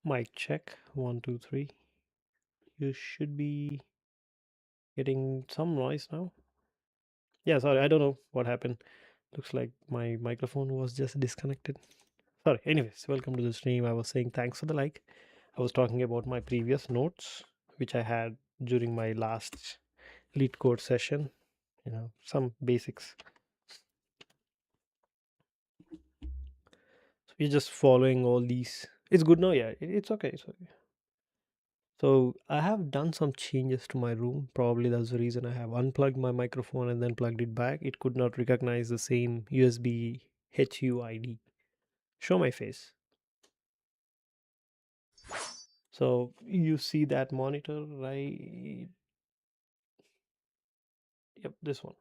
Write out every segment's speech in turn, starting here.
Mic check. 1, 2, 3. You should be getting some noise now. Yeah, sorry, I don't know what happened. Looks like my microphone was just disconnected. Sorry. Anyways, welcome to the stream. I was saying thanks for the like. I was talking about my previous notes, which I had during my last lead code session. Some basics. So you're just following all these. It's good now, yeah. It's okay. It's okay. So I have done some changes to my room. Probably that's the reason I have unplugged my microphone and then plugged it back. It could not recognize the same USB HUID. Show my face. So you see that monitor, right? Yep, this one.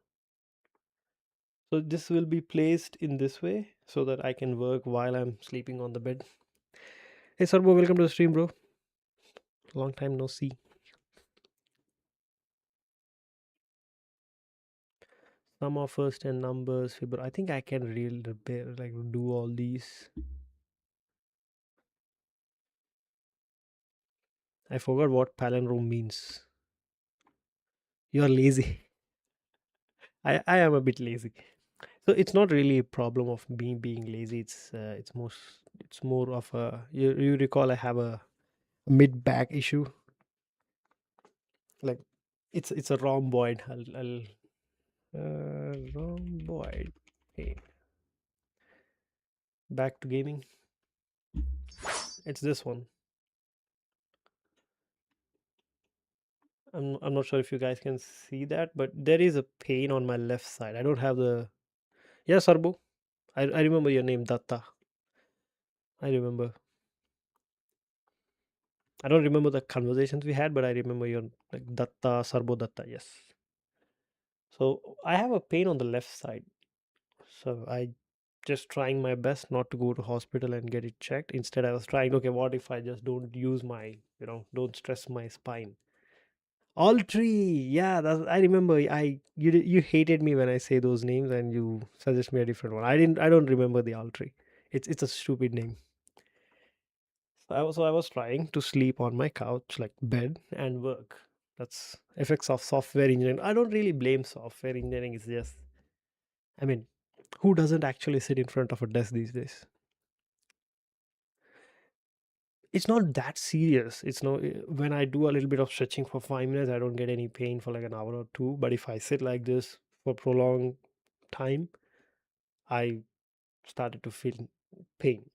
So this will be placed in this way so that I can work while I'm sleeping on the bed. Hey Sarbo, welcome to the stream, bro. Long time no see. Sum of first and numbers, Fibro. I think I can real repair, like do all these. I forgot what palindrome means. You're lazy. I am a bit lazy. So it's not really a problem of me being lazy. It's more of a you recall I have a mid back issue. Like it's a rhomboid. I'll rhomboid pain. Back to gaming. It's this one. I'm not sure if you guys can see that, but there is a pain on my left side. I don't have the yeah, Sarbu. I remember your name, Datta. I remember. I don't remember the conversations we had, but I remember your like Datta, Sarbo Datta. Yes. So I have a pain on the left side. So I just trying my best not to go to hospital and get it checked. Instead, I was trying, okay, what if I just don't use my, don't stress my spine. All three, yeah, I remember. You hated me when I say those names, and you suggest me a different one. I don't remember the all three. It's a stupid name. So I was trying to sleep on my couch, like bed, and work. That's effects of software engineering. I don't really blame software engineering. It's just, I mean, who doesn't actually sit in front of a desk these days? It's not that serious. It's no when I do a little bit of stretching for 5 minutes, I don't get any pain for like an hour or two. But if I sit like this for prolonged time, I started to feel pain.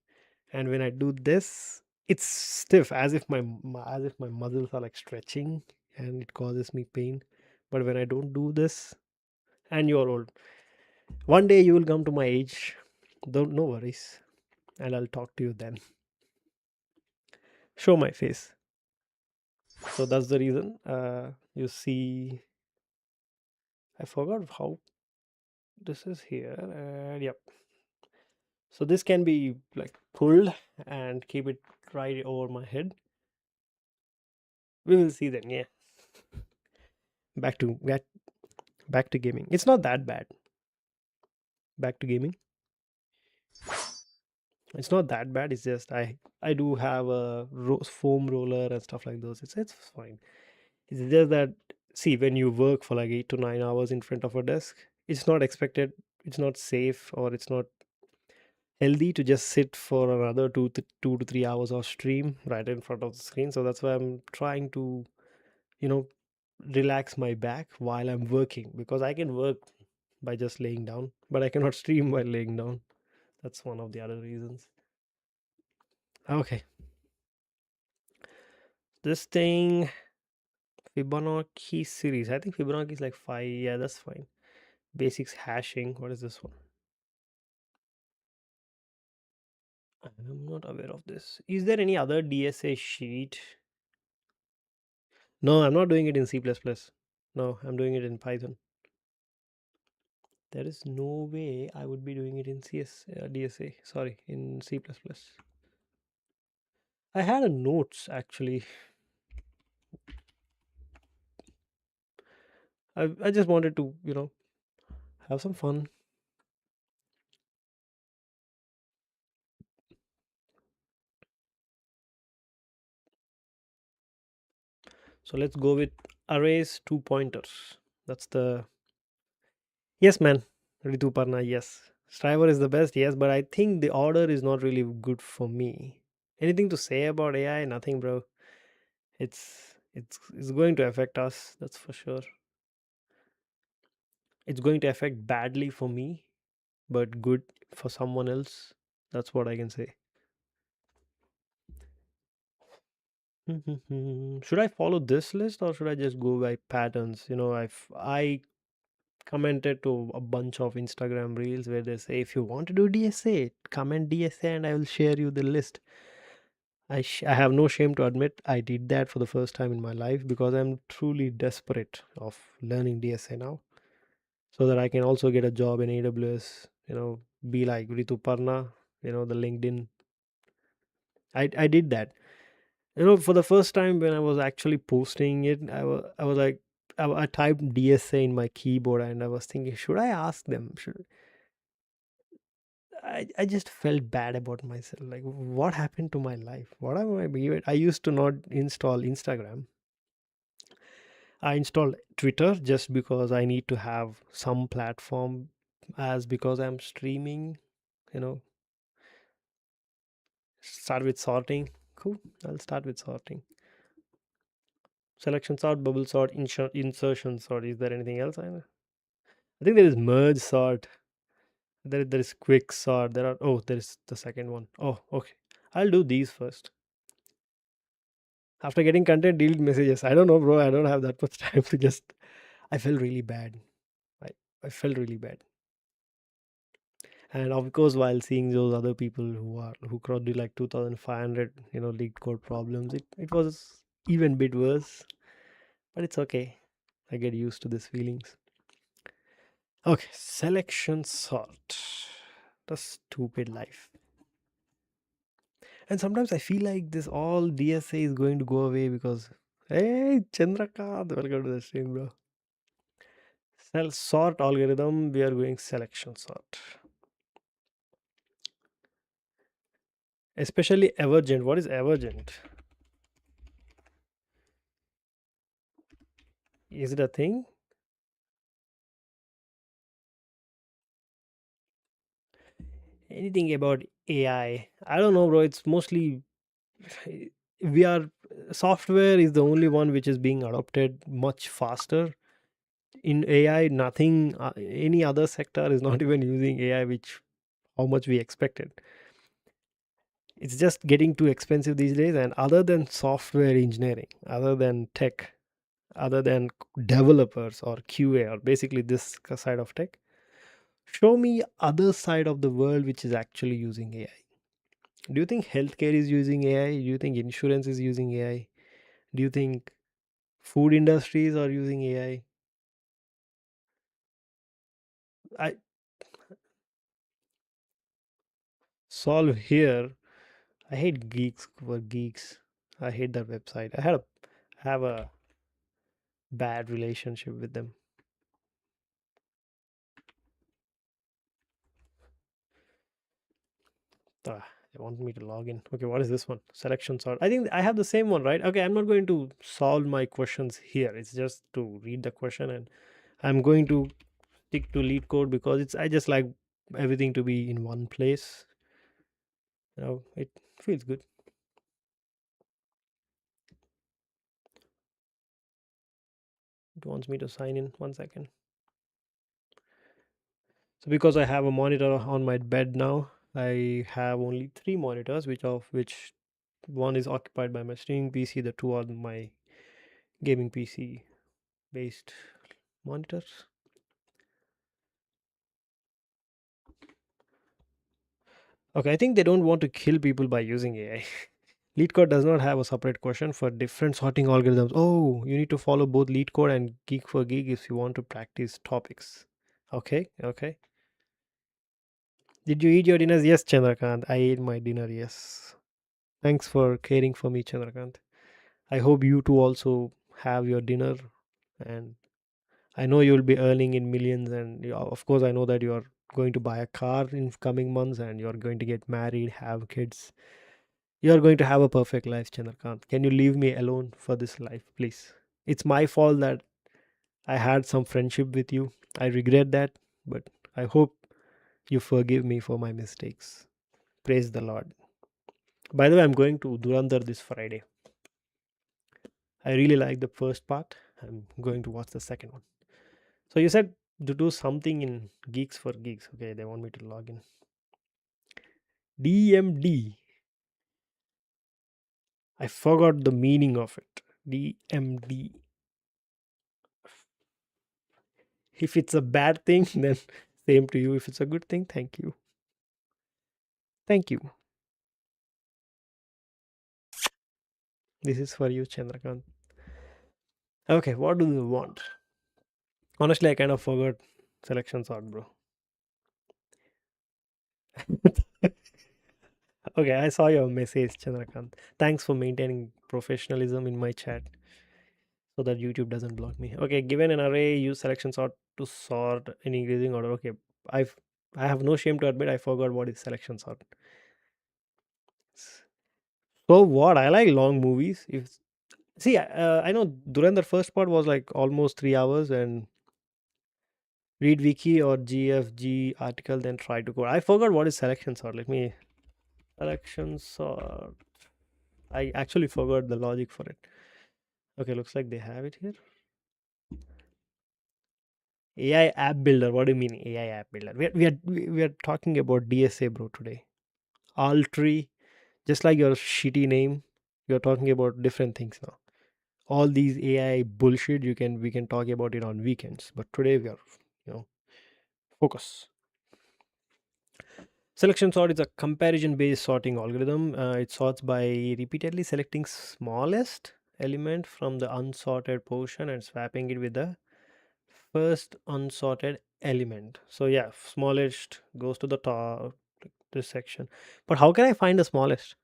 And when I do this, it's stiff as if my muscles are like stretching, and it causes me pain. But when I don't do this, and you're old, one day you will come to my age. Don't no worries, and I'll talk to you then. Show my face. So that's the reason. You see, I forgot how this is here. Yep. So this can be like pulled and keep it right over my head. We will see then. Yeah. Back to back to gaming. It's not that bad. Back to gaming. It's not that bad. It's just I do have a foam roller and stuff like those. It's fine. It's just that see when you work for like 8 to 9 hours in front of a desk, it's not expected. It's not safe or it's not healthy to just sit for another 2 to 3 hours of stream right in front of the screen. So that's why I'm trying to you know relax my back while I'm working because I can work by just laying down, but I cannot stream while laying down. That's one of the other reasons. Okay, this thing Fibonacci series. I think Fibonacci is like 5. Yeah, that's fine. Basics hashing. What is this one? I'm not aware of this. Is there any other DSA sheet? No, I'm not doing it in C++. No, I'm doing it in Python. There is no way I would be doing it in DSA. Sorry, in C++. I had a notes actually. I just wanted to, have some fun. So let's go with arrays, two pointers. That's the yes, man. Rituparna, yes. Striver is the best, yes, but I think the order is not really good for me. Anything to say about AI? Nothing, bro. It's going to affect us, that's for sure. It's going to affect badly for me, but good for someone else. That's what I can say. Should I follow this list or should I just go by patterns? I commented to a bunch of Instagram reels where they say if you want to do DSA, comment DSA and I will share you the list. I have no shame to admit I did that for the first time in my life because I'm truly desperate of learning DSA now so that I can also get a job in AWS, be like Ritu Parna, the LinkedIn. I did that. For the first time when I was actually posting it, I was like, I typed DSA in my keyboard and I was thinking, should I ask them? I just felt bad about myself. Like, what happened to my life? What am I doing? I used to not install Instagram. I installed Twitter just because I need to have some platform, as because I'm streaming, you know, start with sorting. Cool. I'll start with sorting. Selection sort, bubble sort, insertion sort. Is there anything else? I think there is merge sort. There is quick sort. There is the second one. Oh, okay. I'll do these first. After getting content, delete messages. I don't know, bro. I don't have that much time to just. I felt really bad. I, I felt really bad. And of course, while seeing those other people who do like 2,500, leaked code problems, it was even bit worse. But it's okay. I get used to these feelings. Okay, selection sort. The stupid life. And sometimes I feel like this all DSA is going to go away because hey Chandrakant, welcome to the stream, bro. Sort algorithm, we are going selection sort. Especially Evergent. What is Evergent? Is it a thing? Anything about AI? I don't know, bro. It's mostly we are software is the only one which is being adopted much faster. In AI, nothing, any other sector is not even using AI, which how much we expected. It's just getting too expensive these days. And other than software engineering, other than tech, other than developers or QA, or basically this side of tech, show me other side of the world which is actually using AI. Do you think healthcare is using AI? Do you think insurance is using AI? Do you think food industries are using AI? I solve here. I hate geeks for geeks. I hate that website. Have a bad relationship with them. They want me to log in. Okay, what is this one? Selection sort. I think I have the same one, right? Okay, I'm not going to solve my questions here. It's just to read the question, and I'm going to stick to lead code because I just like everything to be in one place. It feels good. It wants me to sign in. 1 second. So because I have a monitor on my bed now, I have only three monitors, which of which one is occupied by my streaming PC, the two are my gaming PC based monitors. Okay, I think they don't want to kill people by using AI. LeetCode does not have a separate question for different sorting algorithms. Oh, you need to follow both LeetCode and Geek for Geek if you want to practice topics. Okay, okay. Did you eat your dinners? Yes, Chandrakant. I ate my dinner, yes. Thanks for caring for me, Chandrakant. I hope you too also have your dinner, and I know you'll be earning in millions, and of course I know that you are going to buy a car in coming months and you're going to get married, have kids. You're going to have a perfect life, Chandrakant. Can you leave me alone for this life, please? It's my fault that I had some friendship with you. I regret that, but I hope you forgive me for my mistakes. Praise the Lord. By the way, I'm going to Durandar this Friday. I really like the first part. I'm going to watch the second one. So you said to do something in Geeks for Geeks. Okay, they want me to log in. DMD. I forgot the meaning of it. DMD. If it's a bad thing, then same to you. If it's a good thing, thank you. Thank you. This is for you, Chandrakant. Okay, what do you want? Honestly, I kind of forgot selection sort, bro. Okay, I saw your message, Chandrakant. Thanks for maintaining professionalism in my chat so that YouTube doesn't block me. Okay, given an array, use selection sort to sort in increasing order. Okay, I've I have no shame to admit I forgot what is selection sort. So what? I like long movies. If see, I know Durandar first part was like almost 3 hours, and read wiki or GFG article, then try to code. I forgot what is selection sort. Let me selection sort. I actually forgot the logic for it. Okay, looks like they have it here. AI app builder. What do you mean AI app builder? We are talking about DSA, bro, today. Altry, just like your shitty name, you're talking about different things now. All these AI bullshit, we can talk about it on weekends. But today we are, you know, focus. Selection sort is a comparison based sorting algorithm. It sorts by repeatedly selecting smallest element from the unsorted portion and swapping it with the first unsorted element. So yeah, smallest goes to the top, this section. But how can I find the smallest?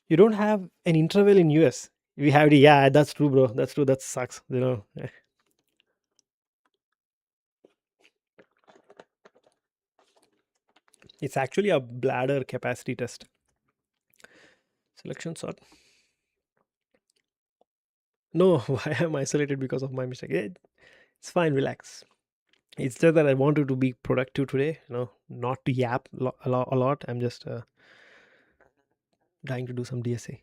You don't have an interval in US. We have the, yeah, that's true, bro. That's true. That sucks. It's actually a bladder capacity test. Selection sort. No, why am I isolated because of my mistake? It's fine. Relax. It's just that I wanted to be productive today. Not to yap a lot. I'm just trying to do some DSA.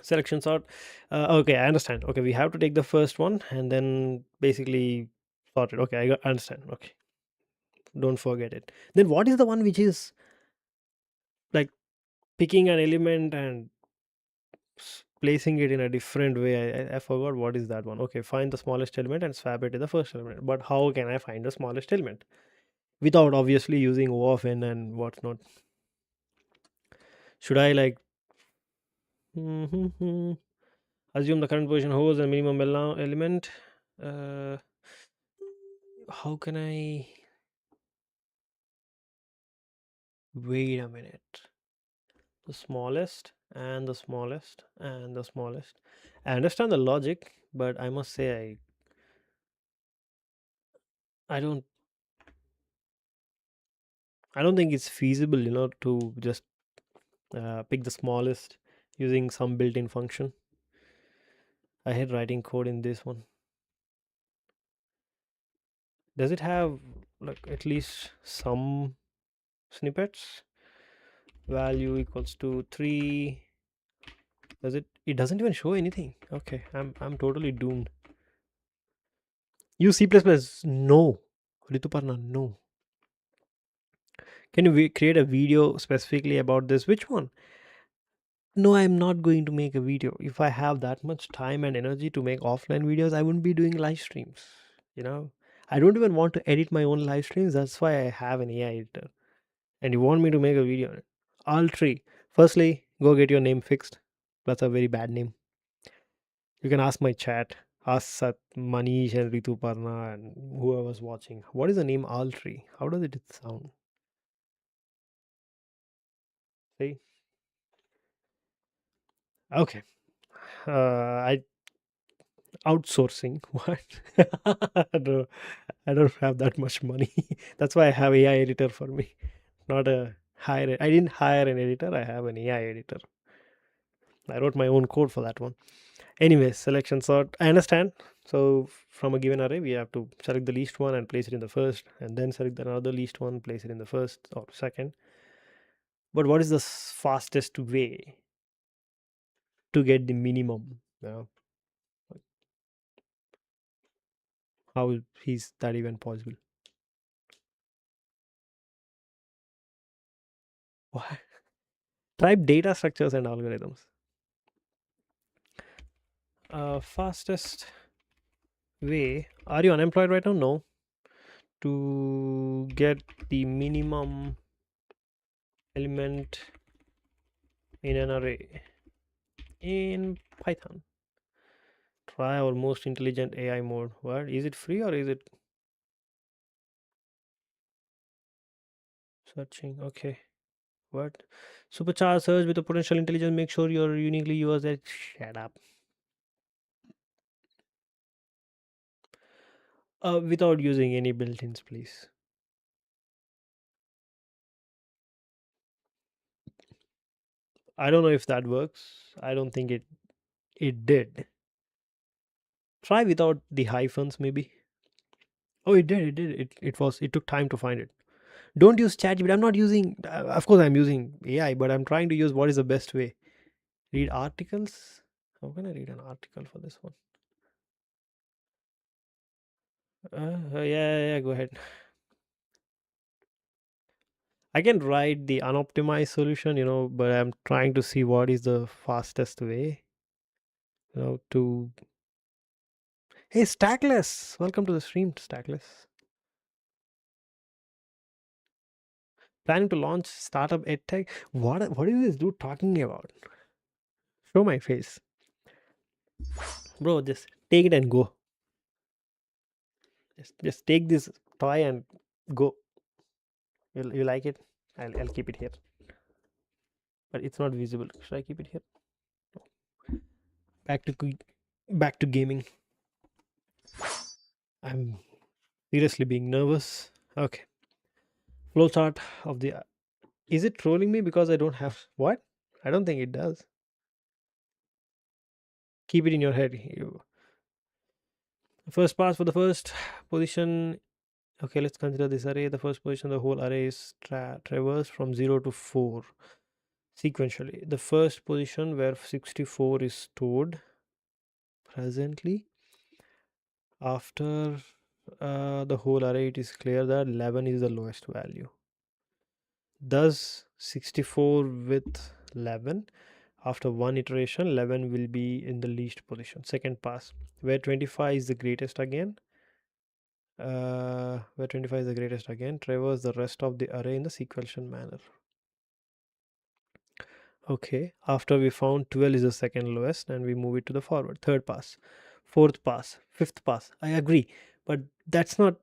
Selection sort. Okay, I understand. Okay, we have to take the first one and then basically sort it. Okay, I understand. Okay, don't forget it. Then what is the one which is like picking an element and placing it in a different way? I forgot what is that one. Okay, find the smallest element and swap it to the first element. But how can I find the smallest element without obviously using O of n and whatnot? Should I like assume the current position holds a minimum element? Uh, how can I wait a minute? The smallest and the smallest and the smallest. I understand the logic, but I must say I don't think it's feasible, to just pick the smallest using some built-in function. I hate writing code in this one. Does it have like at least some snippets? Value equals to 3. Does it doesn't even show anything. Okay, I'm totally doomed. Use C++. No. Rituparna, no. Can you create a video specifically about this? Which one? No, I'm not going to make a video. If I have that much time and energy to make offline videos, I wouldn't be doing live streams. You know, I don't even want to edit my own live streams. That's why I have an AI editor. And you want me to make a video on it? All three. Firstly, go get your name fixed. That's a very bad name. You can ask my chat. Ask Sat, Manish, and Ritu Parna, and whoever's watching. What is the name All Tree? How does it sound? See? Okay. I outsourcing. What? No, I don't have that much money. That's why I have AI editor for me. Not a hire. I didn't hire an editor. I have an AI editor. I wrote my own code for that one. Anyway, selection sort. I understand. So from a given array, we have to select the least one and place it in the first, and then select another least one, place it in the first or second. But what is the fastest way to get the minimum? How is that even possible? What? Type data structures and algorithms. Fastest way. Are you unemployed right now? No. To get the minimum element in an array in Python. Try our most intelligent AI mode. What is it, free or is it searching? Okay. What? Supercharge search with a potential intelligence. Make sure you're uniquely yours. That shut up. Without using any built-ins, please. I don't know if that works. I don't think it did. Try without the hyphens, maybe. Oh, it did. It did. It took time to find it. Don't use ChatGPT. I'm not using. Of course, I'm using AI, but I'm trying to use what is the best way. Read articles. How can I read an article for this one? Yeah. Go ahead. I can write the unoptimized solution, but I'm trying to see what is the fastest way, to. Hey, Stackless! Welcome to the stream, Stackless. Planning to launch startup edtech. What is this dude talking about? Show my face, bro. Just take it and go. Just take this toy and go. You like it? I'll keep it here, but it's not visible. Should I keep it here? Back to back to gaming. I'm seriously being nervous. Okay. Flowchart of the. Is it trolling me because I don't have what? I don't think it does. Keep it in your head. First pass for the first position. Okay, let's consider this array. The first position, the whole array is traversed from 0 to 4 sequentially. The first position where 64 is stored presently. After the whole array, it is clear that 11 is the lowest value. Thus, 64 with 11. After one iteration, 11 will be in the least position. Second pass, where 25 is the greatest again. Where 25 is the greatest again, traverse the rest of the array in the sequential manner. Okay, after we found 12 is the second lowest and we move it to the forward. Third pass, fourth pass, fifth pass. I agree, but that's not.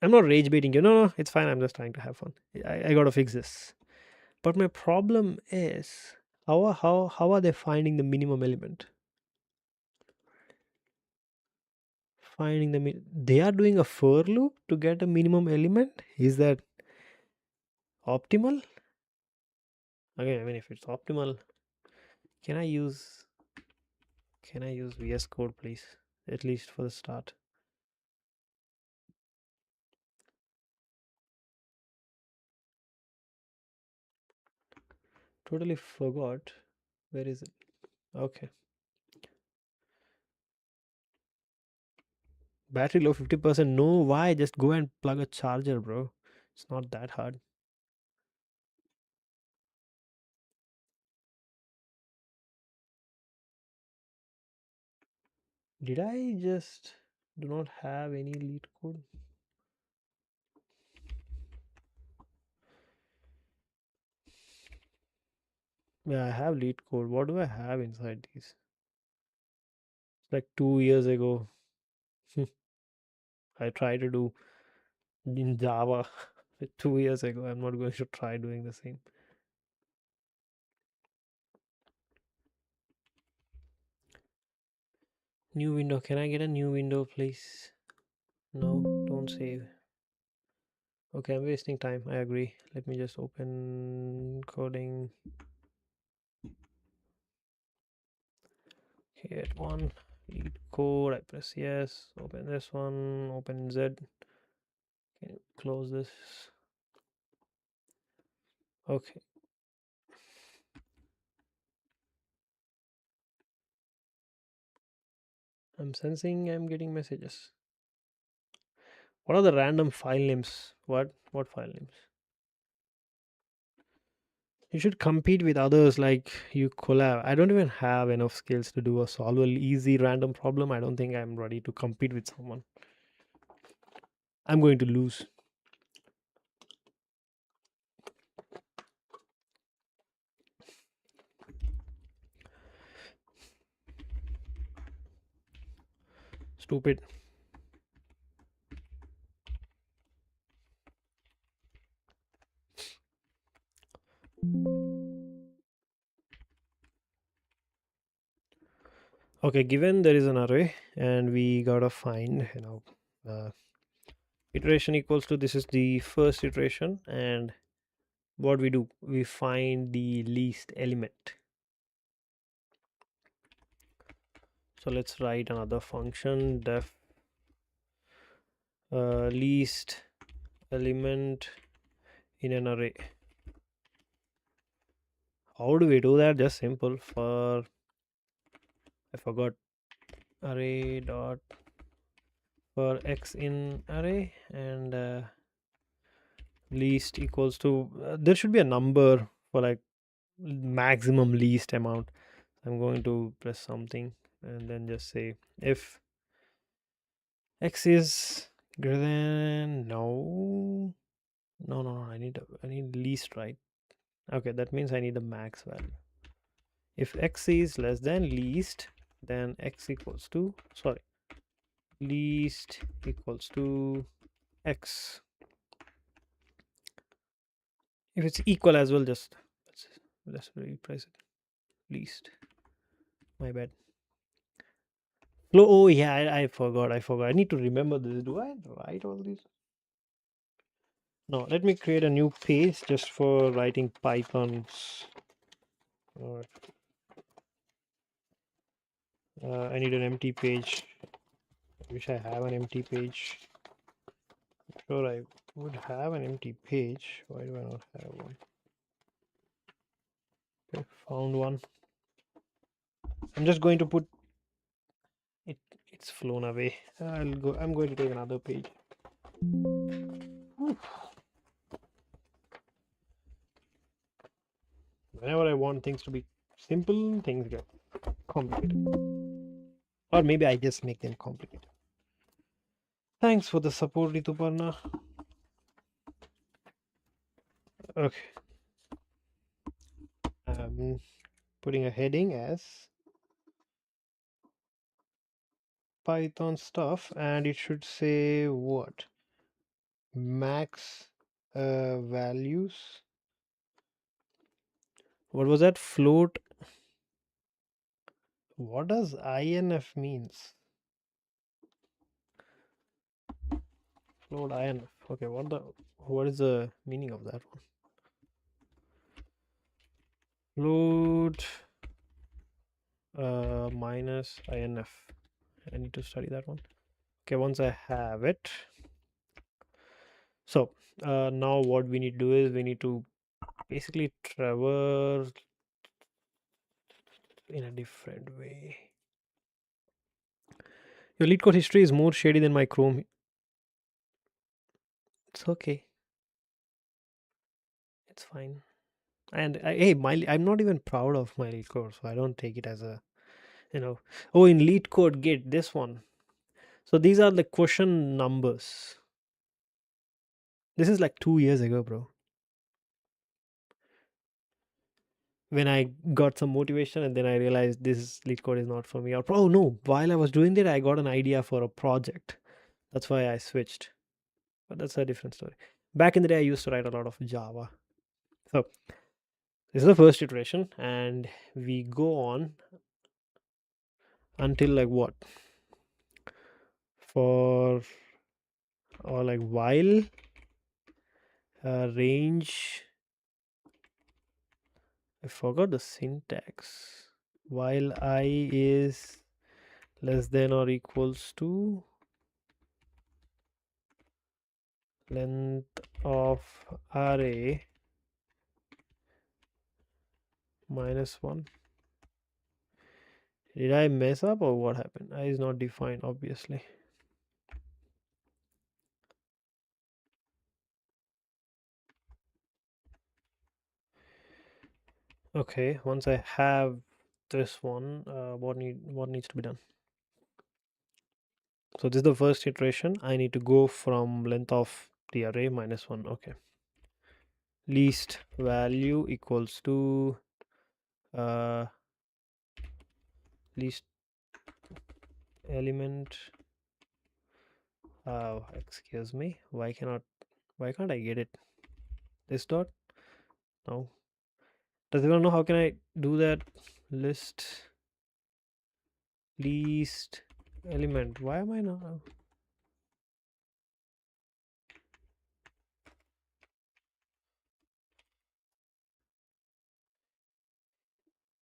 I'm not rage baiting you. No, it's fine. I'm just trying to have fun. I gotta fix this. But my problem is how are they finding the minimum element? Finding they are doing a for loop to get a minimum element. Is that optimal? Okay, I mean if it's optimal, can I use VS Code, please? At least for the start. Totally forgot. Where is it? Okay. Battery low 50%. No, why? Just go and plug a charger, bro. It's not that hard. Did I just do not have any lead code? Yeah, I have lead code. What do I have inside these? It's like 2 years ago. I tried to do in Java 2 years ago. I'm not going to try doing the same. New window. Can I get a new window, please? No, don't save. Okay, I'm wasting time. I agree. Let me just open coding. Hit one, read code. I press yes. Open this one. Open Z. Can you close this? Okay. I'm sensing I'm getting messages. What are the random file names? What file names? You should compete with others, like you collab. I don't even have enough skills to do a solve a easy random problem. I don't think I'm ready to compete with someone. I'm going to lose. Stupid. Okay, given there is an array and we gotta find, iteration equals to, this is the first iteration, and what we do, we find the least element. So let's write another function, def least element in an array. How do we do that? Just simple. For, I forgot, array dot for x in array, and least equals to, there should be a number for like maximum least amount. I'm going to press something and then just say if x is greater than, no, I need least, right? Okay, that means I need a max value. If x is less than least, then x equals to, sorry, least equals to x. If it's equal as well, just let's replace it. Least, my bad. Oh yeah, I forgot. I need to remember this. Do I write all these? No, let me create a new page just for writing Pythons. Alright. I need an empty page. I wish I have an empty page. I'm sure I would have an empty page. Why do I not have one? Okay, found one. I'm just going to put it. It's flown away. I'm going to take another page. Oof. Whenever I want things to be simple, things get complicated. Or maybe I just make them complicated. Thanks for the support, Rituparna. Okay. I'm putting a heading as Python stuff, and it should say what? Max values. What was that? Float. What does INF means? Float INF. Okay, what is the meaning of that one? Float minus INF. I need to study that one. Okay, once I have it. So now what we need to do is we need to basically traverse in a different way. Your lead code history is more shady than my Chrome. It's okay. It's fine. And I'm not even proud of my lead code, so I don't take it as a, Oh, in lead code git, this one. So these are the question numbers. This is like 2 years ago, bro. When I got some motivation and then I realized this lead code is not for me. Or, oh no, while I was doing that, I got an idea for a project. That's why I switched. But that's a different story. Back in the day, I used to write a lot of Java. So this is the first iteration, and we go on until like what? For, or like while Range, I forgot the syntax. While I is less than or equals to length of array minus 1. Did I mess up or what happened? I is not defined, obviously. Okay, once I have this one, what needs to be done? So this is the first iteration. I need to go from length of the array minus 1. Okay. Least value equals to uh, least element. Excuse me. Why can't I get it? This dot? No. Does anyone know how can I do that? List least element. Why am I not?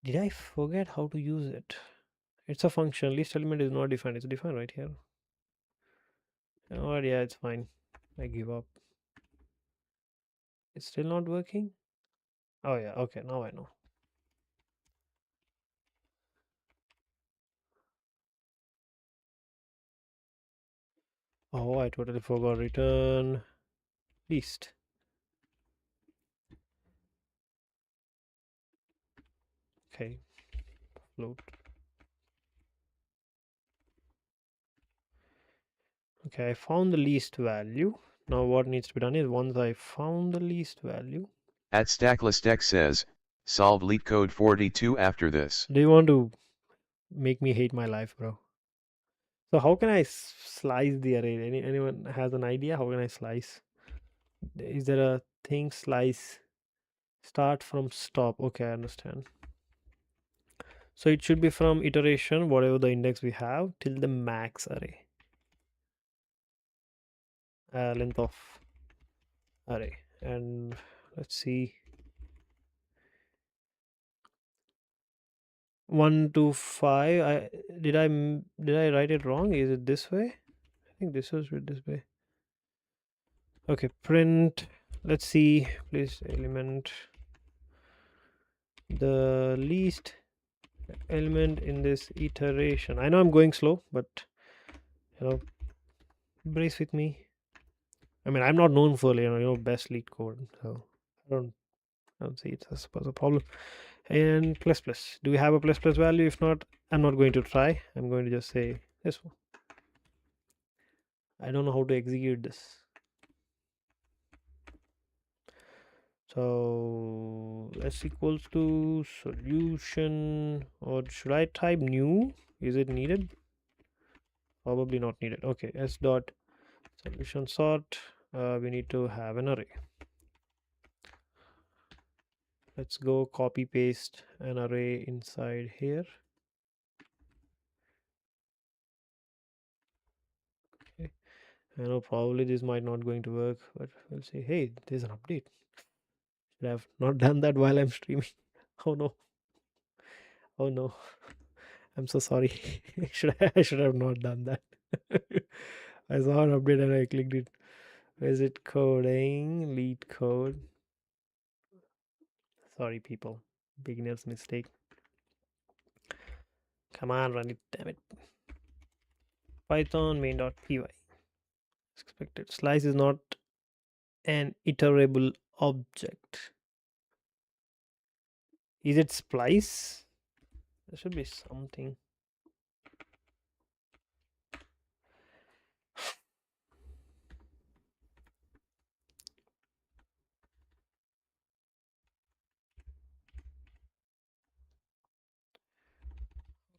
Did I forget how to use it? It's a function. List element is not defined. It's defined right here. Oh yeah, it's fine. I give up. It's still not working. Oh yeah, okay, now I know. Oh, I totally forgot return list. Okay, float. Okay, I found the least value. Now what needs to be done is once I found the least value. At StacklistX says, solve LeetCode 42 after this. Do you want to make me hate my life, bro? So how can I slice the array? Anyone has an idea? How can I slice? Is there a thing slice? Start from stop. Okay, I understand. So it should be from iteration, whatever the index we have, till the max array. Length of array. And let's see. 1 to 5. Did I write it wrong? Is it this way? I think this was written this way. Okay, print. Let's see. Please element the least element in this iteration. I know I'm going slow, but brace with me. I mean, I'm not known for best lead code, so I don't see it's a problem. And plus plus. Do we have a plus plus value? If not, I'm not going to try. I'm going to just say this one. I don't know how to execute this. So s equals to solution, or should I type new? Is it needed? Probably not needed. Okay, s dot solution sort. We need to have an array. Let's go copy paste an array inside here. Okay. I know probably this might not going to work, but we'll see. Hey, there's an update. Should have not done that while I'm streaming. Oh no. Oh no. I'm so sorry. I should have not done that. I saw an update and I clicked it. Is it coding? Lead code. Sorry people. Beginner's mistake. Come on, run it, damn it. Python main.py. Expected. Slice is not an iterable object. Is it splice? There should be something.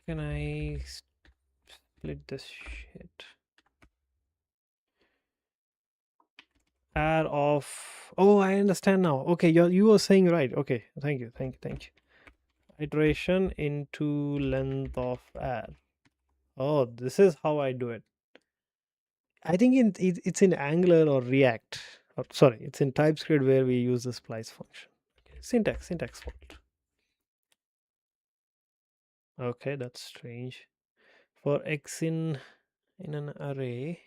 Can I split this shit? Add off. Oh, I understand now. Okay, you were saying right. Okay, thank you. Iteration into length of add. Oh, this is how I do it. I think it's in Angular or React. Oh, sorry, it's in TypeScript where we use the splice function. Okay, syntax fault. Okay, that's strange. For x in an array.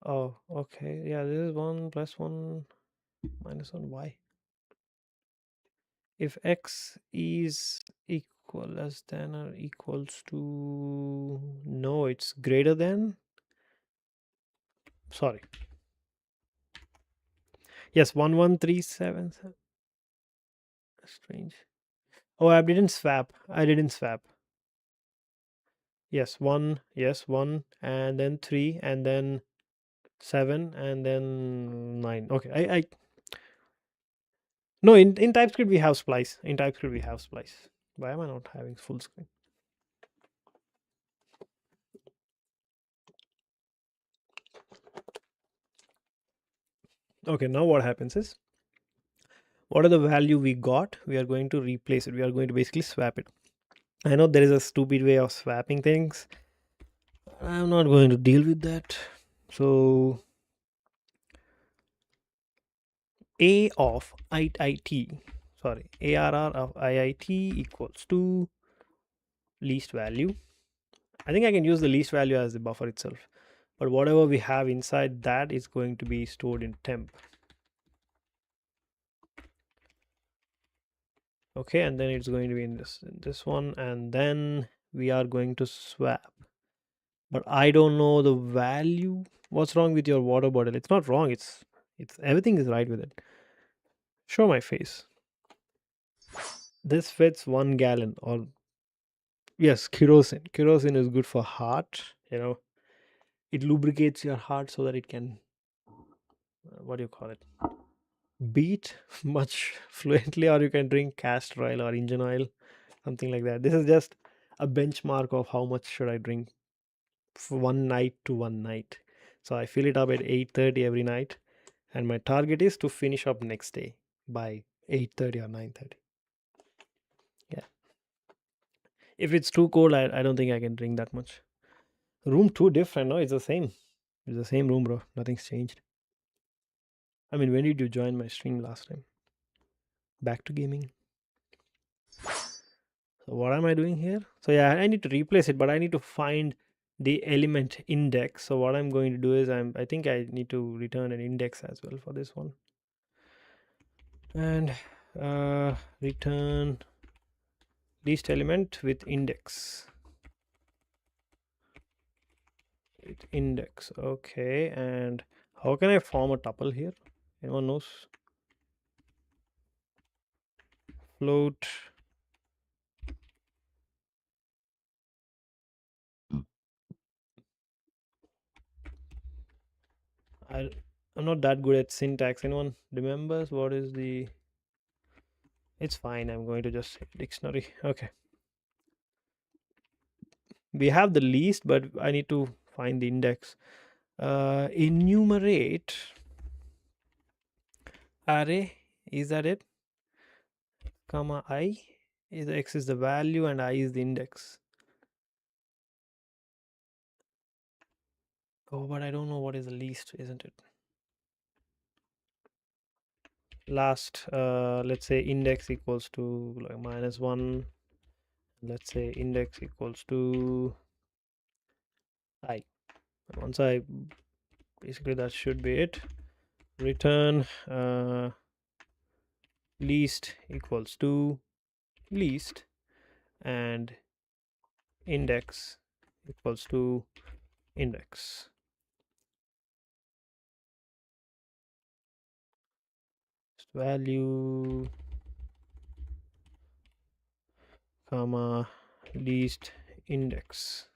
Oh, okay. Yeah, this is 1 plus 1 minus 1. Why? If x is equal less than or equals to, no, it's greater than. Sorry. Yes, 1137. Strange. Oh, I didn't swap. I didn't swap. Yes, 1. Yes, 1 and then 3 and then 7 and then 9. Okay. I No, in TypeScript we have splice. In TypeScript we have splice. Why am I not having full screen? Okay, now what happens is, what are the value we got? We are going to replace it. We are going to basically swap it. I know there is a stupid way of swapping things. I'm not going to deal with that. So A of IIT, sorry, ARR of IIT equals to least value. I think I can use the least value as the buffer itself. But whatever we have inside that is going to be stored in temp. Okay, and then it's going to be in this one, and then we are going to swap. But I don't know the value. What's wrong with your water bottle? It's not wrong. It's everything is right with it. Show my face. This fits 1 gallon, or yes, kerosene. Kerosene is good for heart. It lubricates your heart so that it can, what do you call it, beat much fluently, or you can drink castor oil or engine oil, something like that. This is just a benchmark of how much should I drink for one night to one night. So I fill it up at 8:30 every night, and my target is to finish up next day by 8:30 or 9:30. Yeah. If it's too cold, I don't think I can drink that much. Room too different, no? It's the same. It's the same room, bro. Nothing's changed. I mean, when did you join my stream last time? Back to gaming. So what am I doing here? So yeah, I need to replace it, but I need to find the element index. So what I'm going to do is I think I need to return an index as well for this one. And return least element with index. With index. Okay, and how can I form a tuple here? Anyone knows? Float. I, I'm not that good at syntax. Anyone remembers what is the? It's fine. I'm going to just say dictionary. Okay. We have the least, but I need to find the index. Enumerate array. Is that it? Comma I. Is x is the value and I is the index. Oh, but I don't know what is the least, isn't it? Last, let's say index equals to like -1. Let's say index equals to I. Once I, basically that should be it. Return least equals to least, and index equals to index. Value comma least index.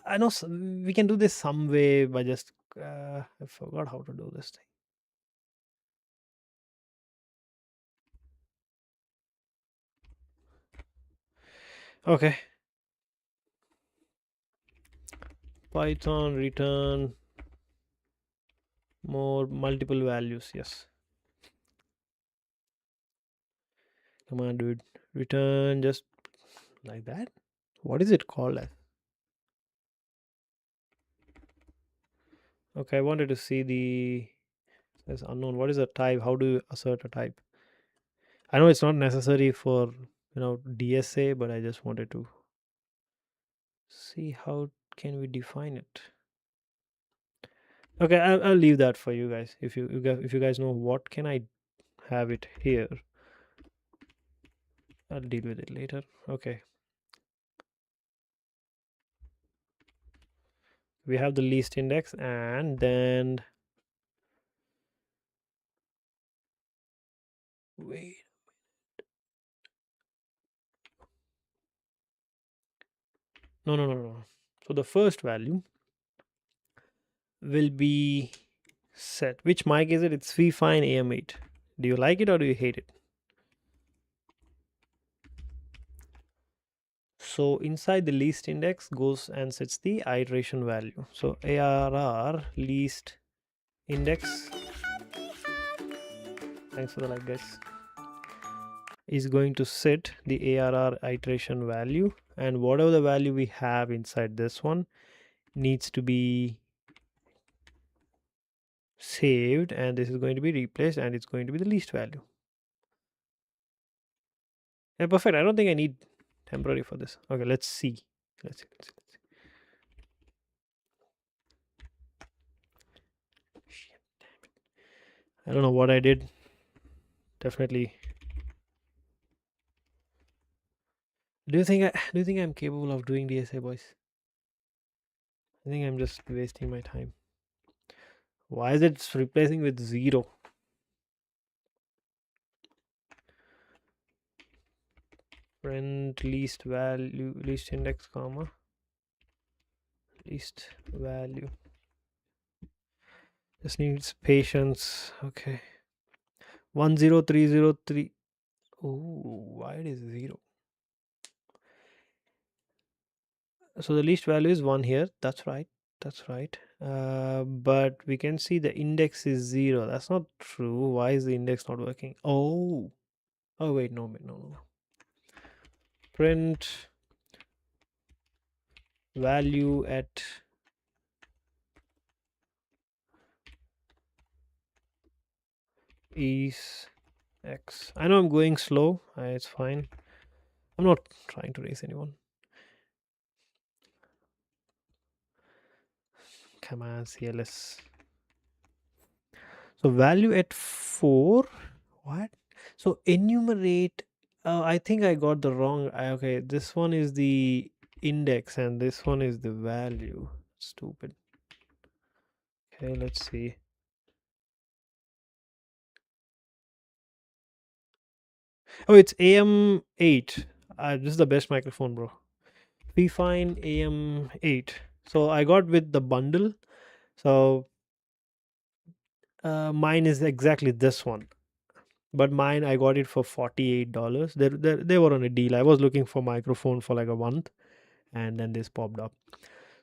I know we can do this some way by just I forgot how to do this thing. Okay, Python return more multiple values. Yes, come on, dude. Return just like that. What is it called as? Okay, I wanted to see the as unknown. What is a type? How do you assert a type? I know it's not necessary for DSA, but I just wanted to see how can we define it. Okay, I'll leave that for you guys. If you guys know what can I have it here, I'll deal with it later. Okay, we have the least index, and then wait, no. So the first value will be set. Which mic is it? It's Fine AM8. Do you like it or do you hate it? So inside the least index goes and sets the iteration value. So ARR least index, thanks for the like guys, is going to set the ARR iteration value, and whatever the value we have inside this one needs to be saved, and this is going to be replaced, and it's going to be the least value. Yeah, perfect. I don't think I need temporary for this. Okay, let's see. Let's see. Shit, damn it. I don't know what I did. Definitely. Do you think I'm capable of doing DSA, boys? I think I'm just wasting my time. Why is it replacing with 0? Print least value, least index, comma, least value. This needs patience. Okay. 10303. Oh, why it is 0? So the least value is 1 here. That's right. That's right. But we can see the index is 0. That's not true. Why is the index not working? Oh. Oh, wait. No. Print value at is x. I know I'm going slow. It's fine. I'm not trying to race anyone. Come on, CLS. So value at 4. What? So enumerate. I think I got the wrong. Okay, this one is the index and this one is the value. Stupid. Okay, let's see. Oh, it's AM8. This is the best microphone, bro. We find AM8. So I got with the bundle. So mine is exactly this one. But mine, I got it for $48. They were on a deal. I was looking for microphone for like a month, and then this popped up.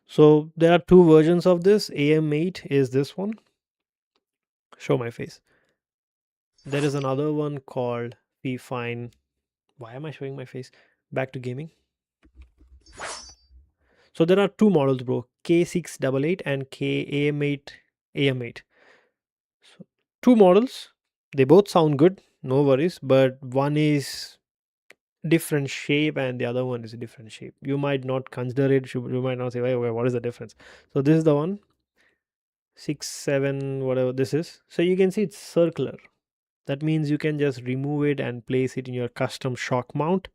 So there are two versions of this. AM8 is this one. Show my face. There is another one called Fine. Why am I showing my face? Back to gaming. So there are two models, bro. K688 and KAM8 AM8. So two models. They both sound good. No worries. But one is different shape and the other one is a different shape. You might not consider it. You might not say, wait, what is the difference? So this is the one 6 7 whatever this is. So you can see it's circular. That means you can just remove it and place it in your custom shock mount.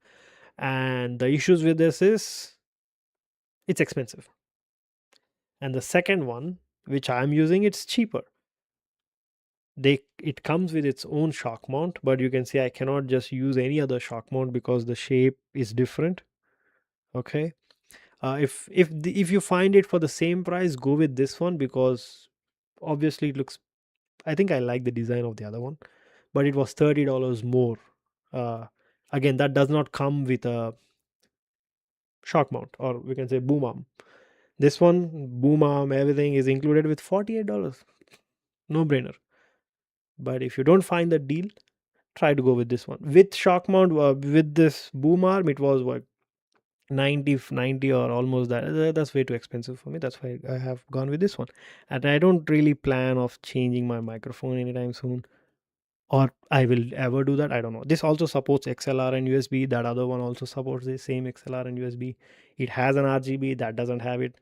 And the issues with this is it's expensive. And the second one, which I'm using, it's cheaper. It comes with its own shock mount, but you can see I cannot just use any other shock mount because the shape is different. Okay. If you find it for the same price, go with this one because obviously it looks. I think I like the design of the other one, but it was $30 more. Uh, Again, that does not come with a shock mount, or we can say boom arm. This one, boom arm, everything is included with $48. No brainer. But if you don't find the deal, try to go with this one with shock mount. With this boom arm, it was what 90 or almost that. That's way too expensive for me. That's why I have gone with this one. And I don't really plan of changing my microphone anytime soon, or I will ever do that. I don't know. This also supports XLR and USB. That other one also supports the same XLR and USB. It has an RGB, that doesn't have it.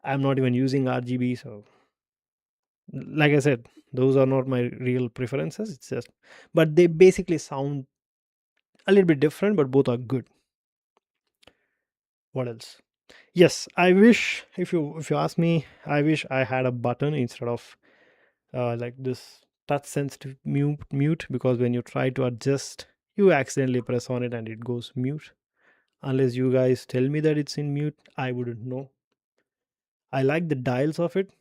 I'm not even using RGB, so like I said, those are not my real preferences. It's just, but they basically sound a little bit different, but both are good. What else? Yes, I wish, if you ask me, I wish I had a button instead of like this touch sensitive mute, because when you try to adjust, you accidentally press on it and it goes mute. Unless you guys tell me that it's in mute, I wouldn't know. I like the dials of it.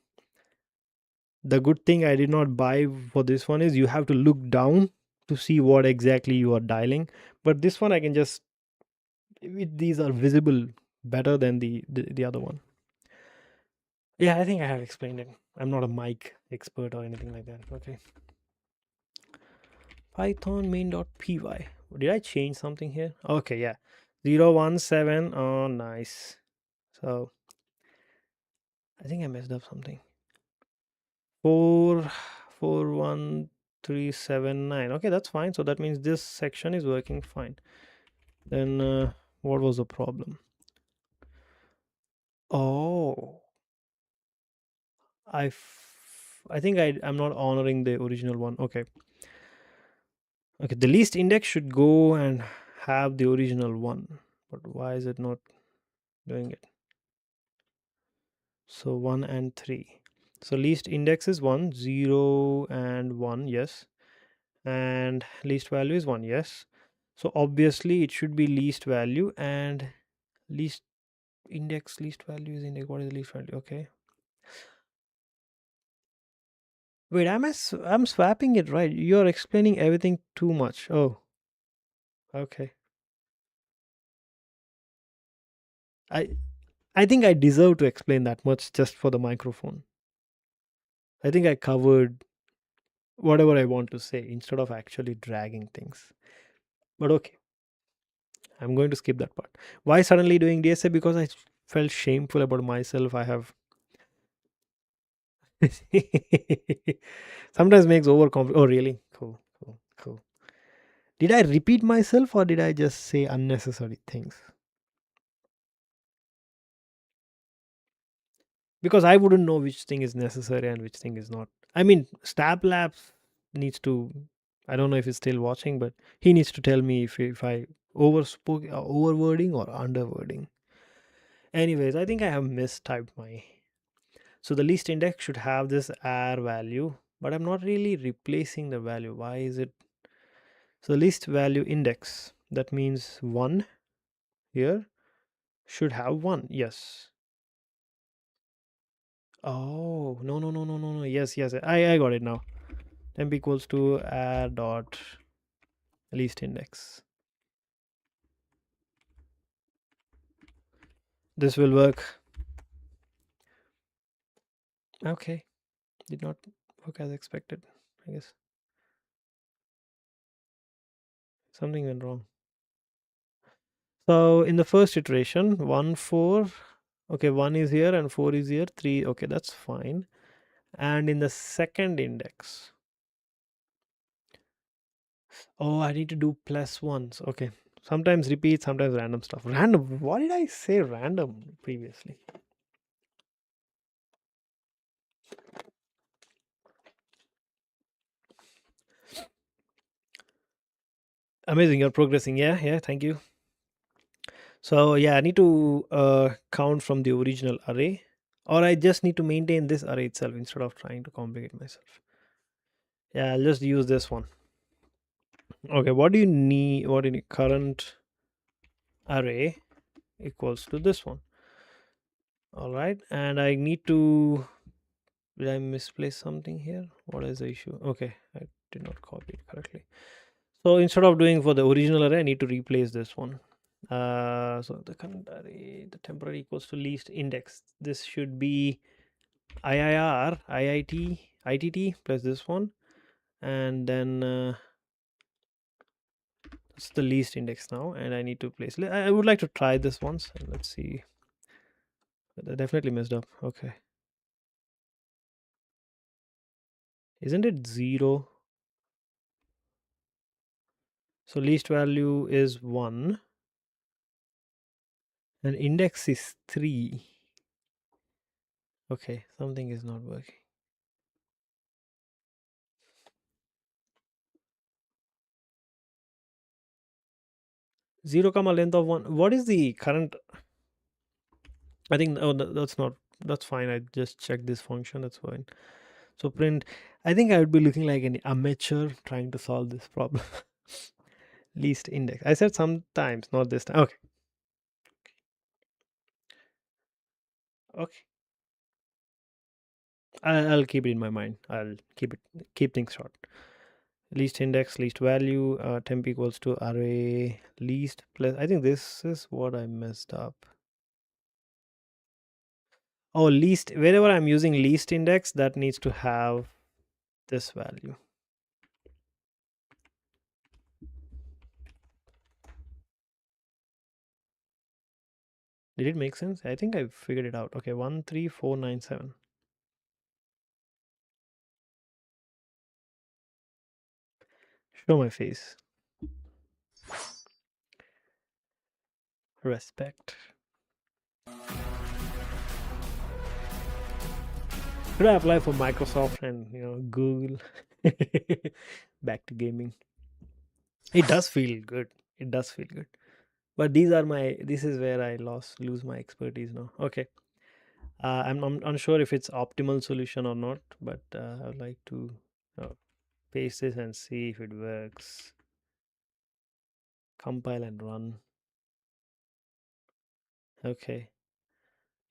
The good thing I did not buy for this one is you have to look down to see what exactly you are dialing. But this one I can just, these are visible better than the other one. Yeah, I think I have explained it. I'm not a mic expert or anything like that. Okay. Python main.py. Did I change something here? Okay, yeah. 017. Oh, nice. So I think I messed up something. 441,379. Okay, that's fine. So that means this section is working fine. Then what was the problem? Oh, I think I'm not honoring the original one. Okay. Okay, the least index should go and have the original one. But why is it not doing it? So 1 and 3. So least index is 1, 0 and 1, yes. And least value is 1, yes. So obviously it should be least value, and least index, least value is index. What is the least value? Okay. Wait, I'm swapping it, right? You're explaining everything too much. Oh, okay. I I think I deserve to explain that much just for the microphone. I think I covered whatever I want to say instead of actually dragging things. But okay, I'm going to skip that part. Why suddenly doing DSA? Because I felt shameful about myself. I have sometimes makes over. Oh, really? Cool, cool, cool. Did I repeat myself or did I just say unnecessary things? Because I wouldn't know which thing is necessary and which thing is not. I mean, Stab Labs needs to. I don't know if he's still watching, but he needs to tell me if I overspoke, overwording or underwording. Anyways, I think I have mistyped my. So the least index should have this R value, but I'm not really replacing the value. Why is it? So the least value index, that means 1 here, should have 1. Yes. Oh, no, no, no, no, no, no. Yes, yes. I got it now. Temp equals to R dot least index. This will work. Okay. Did not work as expected, I guess. Something went wrong. So in the first iteration, 1, 4. Okay, 1 is here and 4 is here. 3. Okay, that's fine. And in the second index, oh, I need to do plus ones. Okay. Sometimes repeat, sometimes random stuff. Random. Why did I say random previously? Amazing. You're progressing. Yeah. Yeah. Thank you. So, yeah, I need to count from the original array, or I just need to maintain this array itself instead of trying to complicate myself. Yeah. I'll just use this one. Okay. What do you need? What do you need? Current array equals to this one. All right. And I need to. Did I misplace something here? What is the issue? Okay, I did not copy it correctly. So instead of doing for the original array, I need to replace this one. So the current array, the temporary equals to least index. This should be IIR, IIT, ITT plus this one, and then It's the least index now, and I need to place. I would like to try this once, and let's see. But I definitely messed up. Okay, isn't it 0? So least value is 1, and index is 3. Okay, something is not working. 0 comma length of 1. What is the current? I think, oh, that's not, that's fine. I just checked this function. That's fine. So print. I think I would be looking like an amateur trying to solve this problem. Least index. I said sometimes, not this time. Okay. Okay. I'll keep it in my mind. I'll keep things short. Least index, least value, temp equals to array least plus. I think this is what I messed up. Oh, least, wherever I'm using least index, that needs to have this value. Did it make sense? I think I figured it out. Okay, 13497. Show my face. Respect. Should I apply for Microsoft and Google? Back to gaming. It does feel good. It does feel good. But this is where I lose my expertise now. Okay. I'm unsure if it's optimal solution or not, but I would like to uh, paste this and see if it works. Compile and run. Okay.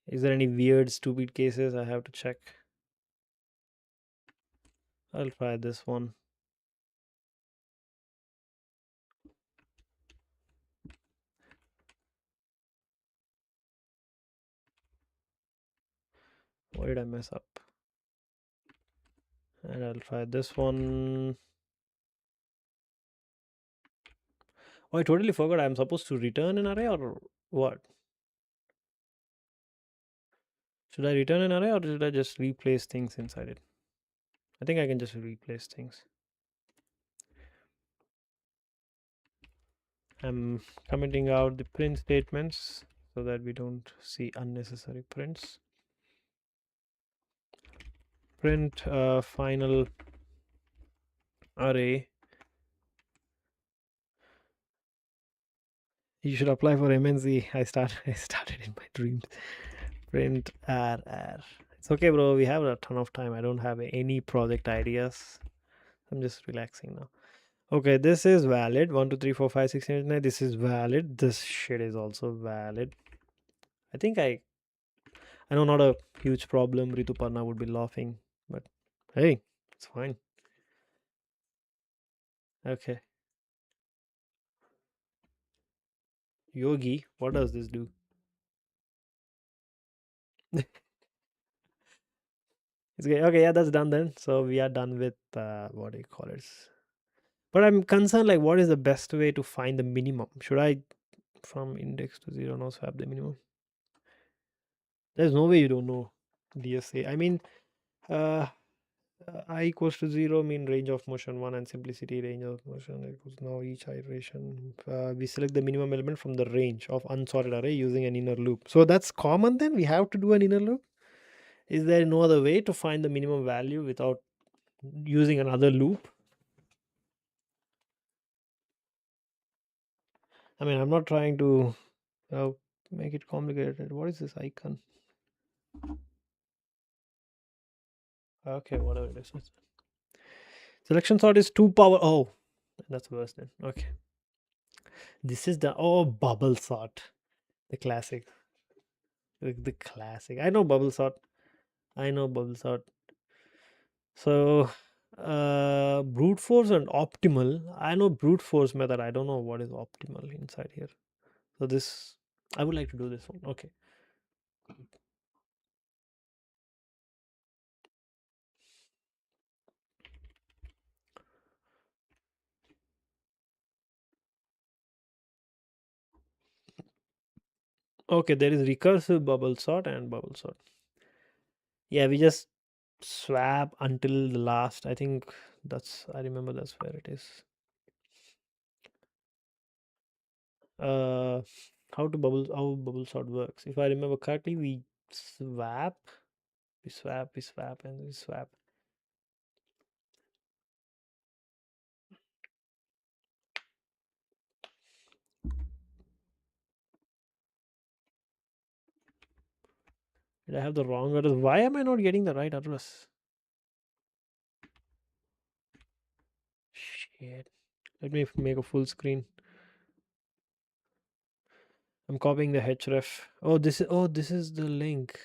Is there any weird, stupid cases I have to check? I'll try this one. Why did I mess up? And I'll try this one. Oh, I totally forgot I'm supposed to return an array or what? Should I return an array or should I just replace things inside it? I think I can just replace things. I'm commenting out the print statements so that we don't see unnecessary prints. Print final array. You should apply for MNC. I started in my dreams. Print RR. It's okay, bro. We have a ton of time. I don't have any project ideas. I'm just relaxing now. Okay, this is valid. 1, 2, 3, 4, 5, 6, 7, 8, 9. This is valid. This shit is also valid. I think I know, not a huge problem. Rituparna would be laughing, but hey, it's fine. Okay. Yogi, what does this do? It's okay. Okay, yeah, that's done then. So we are done with what do you call it? But I'm concerned, like, what is the best way to find the minimum? Should I from index to 0 now swap the minimum? There's no way you don't know DSA. I mean, uh, I equals to 0 mean range of motion 1 and simplicity range of motion equals now each iteration. We select the minimum element from the range of unsorted array using an inner loop. So that's common then? We have to do an inner loop? Is there no other way to find the minimum value without using another loop? I mean, I'm not trying to uh, make it complicated. What is this icon? Okay, whatever it is. Selection sort is 2 power. Oh, that's worse then. Okay. This is the bubble sort. The classic. The classic. I know bubble sort. I know bubble sort. So brute force and optimal. I know brute force method. I don't know what is optimal inside here. So this, I would like to do this one. Okay. Okay, there is recursive bubble sort and bubble sort. Yeah, we just swap until the last. I think I remember that's where it is. Uh, how bubble sort works. If I remember correctly, swap, we swap, and we swap. Did I have the wrong address? Why am I not getting the right address? Shit. Let me make a full screen. I'm copying the href. Oh, this is the link.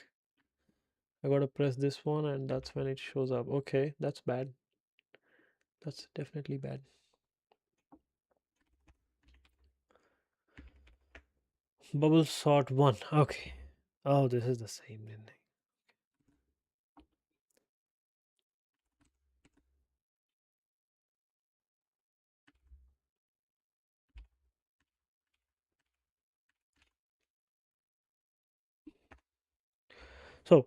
I gotta press this one and that's when it shows up. Okay, that's bad. That's definitely bad. Bubble sort one. Okay. Oh, this is the same then. So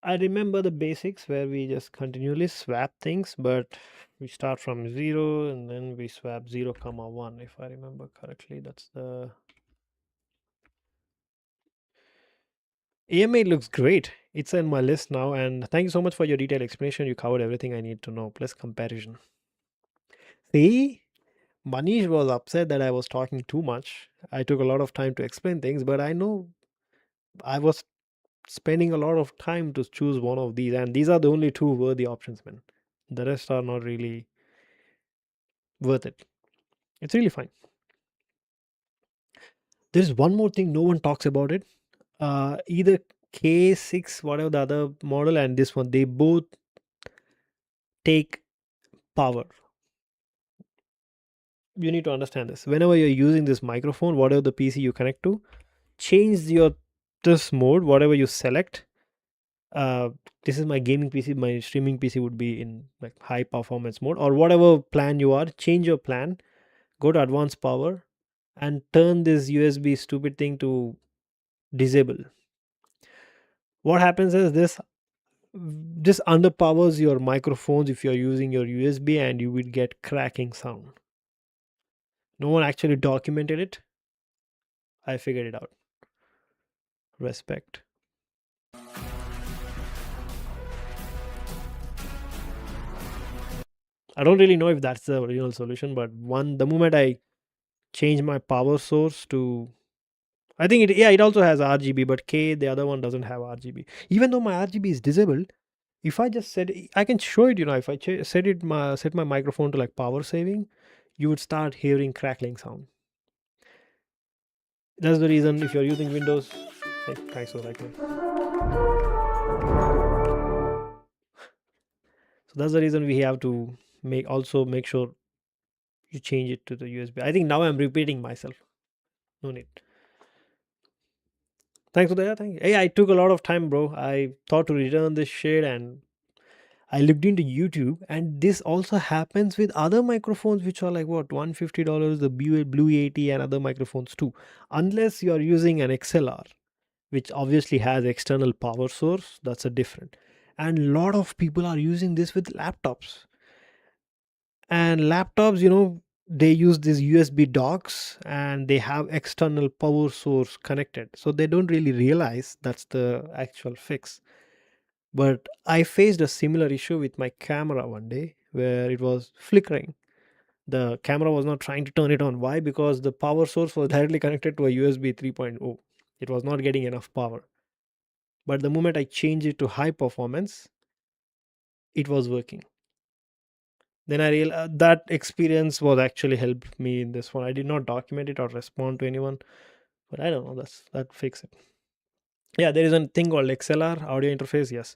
I remember the basics where we just continually swap things, but we start from zero and then we swap 0 comma 1 if I remember correctly. That's the AMA looks great. It's in my list now, and thank you so much for your detailed explanation. You covered everything I need to know, plus comparison. See, Manish was upset that I was talking too much. I took a lot of time to explain things, but I know I was spending a lot of time to choose one of these, and these are the only two worthy options, man. The rest are not really worth it. It's really fine. There's one more thing no one talks about it. Either K6, whatever the other model, and this one, they both take power. You need to understand this. Whenever you're using this microphone, whatever the PC you connect to, change your this mode, whatever you select. Uh, this is my gaming PC. My streaming PC would be in like high performance mode or whatever plan you are. Change your plan. Go to advanced power and turn this USB stupid thing to disable. What happens is this underpowers your microphones if you're using your USB and you will get cracking sound. No one actually documented it. I figured it out. Respect. I don't really know if that's the original solution, but the moment I change my power source to, I think it also has RGB, but the other one doesn't have RGB. Even though my RGB is disabled, if I just I can show it. If I set my microphone to like power saving, you would start hearing crackling sound. That's the reason if you're using Windows, hey, thanks for liking. So that's the reason we have to make sure you change it to the USB. I think now I'm repeating myself. No need. Thanks for that. Thank you. Hey, I took a lot of time, bro. I thought to return this shit and I looked into YouTube, and this also happens with other microphones, which are like what $150, the Blue 80 and other microphones too. Unless you are using an XLR, which obviously has external power source, that's a different. And a lot of people are using this with laptops. And laptops, they use these USB docks and they have external power source connected. So they don't really realize that's the actual fix. But I faced a similar issue with my camera one day where it was flickering. The camera was not trying to turn it on. Why? Because the power source was directly connected to a USB 3.0. It was not getting enough power. But the moment I changed it to high performance, it was working. Then I realized that experience was actually helped me in this one. I did not document it or respond to anyone, but I don't know. That fix it. Yeah, there is a thing called XLR audio interface. Yes,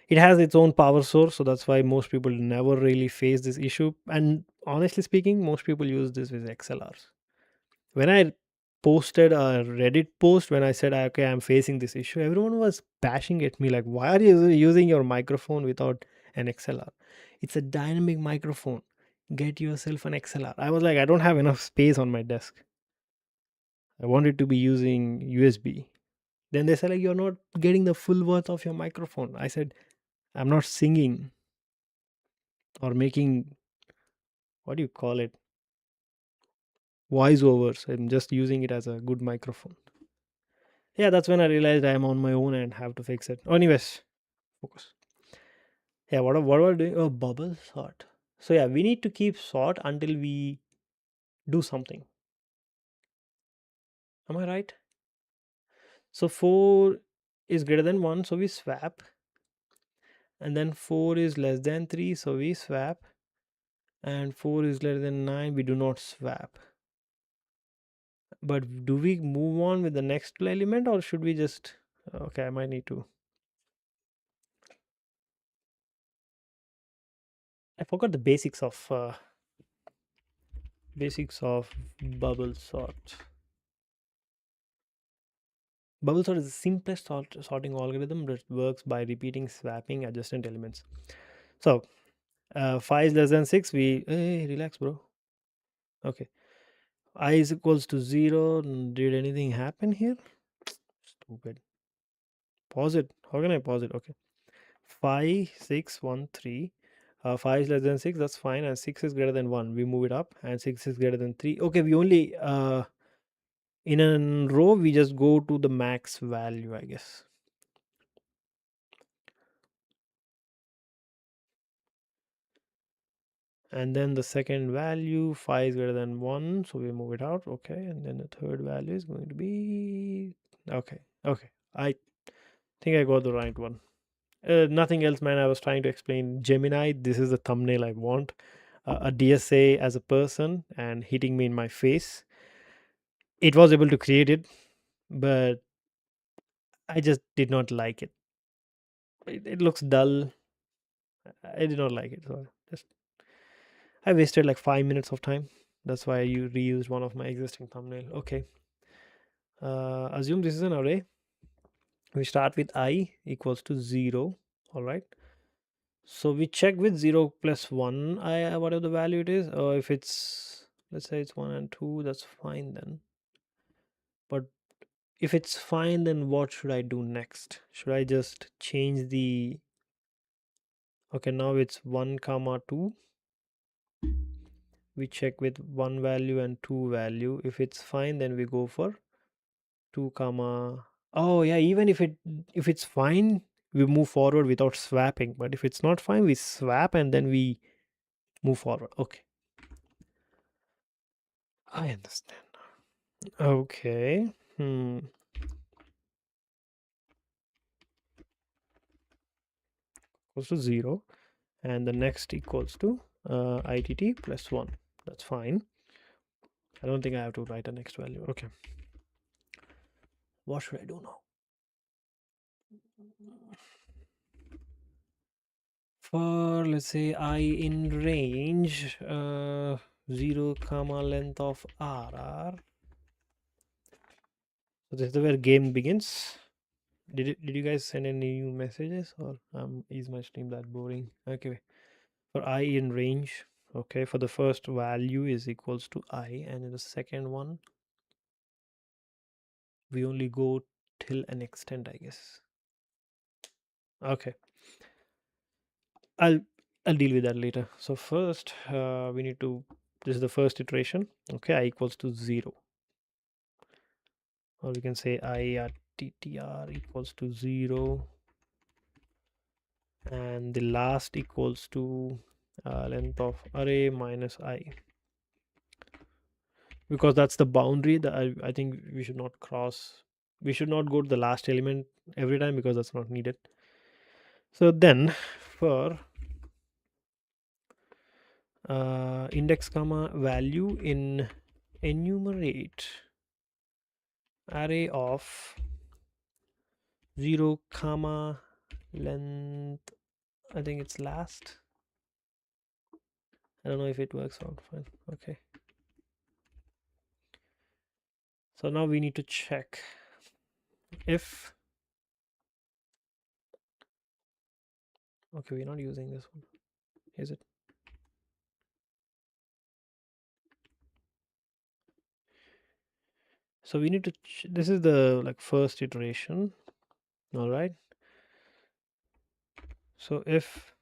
it has its own power source, so that's why most people never really face this issue. And honestly speaking, most people use this with XLRs. When I posted a Reddit post when I said, okay, I'm facing this issue, everyone was bashing at me like, why are you using your microphone without an XLR? It's a dynamic microphone. Get yourself an XLR. I was like, I don't have enough space on my desk. I wanted to be using USB. Then they said, like, you're not getting the full worth of your microphone. I said, I'm not singing or making, what do you call it, voiceovers. I'm just using it as a good microphone. Yeah, that's when I realized I'm on my own and have to fix it. Anyways, focus. Yeah, what are we doing? Oh, bubble sort. So yeah, we need to keep sort until we do something. Am I right? So 4 is greater than 1, so we swap. And then 4 is less than 3, so we swap. And 4 is greater than 9, we do not swap. But do we move on with the next element, or should we just... Okay, I might need to... I forgot the basics of bubble sort. Bubble sort is the simplest sorting algorithm that works by repeating swapping adjacent elements. So 5 is less than 6, we... Hey, relax, bro. Okay. I is equals to 0. Did anything happen here? Stupid. Pause it. How can I pause it? Okay. 5, 6, 1, 3. 5 is less than 6, that's fine. And 6 is greater than 1, we move it up. And 6 is greater than 3. Okay, we only... in a row, we just go to the max value, I guess. And then the second value, 5 is greater than 1, so we move it out. Okay, and then the third value is going to be... Okay, I think I got the right one. Nothing else, man. I was trying to explain Gemini. This is the thumbnail I want. A DSA as a person and hitting me in my face. It was able to create it, but I just did not like it. It looks dull. I did not like it. So I wasted like 5 minutes of time. That's why you reused one of my existing thumbnail. Okay. Assume this is an array. We start with I equals to 0. All right. So we check with 0 plus 1, whatever the value it is. Or if it's, let's say it's 1 and 2, that's fine then. But if it's fine, then what should I do next? Should I just change the... Okay, now it's 1 comma 2. We check with 1 value and 2 value. If it's fine, then we go for 2 comma... Oh yeah, even if it's fine, we move forward without swapping. But if it's not fine, we swap and then we move forward. Okay, I understand. Okay. Equals to 0, and the next equals to ITT plus 1. That's fine. I don't think I have to write a next value. Okay. What should I do now? For, let's say, I in range 0 comma length of RR. So this is where game begins. Did you guys send any new messages, or is my stream that boring? Okay. For I in range, okay, for the first value is equals to I, and in the second one we only go till an extent, I guess. Okay, I'll deal with that later. So first we need to... This is the first iteration. Okay, I equals to 0, or we can say I at ttr equals to 0, and the last equals to length of array minus I, because that's the boundary that I think we should not cross. We should not go to the last element every time, because that's not needed. So then for index comma value in enumerate array of 0 comma length, I think it's last. I don't know if it works out fine. Okay, so now we need to check if... Okay, we're not using this one. Is it? So we need to, this is the like first iteration. All right. So if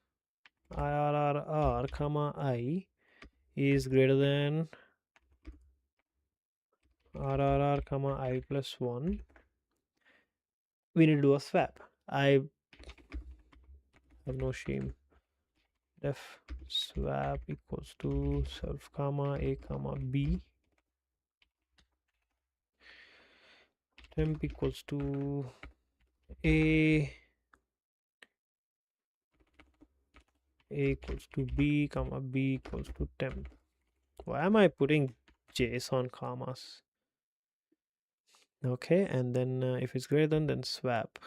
IRRR comma I is greater than RRR comma I plus 1, we need to do a swap. I have no shame. Def swap equals to self comma A comma B. Temp equals to A equals to B comma B equals to temp. Why am I putting JSON commas? Okay, and then if it's greater than, then swap.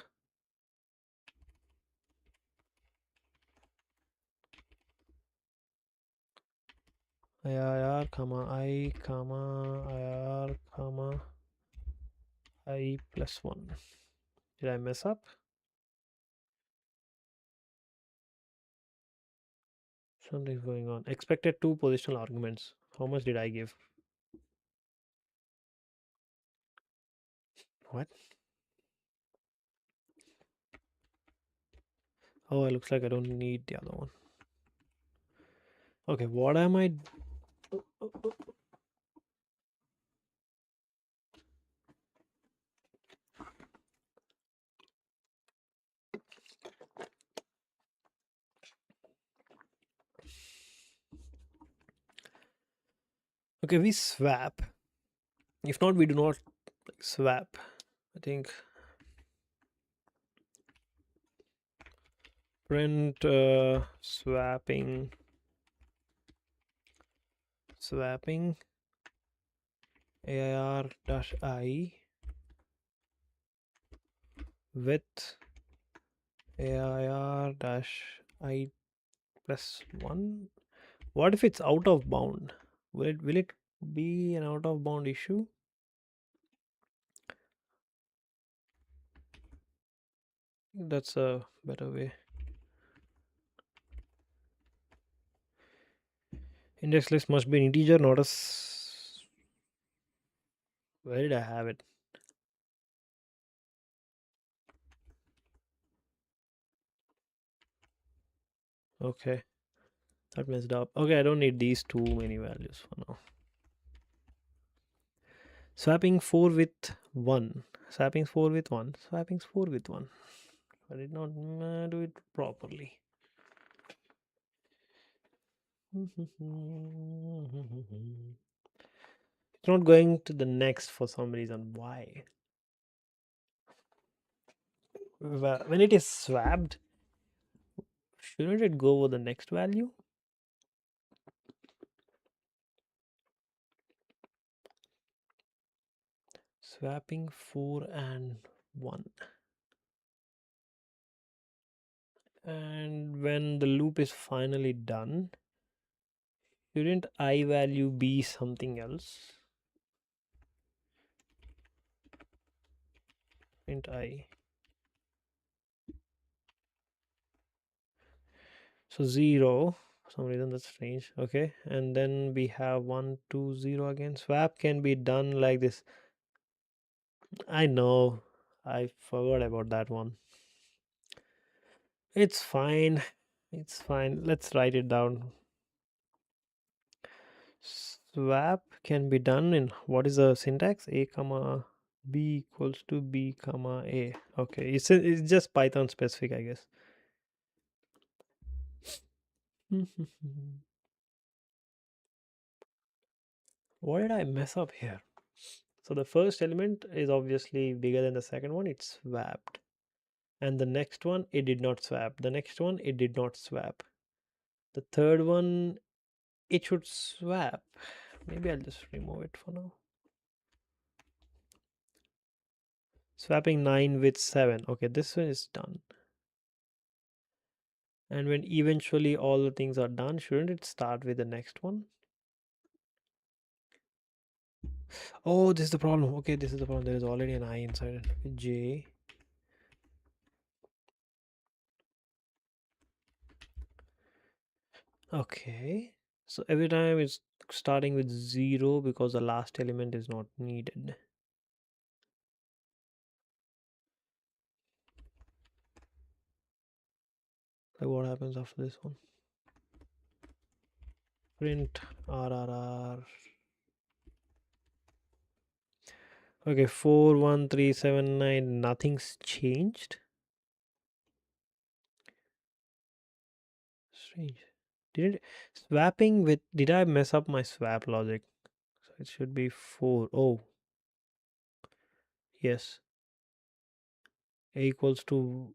IIR comma I comma IR comma I plus 1. Did I mess up? Something's going on. Expected 2 positional arguments. How much did I give? What? Oh, it looks like I don't need the other one. Okay, what am I? Okay, we swap. If not, we do not swap. I think print swapping AIR dash I with AIR dash I plus 1. What if it's out of bound? Will it be an out of bound issue? That's a better way. Index list must be an integer, not a. Where did I have it? Okay, that messed up. Okay, I don't need these too many values for now. Swapping 4 with 1. Swapping 4 with 1. Swapping 4 with 1. I did not do it properly. It's not going to the next for some reason. Why? When it is swapped, shouldn't it go over the next value? Swapping 4 and 1. And when the loop is finally done, shouldn't I value be something else? Print I. So 0. For some reason that's strange. Okay, and then we have 1 2 0 again. Swap can be done like this. I know, I forgot about that one. It's fine, it's fine. Let's write it down. Swap can be done in, what is the syntax? A comma B equals to B comma A. Okay, it's just Python specific, I guess. What did I mess up here? So the first element is obviously bigger than the second one. It's swapped. And the next one, it did not swap. The next one, it did not swap. The third one, it should swap. Maybe I'll just remove it for now. Swapping 9 with 7. Okay, this one is done. And when eventually all the things are done, shouldn't it start with the next one? Oh, this is the problem. Okay, this is the problem. There is already an I inside it. J. Okay. So every time it's starting with 0 because the last element is not needed. Like what happens after this one? Print RRR. Okay, 41379. Nothing's changed. Strange. Did it swapping with? Did I mess up my swap logic? So it should be 4. Oh, yes. A equals to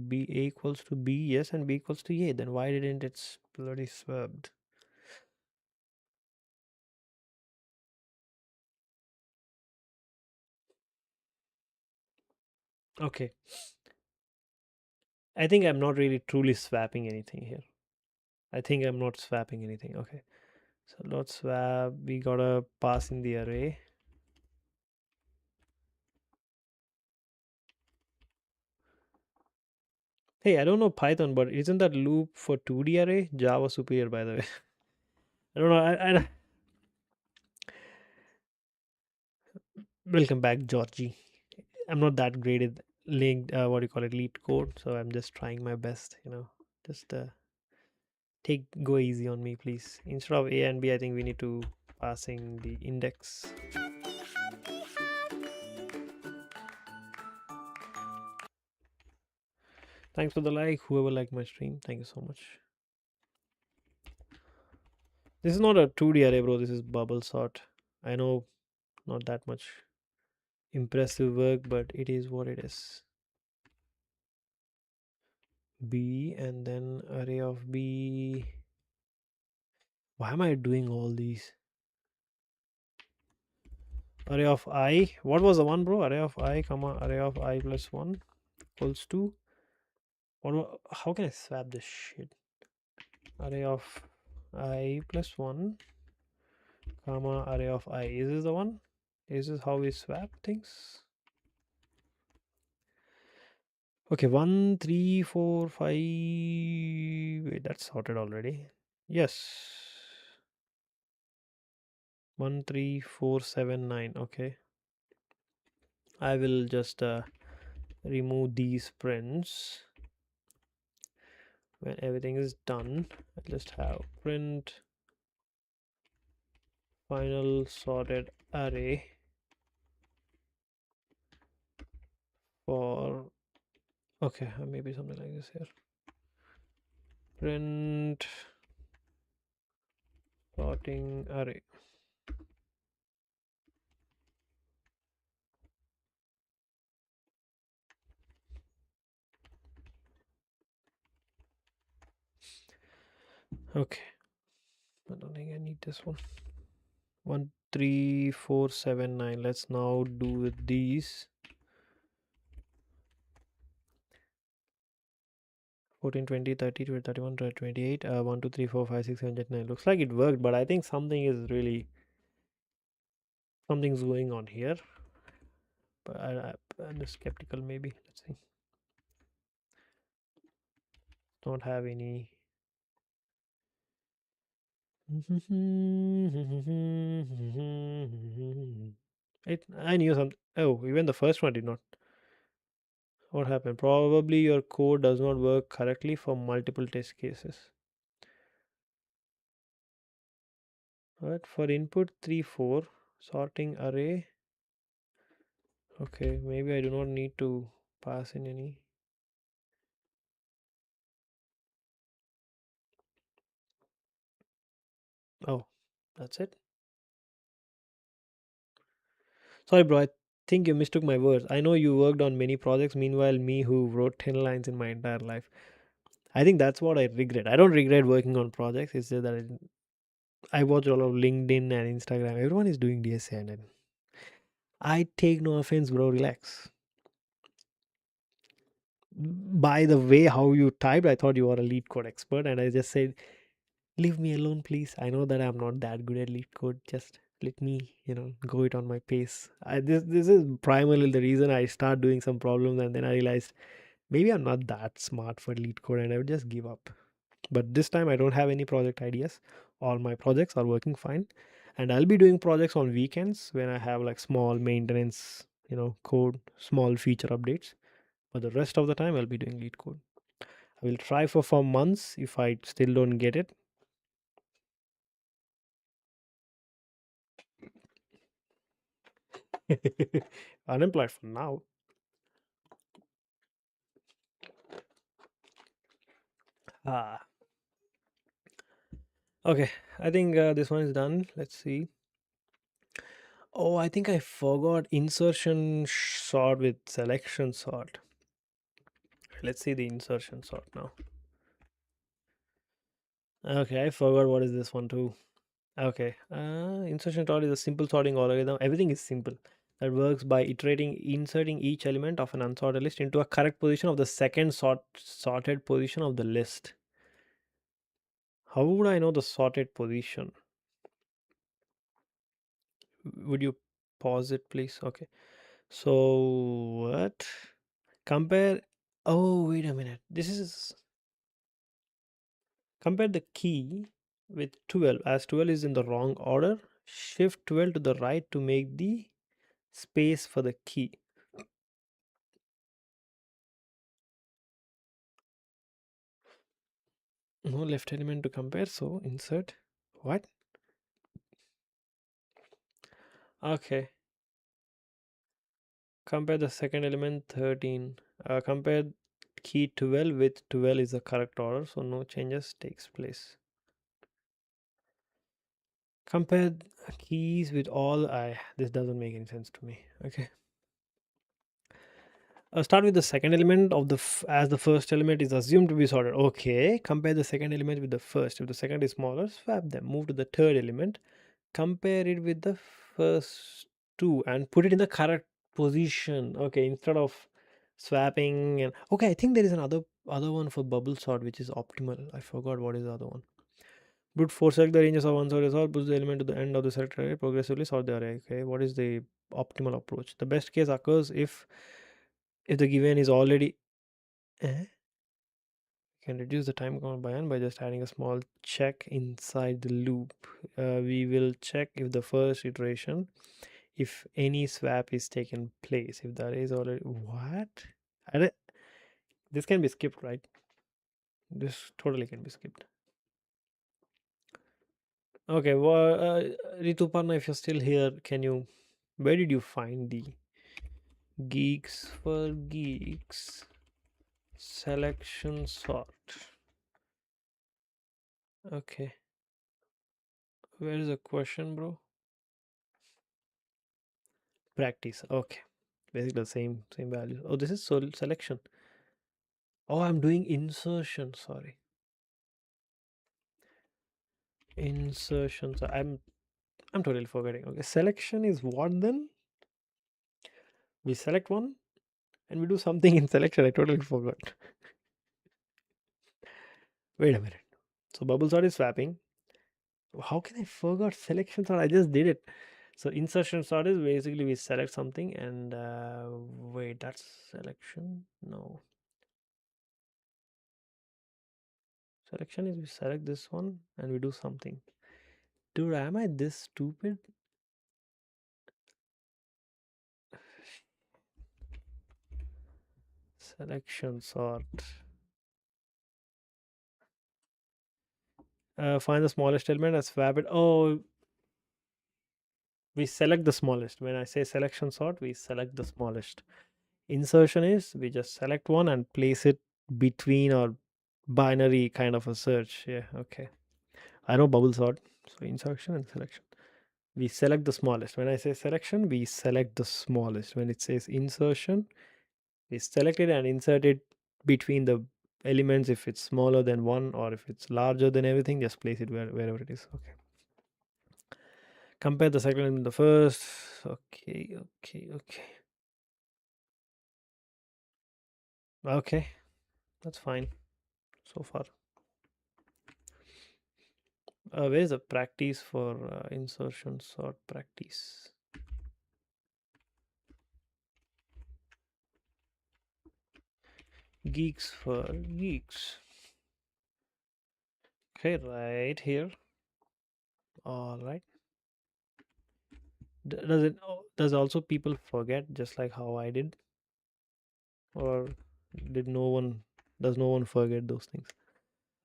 B. A equals to B. Yes, and B equals to A. Then why didn't it bloody swapped? Okay. I think I'm not really truly swapping anything here. I think I'm not swapping anything. Okay. So let's swap. We gotta pass in the array. Hey, I don't know Python, but isn't that loop for 2D array? Java superior, by the way. I don't know. Welcome back, Georgie. I'm not that great at linked, what do you call it, lead code. So I'm just trying my best, just go easy on me, please. Instead of A and B, I think we need to passing the index. Thanks for the like, whoever liked my stream. Thank you so much. This is not a 2D array, bro. This is bubble sort. I know, not that much impressive work, but it is what it is. B and then array of B. Why am I doing all these? Array of I. What was the one, bro? Array of I, comma, array of I plus 1 equals to. How can I swap this shit? Array of I plus 1, comma, array of I. Is this the one? Is this how we swap things? Okay, 1, 3, 4, 5. Wait, that's sorted already. Yes. 1, 3, 4, 7, 9. Okay. I will just remove these prints when everything is done. I'll just have print final sorted array for, okay, maybe something like this here. Print sorting array. Okay, I don't think I need this one. 1, 3, 4, 7, 9. Let's now do with these. 14, 20, 30, 31, 28, 1, 2, 3, 4, 5, 6, 7, 8, 9. Looks like it worked, but I think something's going on here. But I'm just skeptical. Maybe, let's see. Don't have any. I knew something. Oh, even the first one did not. What happened? Probably your code does not work correctly for multiple test cases. But for input 3, 4, sorting array. Okay, maybe I do not need to pass in any. Oh, that's it. Sorry, bro. I think you mistook my words. I know you worked on many projects. Meanwhile, me who wrote 10 lines in my entire life. I think that's what I regret. I don't regret working on projects. It's just that I watch a lot of LinkedIn and Instagram. Everyone is doing DSA, and I take no offense, bro. Relax. By the way, how you typed, I thought you were a lead code expert, and I just said, "Leave me alone, please. I know that I'm not that good at lead code. Just let me, go it on my pace." This is primarily the reason I start doing some problems, and then I realized maybe I'm not that smart for lead code, and I would just give up. But this time I don't have any project ideas. All my projects are working fine, and I'll be doing projects on weekends when I have like small maintenance, code, small feature updates. But the rest of the time I'll be doing lead code. I will try for 4 months. If I still don't get it, unemployed for now. Ah, okay. I think this one is done. Let's see. Oh, I think I forgot insertion sort with selection sort. Let's see the insertion sort now. Okay, I forgot what is this one too. Okay, insertion sort is a simple sorting algorithm. Everything is simple. That works by inserting each element of an unsorted list into a correct position of the second sorted position of the list. How would I know the sorted position? Would you pause it, please? Okay. So what? Compare. Oh, wait a minute. This is compare the key with 12, as 12 is in the wrong order. Shift 12 to the right to make the space for the key. No left element to compare, so insert. What? Okay. Compare the second element 13. Compare key 12 with 12 is the correct order, so no changes takes place. Compare keys with all. I This doesn't make any sense to me. Okay. Start with the second element of as the first element is assumed to be sorted. Okay. Compare the second element with the first. If the second is smaller, swap them. Move to the third element. Compare it with the first two and put it in the correct position. Okay. Instead of swapping and okay, I think there is another other one for bubble sort which is optimal. I forgot what is the other one. Brute force select the ranges of unsorted sort, push the element to the end of the selected array, progressively sort the array. Okay, what is the optimal approach? The best case occurs if the given is already can reduce the time count by n by just adding a small check inside the loop. We will check if the first iteration, if any swap is taken place. If the array is already what? This can be skipped, right? This totally can be skipped. Okay, well, Rituparna, if you're still here, where did you find the Geeks for Geeks selection sort? Okay, where is the question, bro? Practice. Okay, basically the same value. Oh, this is selection. Oh, I'm doing insertion. Sorry, insertion. So I'm totally forgetting. Okay, selection is what then? We select one and we do something in selection. I totally forgot. Wait a minute. So bubble sort is swapping. How can I forgot selection sort? I just did it. So insertion sort is basically we select something and wait, that's selection. No, selection is we select this one and we do something. Dude, am I this stupid? Selection sort. Find the smallest element and swap it. Oh, we select the smallest. When I say selection sort, we select the smallest. Insertion is we just select one and place it between or binary kind of a search. Yeah, okay. I know bubble sort. So insertion and selection. We select the smallest. When I say selection, we select the smallest. When it says insertion, we select it and insert it between the elements. If it's smaller than one or if it's larger than everything, just place it wherever it is. Okay. Compare the second element with the first. Okay, okay, okay. Okay, that's fine so far. Where is the practice for insertion sort practice? Geeks for Geeks. Okay, right here. All right. Does also people forget just like how I did, or did no one does no one forget those things?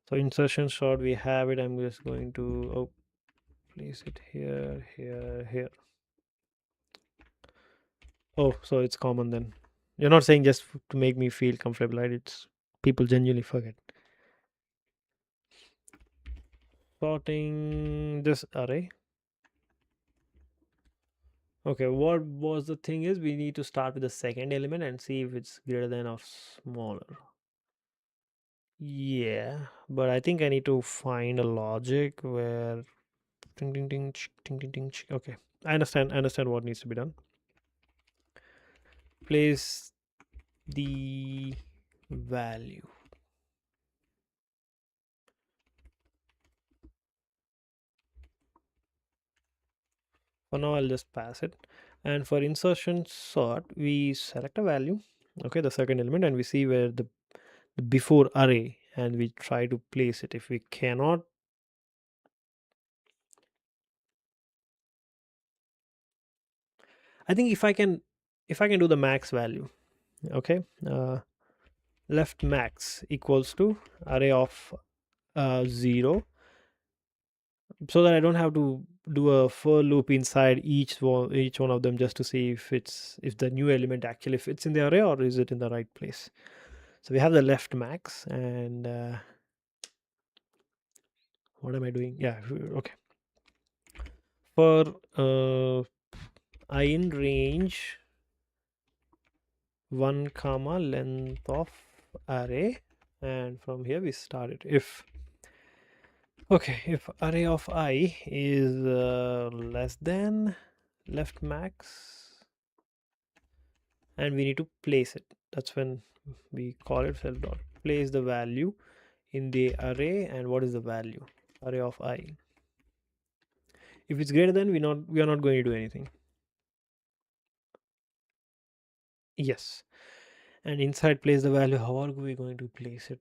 So insertion sort we have it. I'm just going to place it here, here, here. Oh, so it's common then. You're not saying just to make me feel comfortable, right? It's people genuinely forget. Sorting this array. Okay, what was the thing is we need to start with the second element and see if it's greater than or smaller. Yeah, but I think I need to find a logic where ding ding ding ding ding ding. Okay, I understand what needs to be done. Place the value. For now, I'll just pass it. And for insertion sort, we select a value, okay, the second element, and we see where the before array, and we try to place it. If we cannot, I think if I can do the max value, okay, left max equals to array of 0, so that I don't have to do a for loop inside each one of them just to see if the new element actually fits in the array or is it in the right place. So we have the left max and what am I doing? Yeah, okay. For I in range 1 comma length of array, and from here we start it. If okay, if array of I is less than left max, and we need to place it. That's when we call it self dot place the value in the array. And what is the value? Array of I. If it's greater than, we are not going to do anything. Yes. And inside place the value. How are we going to place it?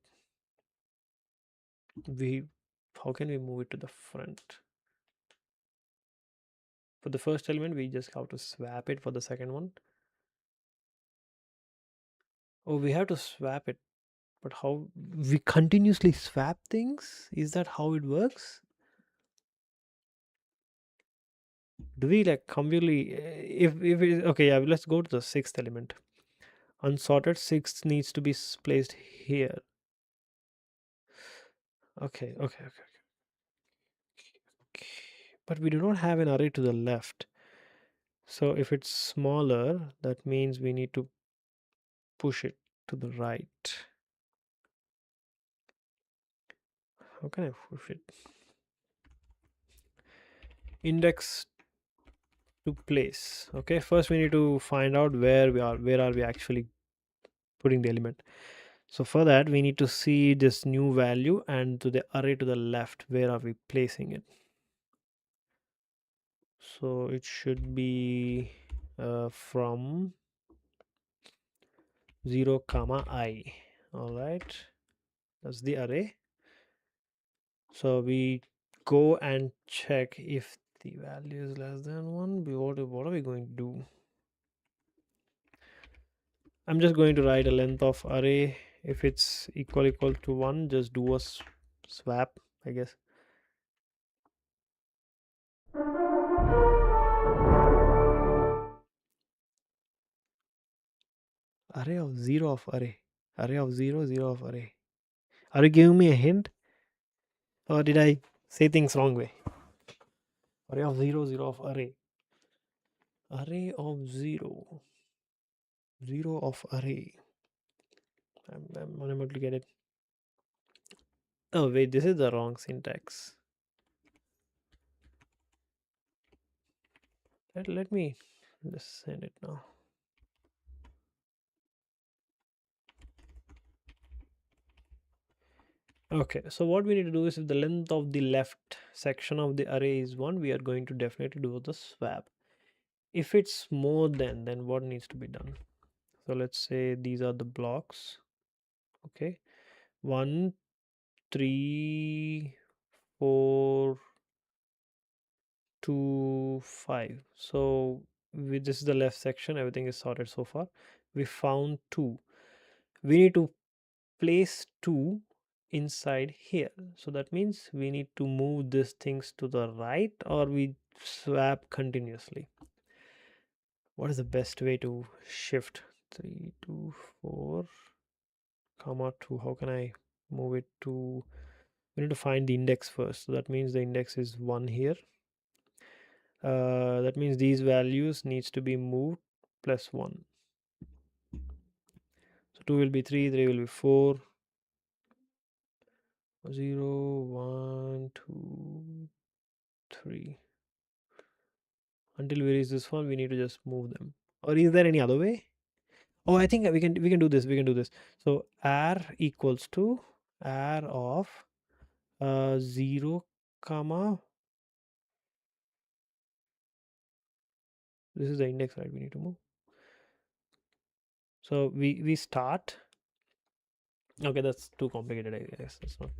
We How can we move it to the front? For the first element, we just have to swap it. For the second one, oh, we have to swap it. But how we continuously swap things? Is that how it works? Do we like completely if it, okay, yeah, let's go to the sixth element. Unsorted sixth needs to be placed here. Okay. Okay. But we do not have an array to the left. So if it's smaller, that means we need to push it to the right. How can I push it? Index to place. Okay, first we need to find out where are we actually putting the element. So for that we need to see this new value, and to the array to the left, where are we placing it? So it should be from 0 comma I. All right, that's the array. So we go and check if the value is less than 1. What are we going to do? I'm just going to write a length of array. If it's equal to 1, just do a swap, I guess. Array of 0 of array. Array of 0, 0 of array. Are you giving me a hint? Or did I say things wrong way? Array of 0, 0 of array. Array of 0. 0 of array. I'm unable to get it. Oh, wait, this is the wrong syntax. Let me just send it now. Okay, so what we need to do is if the length of the left section of the array is 1, we are going to definitely do the swap. If it's more than, then what needs to be done? So let's say these are the blocks. Okay, 1, 3, 4 2 5. So this is the left section, everything is sorted so far. We found 2. We need to place 2 inside here, so that means we need to move these things to the right, or we swap continuously. What is the best way to shift 3 to 4 comma 2? How can I move it to? We need to find the index first, so that means the index is 1 here. That means these values needs to be moved plus 1. So 2 will be 3, 3 will be 4, 0 1 2 3. Until we reach this one, we need to just move them. Or is there any other way? Oh, I think we can do this. We can do this. So r equals to r of 0 comma, this is the index, right? We need to move. So we start. Okay, that's too complicated, I guess. That's not.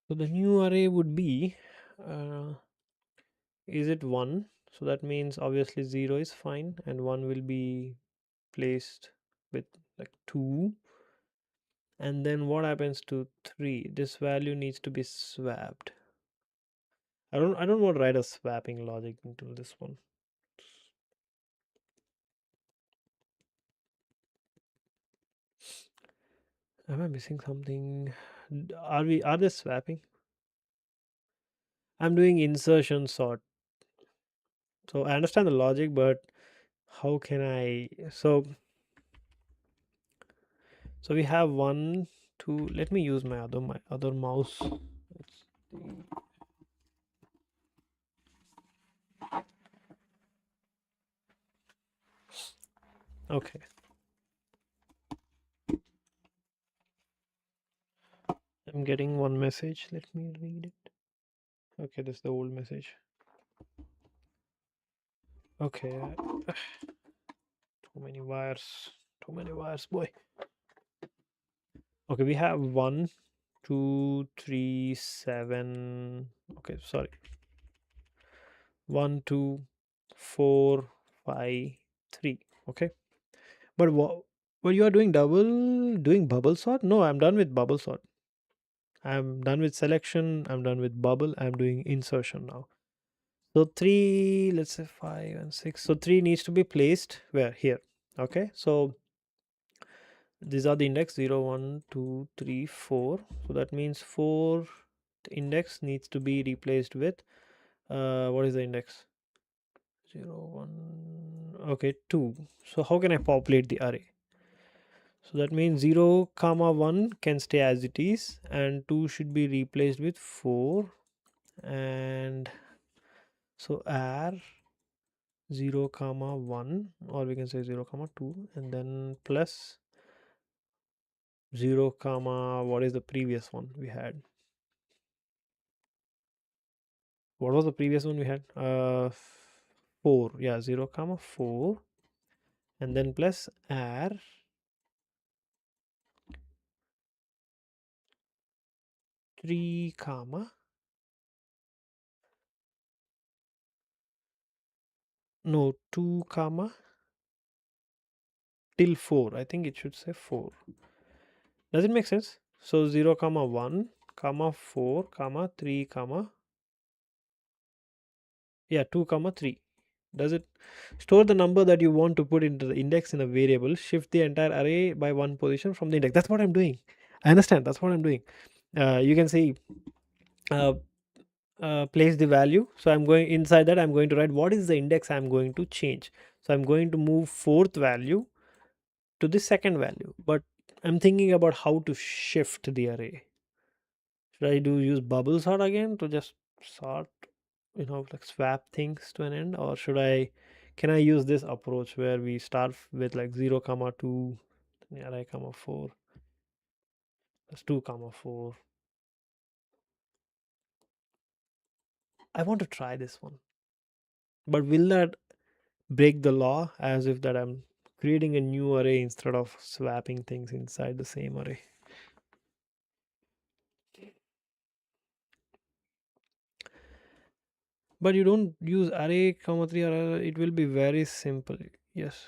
So the new array would be, is it 1? So that means obviously 0 is fine, and 1 will be placed with like 2. And then what happens to 3? This value needs to be swapped. I don't want to write a swapping logic into this one. Am I missing something? Are they swapping? I'm doing insertion sort. So I understand the logic, but how can I? So we have 1 2. Let me use my other mouse. It's okay. I'm getting one message. Let me read it. Okay, this is the old message. Okay. Too many wires. Too many wires, boy. Okay, we have 1 2 3 7. Okay, sorry. 1 2 4 5 3. Okay, but what you are doing, doing bubble sort? No, I'm done with bubble sort. I'm done with selection. I'm done with bubble. I'm doing insertion now. So 3, let's say 5 and 6. So 3 needs to be placed where? Here. Okay, so these are the index 0 1 2 3 4. So that means 4, the index needs to be replaced with what is the index? 0 1. Okay, 2. So how can I populate the array? So that means 0 comma 1 can stay as it is, and 2 should be replaced with 4. And so r 0 comma 1, or we can say 0 comma 2, and then plus 0 comma, what is the previous one we had? What was the previous one we had? 4. Yeah, 0 comma 4, and then plus r 3 comma, no, 2 comma till 4. I think it should say 4. Does it make sense? So 0 comma 1 comma 4 comma 3 comma, yeah, 2 comma 3. Does it store the number that you want to put into the index in a variable? Shift the entire array by one position from the index. That's what I'm doing. I understand. That's what I'm doing. You can see uh, place the value. So I'm going inside that. I'm going to write what is the index I'm going to change. So I'm going to move 4th value to the 2nd value. But I'm thinking about how to shift the array. Should I use bubble sort again to just sort, like swap things to an end, or can I use this approach where we start with like 0 comma 2, array comma 4, that's 2 comma 4. I want to try this one, but will that break the law, as if that I'm creating a new array instead of swapping things inside the same array? But you don't use array, comma 3 or array, it will be very simple. Yes.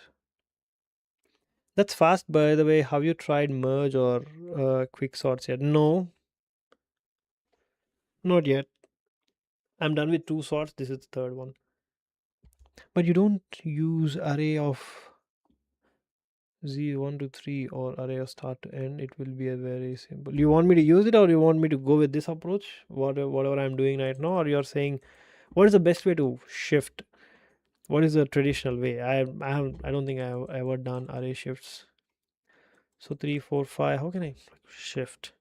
That's fast, by the way. Have you tried merge or quick sorts yet? No, not yet. I'm done with two sorts. This is the third one. But you don't use array of 0, 1 to 3 or array of start to end. It will be a very simple. You want me to use it or you want me to go with this approach? Whatever I'm doing right now, or you're saying what is the best way to shift? What is the traditional way? I don't think I've ever done array shifts. So 3, 4, 5. How can I shift?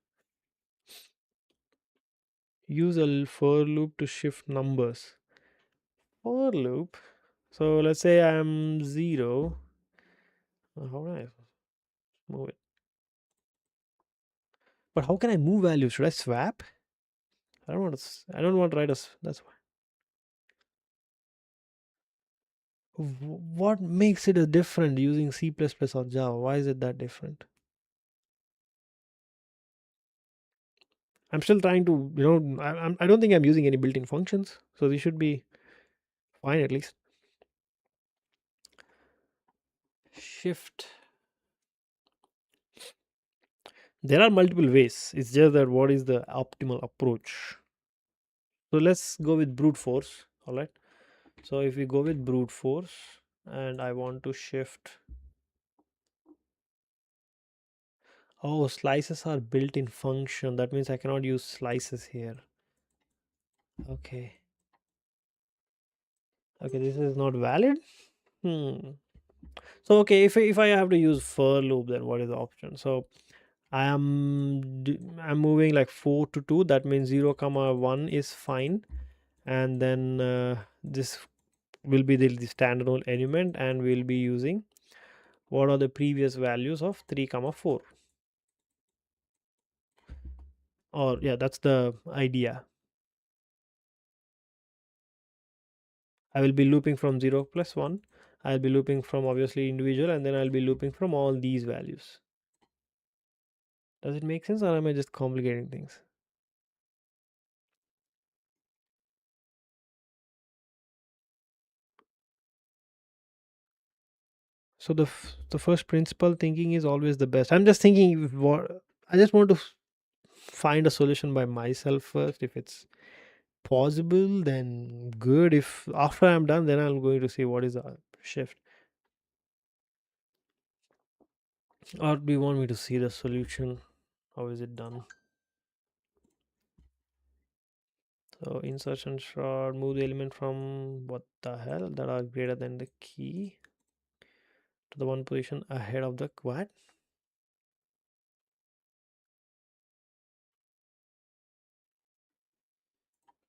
Use a for loop to shift numbers. For loop. So let's say I'm 0. How can I move it? But how can I move values? Should I swap? I don't want to. I don't want to write a. That's why. What makes it a different using C++ or Java? Why is it that different? I'm still trying to. I don't think I'm using any built-in functions, so this should be fine at least. Shift. There are multiple ways. It's just that what is the optimal approach? So let's go with brute force. All right. So if we go with brute force and I want to shift. Oh, slices are built in function. That means I cannot use slices here. Okay. Okay, this is not valid. Hmm. So okay, if I have to use for loop, then what is the option? So I'm moving like 4 to 2. That means 0 comma 1 is fine, and then this will be the standalone element, and we'll be using what are the previous values of 3 comma 4. Or yeah, that's the idea. I will be looping from 0 plus 1. I'll be looping from obviously individual, and then I'll be looping from all these values. Does it make sense, or am I just complicating things? So the first principle thinking is always the best. I'm just thinking what I just want to find a solution by myself first. If it's possible, then good. If after I'm done, then I'm going to see what is the shift. Or do you want me to see the solution? How is it done? So insertion short, move the element from what the hell that are greater than the key to the one position ahead of the what?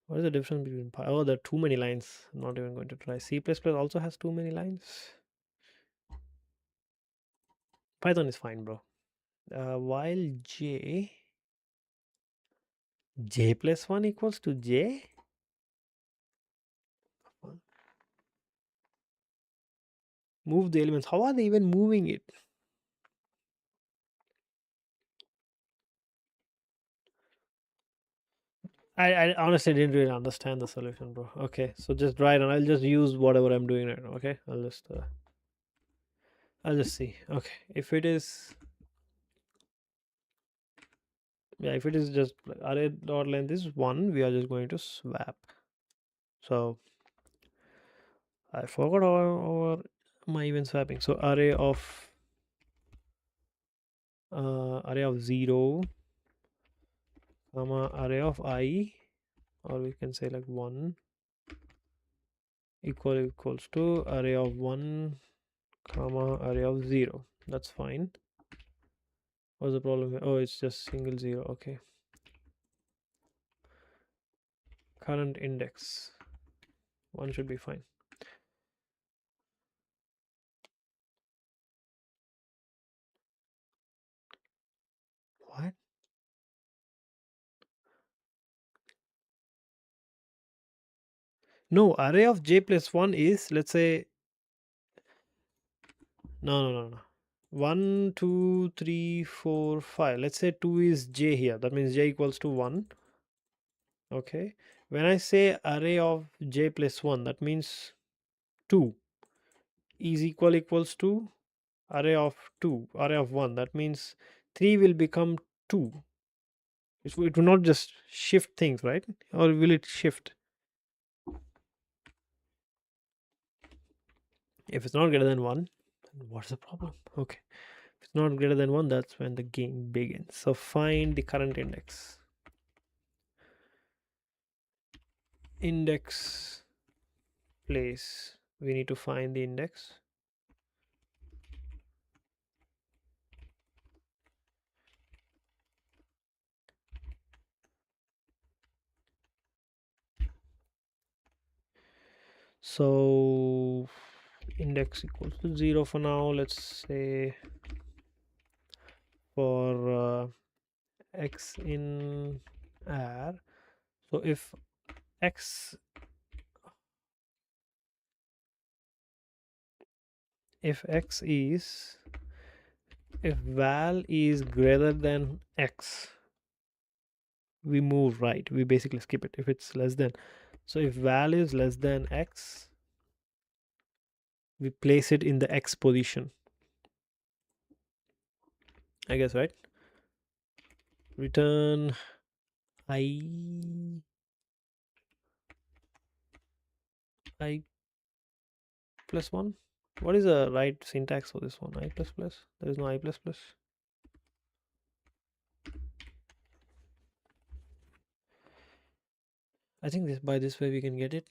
What is the difference between oh, there are too many lines. I'm not even going to try. C++ also has too many lines. Python is fine, bro. While j plus 1 equals to j. Move the elements. How are they even moving it? I honestly didn't really understand the solution, bro. Okay, so just write and I'll just use whatever I'm doing right now. Okay, I'll just see. Okay, if it is, yeah, if it is just array dot length is 1, we are just going to swap. So I forgot our my even swapping. So array of 0 comma array of I, or we can say like 1 equals to array of 1 comma array of 0. That's fine. What's the problem here? Oh, it's just single 0. Okay, current index 1 should be fine. What? No, array of j plus 1 is, let's say, no. 1, 2, 3, 4, 5. Let's say 2 is j here. That means j equals to 1. Okay. When I say array of j plus 1, that means 2 is equals to array of 2, array of 1. That means 3 will become 2. It will not just shift things, right? Or will it shift? If it's not greater than 1, then what's the problem? Okay. If it's not greater than 1, that's when the game begins. So find the current index. Index place. We need to find the index. So index equals to 0 for now. Let's say for x in r. So x if x is if val is greater than x, we move right. We basically skip it. If it's less than, so if val is less than x, we place it in the x position, I guess, right? Return I plus 1. What is the right syntax for this one? I plus plus. There is no I plus plus. I think this by this way we can get it.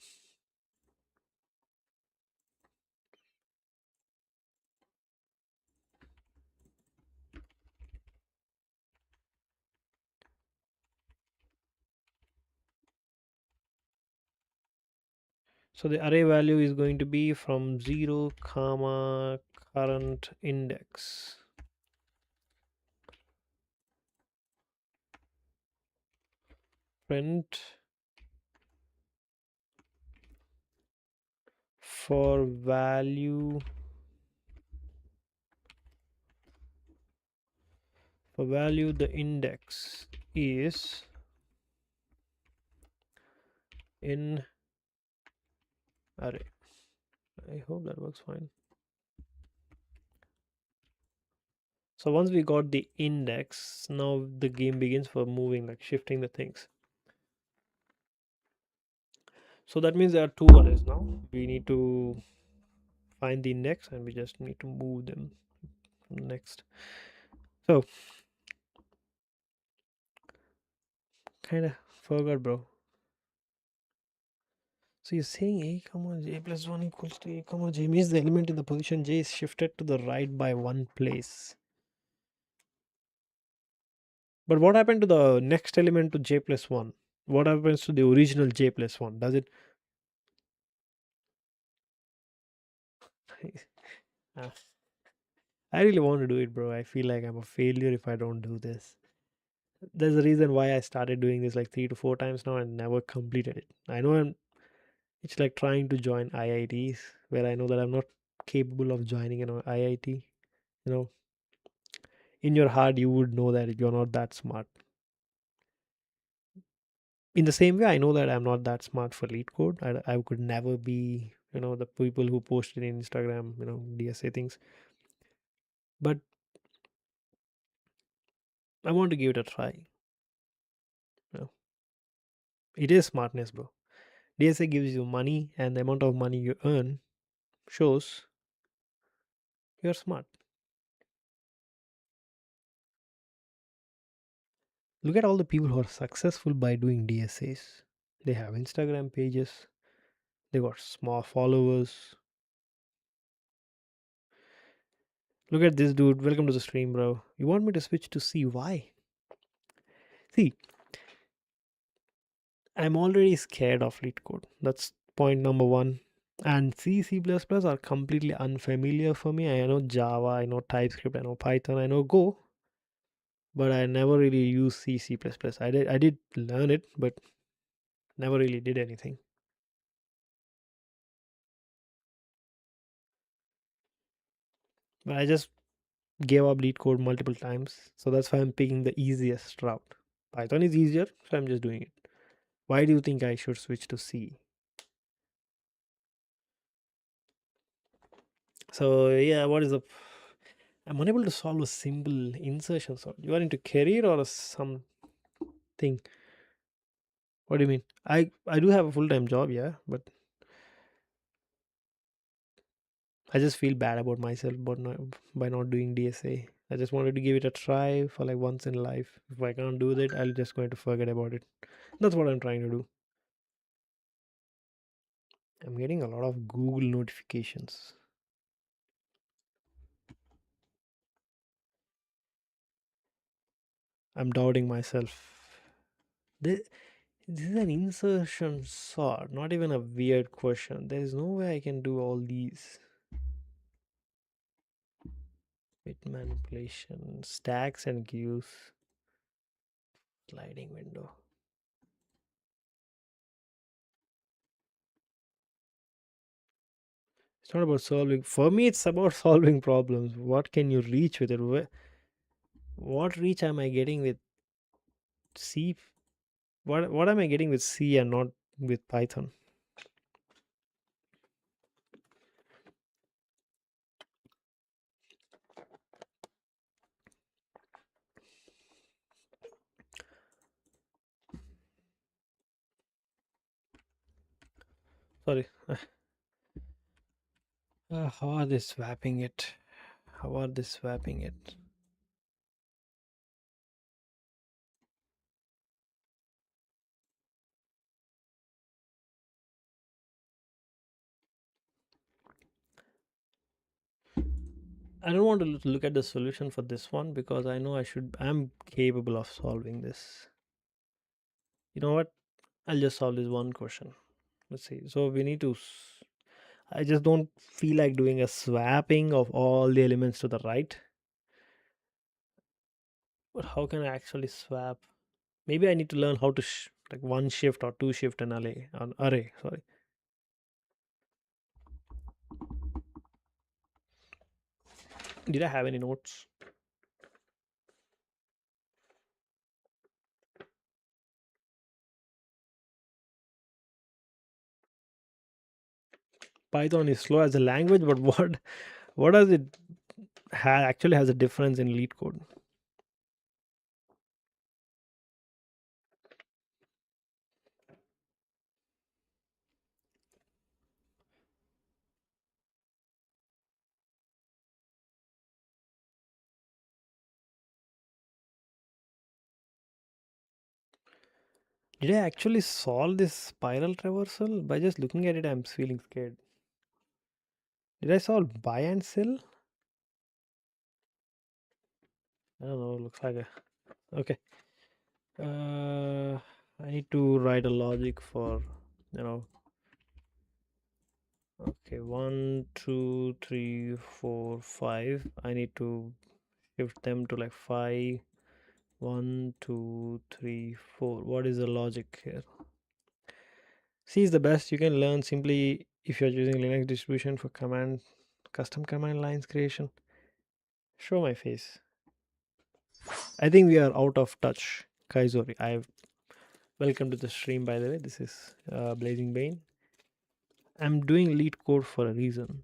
So the array value is going to be from 0 comma current index. Print for value the index is in array. I hope that works fine. So once we got the index, now the game begins for moving, like shifting the things. So that means there are two arrays now. We need to find the index and we just need to move them next. So kind of forgot, bro. So you're saying a comma j plus 1 equals to a comma j means the element in the position j is shifted to the right by one place. But what happened to the next element to j plus 1? What happens to the original j plus 1? Does it? Ah, I really want to do it, bro. I feel like I'm a failure if I don't do this. There's a reason why I started doing this like 3 to 4 times now and never completed it. I know it's like trying to join IITs where I know that I'm not capable of joining an IIT. You know, in your heart, you would know that you're not that smart. In the same way, I know that I'm not that smart for lead code. I could never be, the people who posted in Instagram, DSA things. But I want to give it a try. You know, it is smartness, bro. DSA gives you money, and the amount of money you earn shows you're smart. Look at all the people who are successful by doing DSAs. They have Instagram pages, they got small followers. Look at this dude. Welcome to the stream, bro. You want me to switch to C? Why? See, I'm already scared of lead code. That's point number one. And C, C++ are completely unfamiliar for me. I know Java, I know TypeScript, I know Python, I know Go, but I never really use C, C++. I did learn it, but never really did anything. But I just gave up lead code multiple times. So that's why I'm picking the easiest route. Python is easier, so I'm just doing it. Why do you think I should switch to C? So yeah, what is the? I'm unable to solve a simple insertion sort. You are into career or something? What do you mean? I do have a full time job, yeah, but I just feel bad about myself by not doing DSA. I just wanted to give it a try for like once in life. If I can't do that, I'll just going to forget about it. That's what I'm trying to do. I'm getting a lot of Google notifications. I'm doubting myself. This, this is an insertion sort, not even a weird question. There is no way I can do all these. Bit manipulation, stacks and queues, sliding window. It's not about solving. For me, it's about solving problems. What can you reach with it? What reach am I getting with C? What am I getting with C and not with Python? Sorry. How are they swapping it? How are they swapping it? I don't want to look at the solution for this one because I know I'm capable of solving this. You know what? I'll just solve this one question. Let's see. So we need to. I just don't feel like doing a swapping of all the elements to the right. But how can I actually swap? Maybe I need to learn how to like one shift or two shift an array. Sorry. Did I have any notes? Python is slow as a language, but what does it actually has a difference in lead code? Did I actually solve this spiral traversal? By just looking at it, I'm feeling scared. Did I solve buy and sell? I don't know. Looks like a okay. I need to write a logic for you know. Okay, one, two, three, four, five. I need to shift them to like five. One, two, three, four. What is the logic here? C is the best. You can learn simply if you're using Linux distribution for custom command lines creation. Show my face. I think we are out of touch. Kaizori, I've welcome to the stream by the way. This is Blazing Bane. I'm doing lead code for a reason.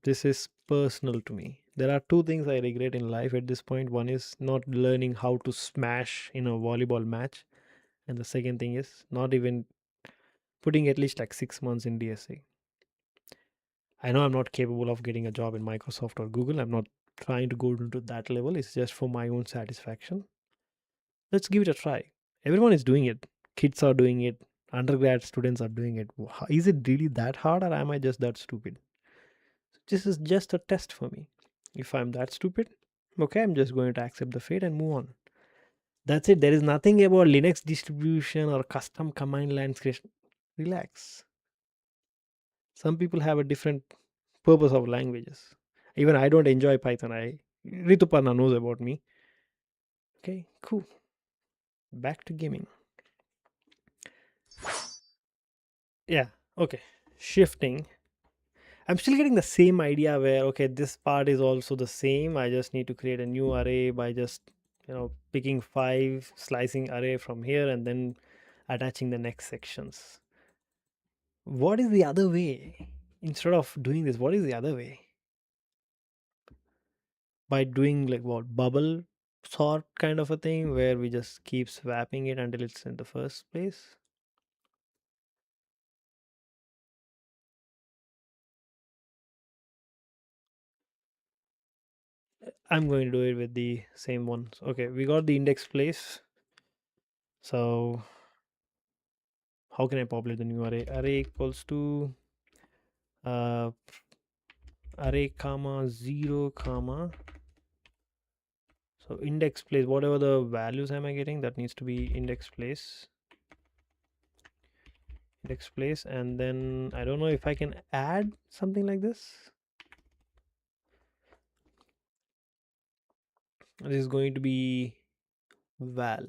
This is personal to me. There are two things I regret in life at this point. One is not learning how to smash in a volleyball match, and the second thing is not even putting at least like 6 months in DSA. I know I'm not capable of getting a job in Microsoft or Google. I'm not trying to go into that level. It's just for my own satisfaction. Let's give it a try. Everyone is doing it. Kids are doing it. Undergrad students are doing it. Is it really that hard or am I just that stupid? This is just a test for me. If I'm that stupid, okay, I'm just going to accept the fate and move on. That's it. There is nothing about Linux distribution or custom command lines creation. Relax. Some people have a different purpose of languages. Even I don't enjoy Python. Rituparna knows about me. Okay, cool. Back to gaming. Yeah, okay. Shifting. I'm still getting the same idea where okay, this part is also the same. I just need to create a new array by just picking five, slicing array from here, and then attaching the next sections. What is the other way? Instead of doing this, what is the other way? By doing like what, bubble sort kind of a thing where we just keep swapping it until it's in the first place. I'm going to do it with the same ones. Okay, we got the index place. So how can I populate the new array? Array equals to uh, array comma 0 comma. So index place, whatever the values am I getting, that needs to be index place. Index place, and then I don't know if I can add something like this. This is going to be val,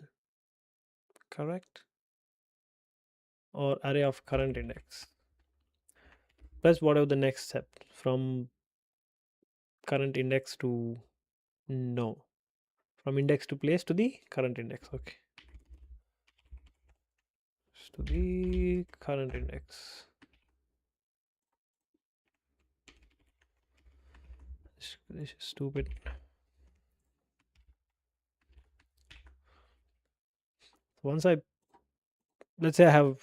correct? Or array of current index plus whatever the next step from current index to, no, from index to place to the current index. Okay, to the current index. This is stupid. Once I, let's say I have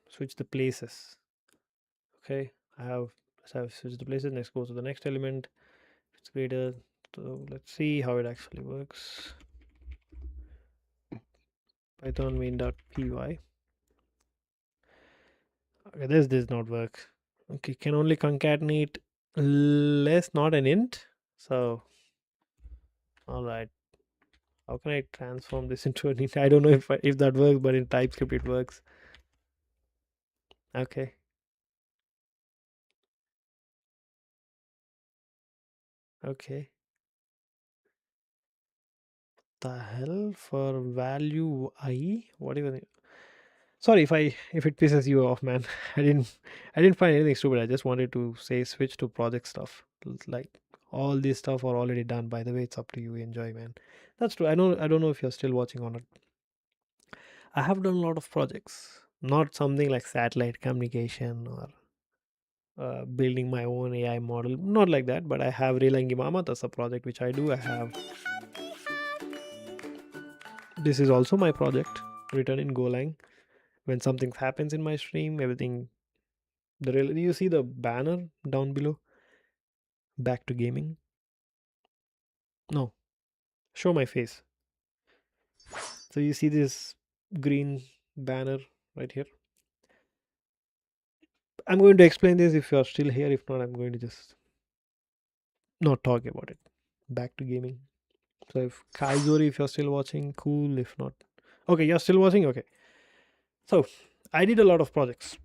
switched the places. Okay, I have, so I've switched the places. Next goes to the next element. It's greater. So let's see how it actually works. Python main.py. Okay, this does not work. Okay, can only concatenate less, not an int. So, all right. How can I transform this into an int? I don't know if that works, but in TypeScript it works. Okay. Okay. The hell for value I? What even? Sorry if it pisses you off, man. I didn't find anything stupid. I just wanted to say switch to project stuff. Like all this stuff are already done. By the way, it's up to you. Enjoy, man. That's true. I don't know if you're still watching or not. I have done a lot of projects. Not something like satellite communication or building my own AI model. Not like that, but I have Relangi Mama. That's a project which I do. I have. This is also my project written in Golang. When something happens in my stream, everything. You see the banner down below? Back to gaming. No, show my face. So you see this green banner right here. I'm going to explain this if you're still here. If not, I'm going to just not talk about it. Back to gaming. So if Kaizori, if you're still watching, cool. If not, okay, you're still watching. Okay. So I did a lot of projects,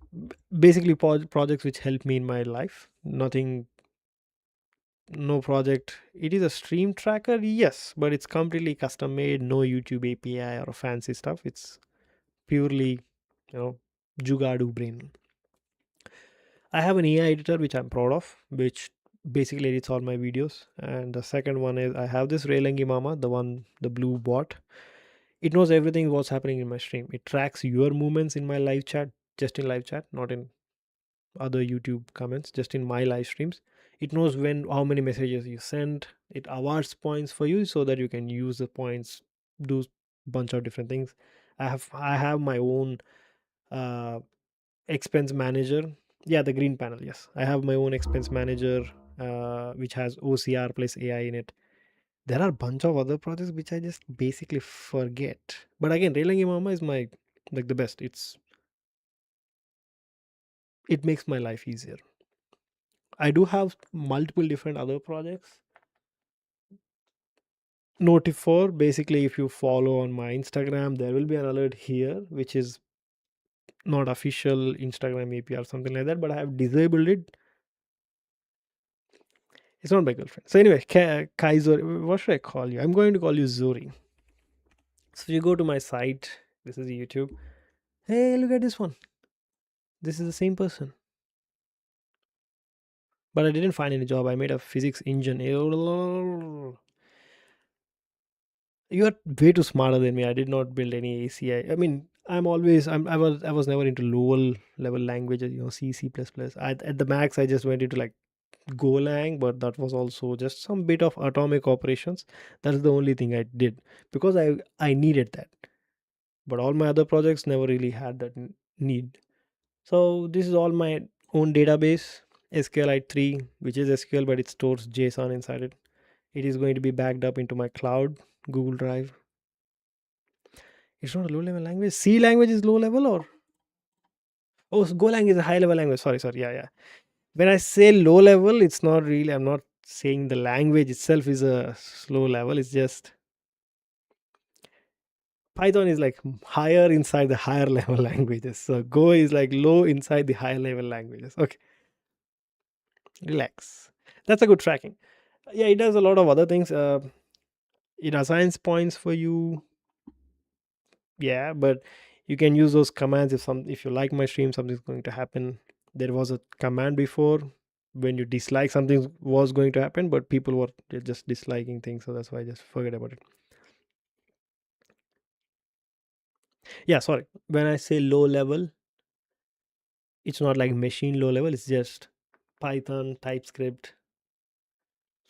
basically projects which helped me in my life. Nothing, no project. It is a stream tracker, yes, but it's completely custom made. No YouTube API or fancy stuff. It's purely, Jugadu brain. I have an AI editor which I'm proud of, which basically edits all my videos. And the second one is I have this Relangi Mama, the blue bot. It knows everything what's happening in my stream. It tracks your movements in my live chat, just in live chat, not in other YouTube comments, just in my live streams. It knows how many messages you send. It awards points for you so that you can use the points, do bunch of different things. I have my own uh, expense manager. Yeah, the green panel. Yes, I have my own expense manager, which has OCR plus AI in it. There are a bunch of other projects which I just basically forget. But again, Relangi Mama is my like the best. It makes my life easier. I do have multiple different other projects. Notify, basically, if you follow on my Instagram, there will be an alert here, which is not official Instagram API or something like that, but I have disabled it. It's not my girlfriend. So anyway, Kaizori, what should I call you? I'm going to call you Zori. So you go to my site. This is YouTube. Hey, look at this one. This is the same person. But I didn't find any job. I made a physics engine. You are way too smarter than me. I did not build any ACI. I mean, I was never into lower level languages, C, C++. At the max, I just went into like Golang, but that was also just some bit of atomic operations. That's the only thing I did because I needed that. But all my other projects never really had that need. So this is all my own database, SQLite 3, which is SQL, but it stores JSON inside it. It is going to be backed up into my cloud, Google Drive. It's not a low level language. C language is low level, or oh, Golang is a high level language. Sorry, sorry. Yeah, yeah. When I say low level, it's not really, I'm not saying the language itself is a slow level. It's just Python is like higher inside the higher level languages. So Go is like low inside the higher level languages. Okay, relax. That's a good tracking. Yeah, it does a lot of other things. It assigns points for you. Yeah, but you can use those commands if you like my stream, something's going to happen. There was a command before when you dislike something was going to happen, but people were just disliking things, so that's why I just forget about it. Yeah, sorry. When I say low level, it's not like machine low level, it's just Python, TypeScript,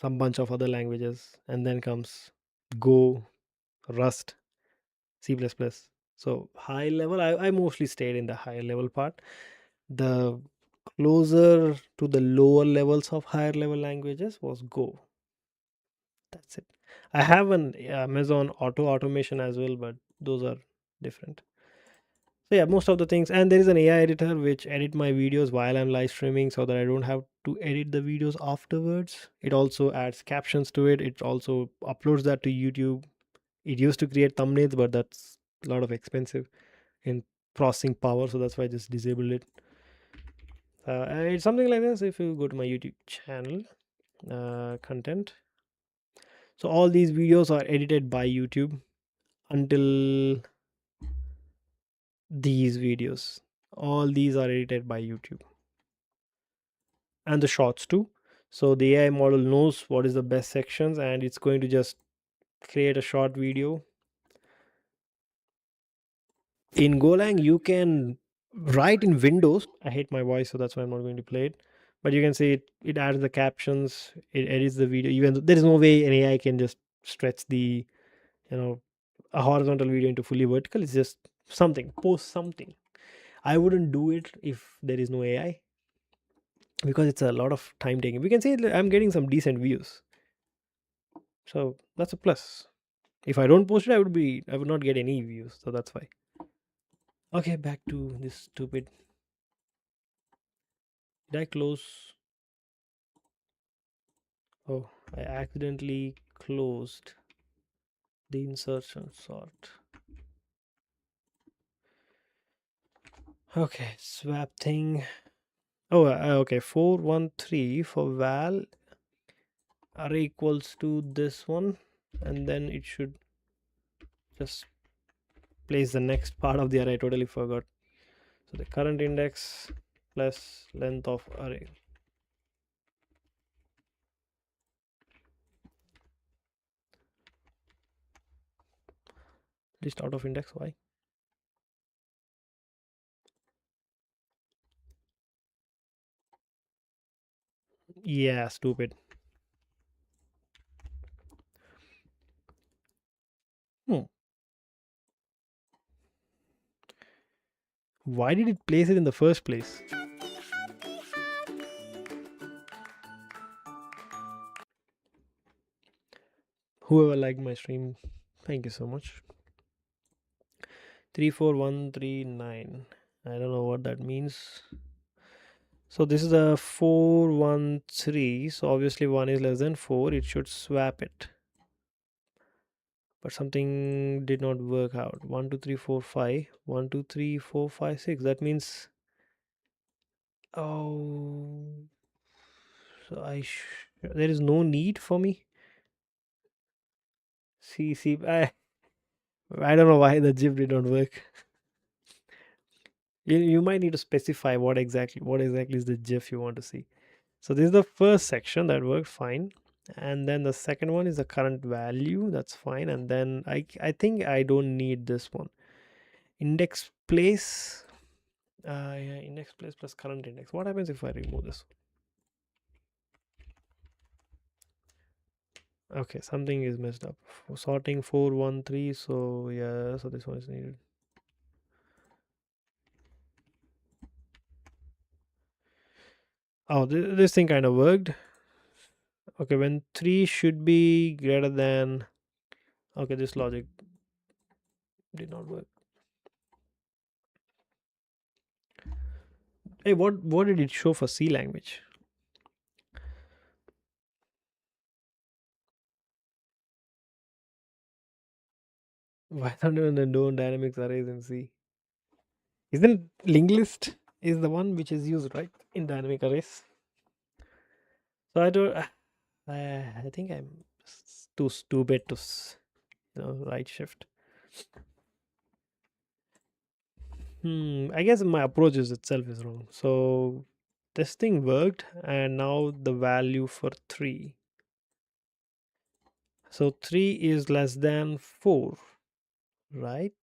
some bunch of other languages, and then comes Go, Rust, C++. So high level, I mostly stayed in the higher level part. The closer to the lower levels of higher level languages was Go. That's it. I have an Amazon automation as well, but those are different. So yeah, most of the things, and there is an AI editor which edit my videos while I'm live streaming, so that I don't have to edit the videos afterwards. It also adds captions to it. It also uploads that to YouTube. It used to create thumbnails, but that's a lot of expensive in processing power, so that's why I just disabled it. It's something like this. If you go to my YouTube channel, content, so all these videos are edited by YouTube until these videos. All these are edited by YouTube, and the shorts too. So the AI model knows what is the best sections, and it's going to just create a short video. In Golang, you can write in Windows. I hate my voice, so that's why I'm not going to play it. But you can see it adds the captions, it edits the video. Even though there is no way an AI can just stretch the, you know, a horizontal video into fully vertical. It's just something, post something. I wouldn't do it if there is no AI because it's a lot of time taking. We can say I'm getting some decent views. So that's a plus. If I don't post it, I would not get any views. So that's why. Okay, back to this stupid. Did I close? Oh, I accidentally closed the insertion sort. Okay, swap thing. Oh, okay. 413 for val array equals to this one, and then it should just place the next part of the array. I totally forgot. So the current index plus length of array. List out of index. Why? Yeah, stupid. Hmm. Why did it place it in the first place? Whoever liked my stream, thank you so much. 34139. I don't know what that means. So this is a 413. So obviously 1 is less than 4. It should swap it. But something did not work out. 1, 2, 3, 4, 5. 1, 2, 3, 4, 5, 6. That means. Oh. So there is no need for me. See, I don't know why the GIF did not work. You might need to specify what exactly is the GIF you want to see. So this is the first section that worked fine, and then the second one is the current value. That's fine, and then I think I don't need this one. Index place. Yeah, index place plus current index. What happens if I remove this? Okay, something is messed up. Sorting 413. So yeah, so this one is needed. Oh, this thing kind of worked. Okay, when 3 should be greater than. Okay, this logic did not work. Hey, what did it show for C language? Why don't they do dynamics arrays in C? Isn't linked list is the one which is used right in dynamic arrays? So I don't. I think I'm too stupid to write shift. I guess my approach is itself is wrong. So this thing worked, and now the value for 3. So 3 is less than 4, right?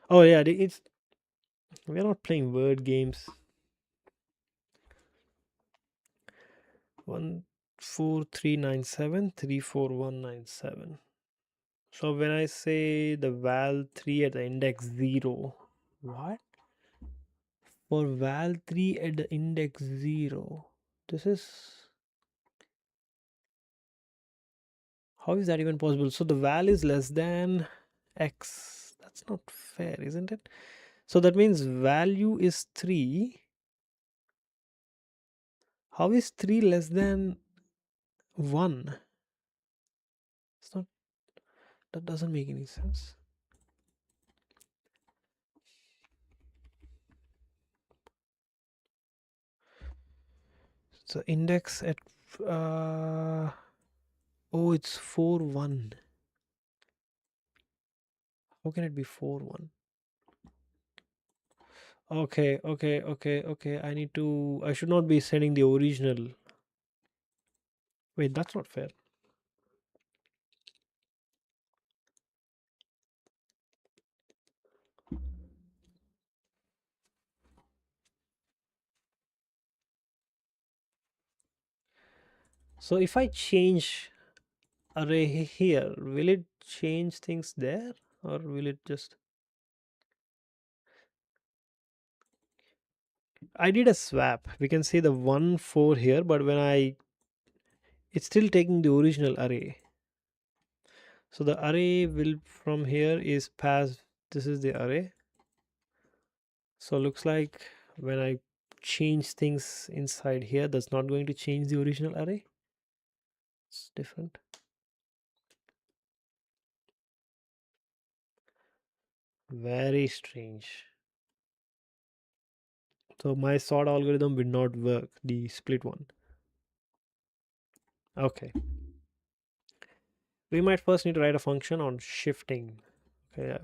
Oh yeah, it's we're not playing word games. 14397 34197. So when I say the val 3 at the index 0, what? For val 3 at the index 0, this is, how is that even possible? So the val is less than x. That's not fair, isn't it? So that means value is 3. How is 3 less than 1? It's not, that doesn't make any sense. So index at uh oh, it's 4 1. How can it be 4 1? Okay. I should not be sending the original. Wait, that's not fair. So if I change array here, will it change things there, or will it just. I did a swap. We can see the 1 4 here, but when I. It's still taking the original array. So the array will from here is pass. This is the array. So looks like when I change things inside here, that's not going to change the original array. It's different. Very strange. So my sort algorithm will not work, the split one. Okay. We might first need to write a function on shifting. Okay.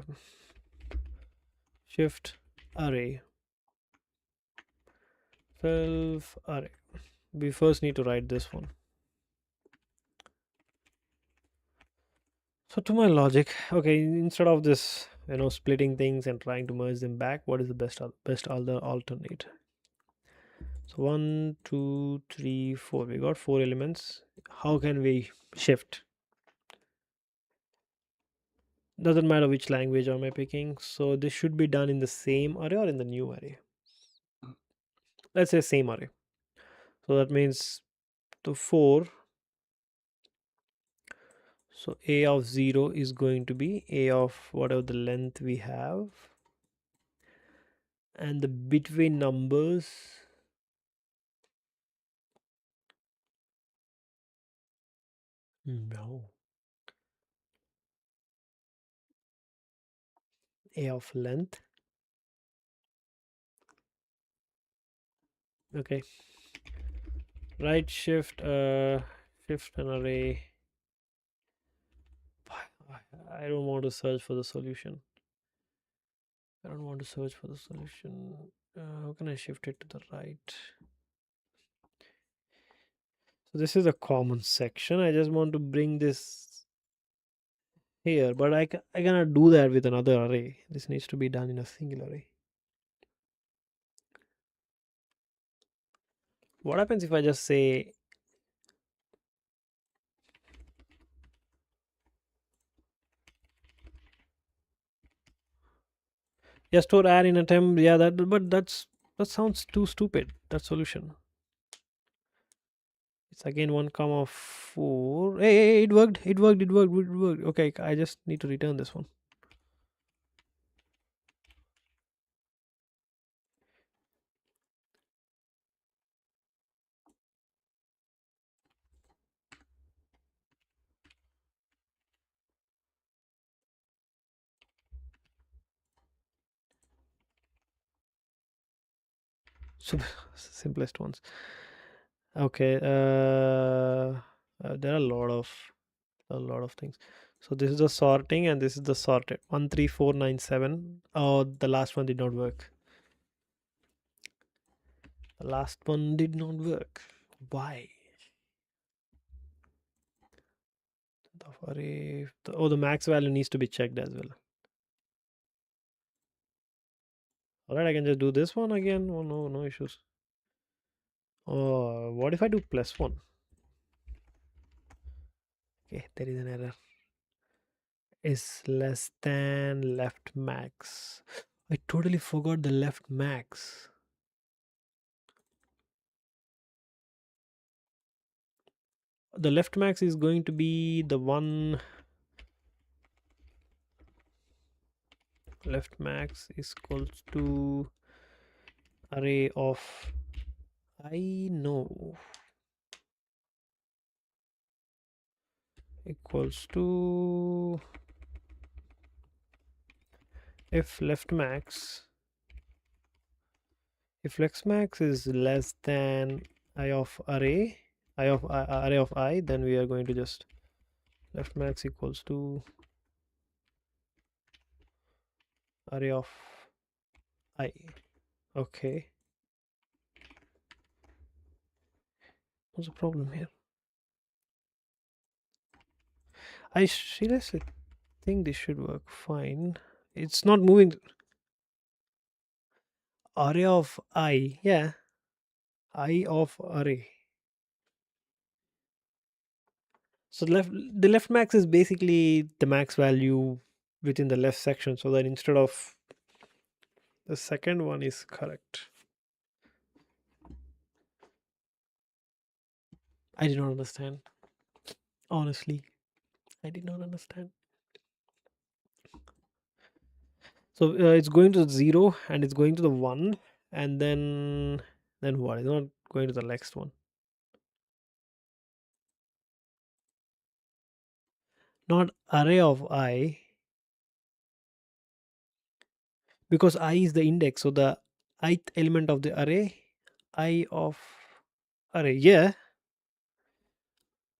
Shift array. Self array. We first need to write this one. So to my logic, okay, instead of this, splitting things and trying to merge them back, what is the best other alternate? So 1, 2, 3, 4. We got 4 elements. How can we shift? Doesn't matter which language am I picking. So this should be done in the same array or in the new array. Let's say same array. So that means the 4. So a of 0 is going to be a of whatever the length we have. And the between numbers. No. A of length. Okay. Right shift shift an array. I don't want to search for the solution. I don't want to search for the solution. How can I shift it to the right? So this is a common section. I just want to bring this here, but I cannot do that with another array. This needs to be done in a single array. What happens if I just say just store array in a temp? Yeah, that sounds too stupid. That solution. It's again 1 comma 4. Hey, it worked. It worked. It worked. It worked. Okay, I just need to return this one. So simplest ones. Okay. There are a lot of things. So this is the sorting and this is the sorted. 13497. Oh, the last one did not work. The last one did not work. Why? The max value needs to be checked as well. All right, I can just do this one again. Oh no, no issues. Oh, what if I do +1? Okay, there is an error. Is less than left max. I totally forgot the left max. The left max is going to be the one. Left max is equals to array of I know equals to if left max is less than I of array array of I, then we are going to just left max equals to array of I. Okay, what's the problem here? I seriously think this should work fine. It's not moving. Array of I, yeah, I of array. So the left max is basically the max value within the left section, so that instead of the second one is correct. I did not understand. Honestly, I did not understand. So it's going to 0 and it's going to the 1, and then what? It's not going to the next one. Not array of I, because I is the index. So the ith element of the array, I of array. Yeah,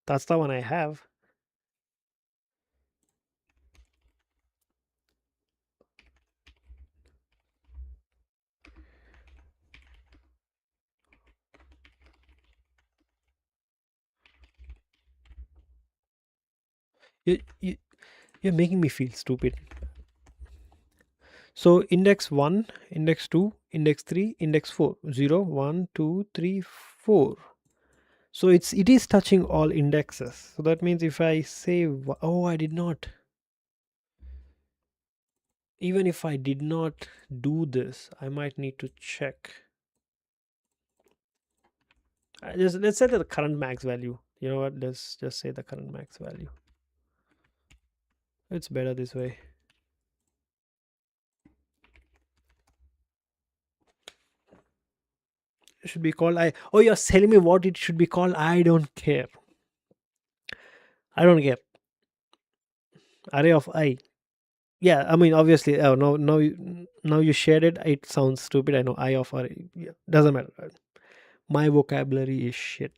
that's the one I have. You, you're making me feel stupid. So index 1, index 2, index 3, index 4. 0, 1, 2, 3, 4. So it is touching all indexes. So that means if I say, oh, I did not. Even if I did not do this, I might need to check. Let's set the current max value. You know what? Let's just say the current max value. It's better this way. It should be called I. Oh, you're telling me what it should be called? I don't care. I don't care. Array of I. Yeah, I mean, obviously, oh, now you shared it. It sounds stupid. I know. I of array. Yeah, doesn't matter. My vocabulary is shit.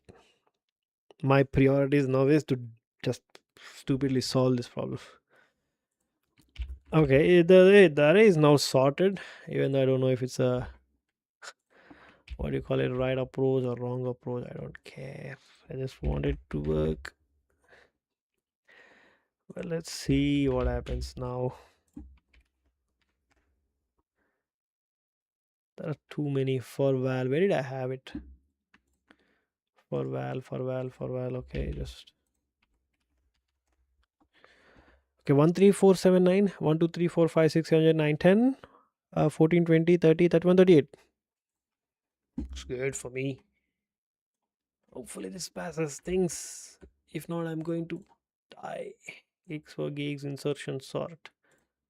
My priorities now is to just stupidly solve this problem. Okay, the array is now sorted, even though I don't know if it's a what do you call it, right approach or wrong approach, I don't care. I just want it to work. Well, let's see what happens now. There are too many for val. Where did I have it? For val. Okay, just okay. 1 3 4 7 9 1 2 3 4 5 6 7 8 9 10 14 20 30 31 38. It's good for me. Hopefully this passes things. If not, I'm going to die. Gigs for gigs, insertion sort,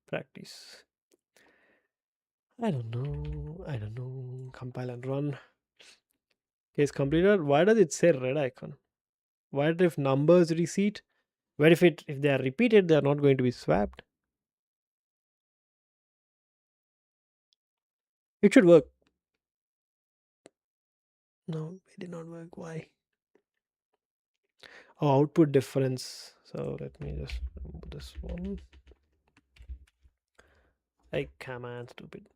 practice. I don't know. I don't know. Compile and run. Case completed. Why does it say red icon? What if numbers reseat? What if they are repeated, they are not going to be swapped? It should work. No, it did not work. Why? Oh, output difference. So let me just remove this one. Like, come on, stupid.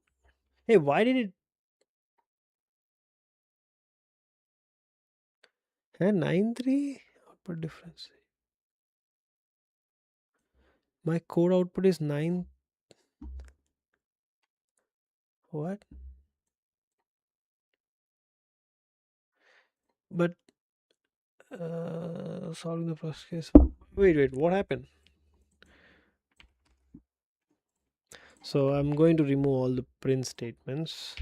Hey, why did it? Hey, 9 3 output difference. My code output is 9. What? But solving the first case. Wait. What happened? So I'm going to remove all the print statements.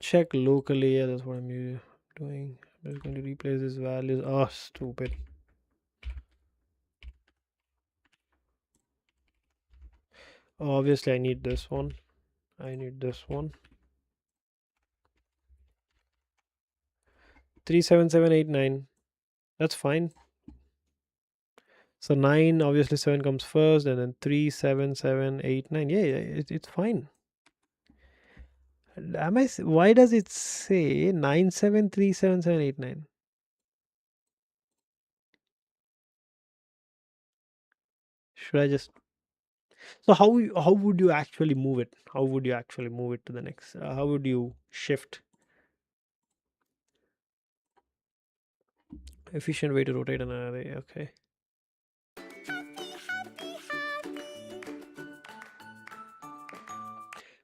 Check locally. Yeah, that's what I'm doing. I'm just going to replace these values. Oh, stupid. Oh, obviously, I need this one. I need this one. 3 7 7 8 9. That's fine. So 9, obviously 7 comes first, and then 3 7 7 8 9. Yeah, it's fine. Why does it say 9 7 3 7 7 8 9? Should I just? So how would you actually move it? How would you actually move it to the next? How would you shift? Efficient way to rotate an array. Okay.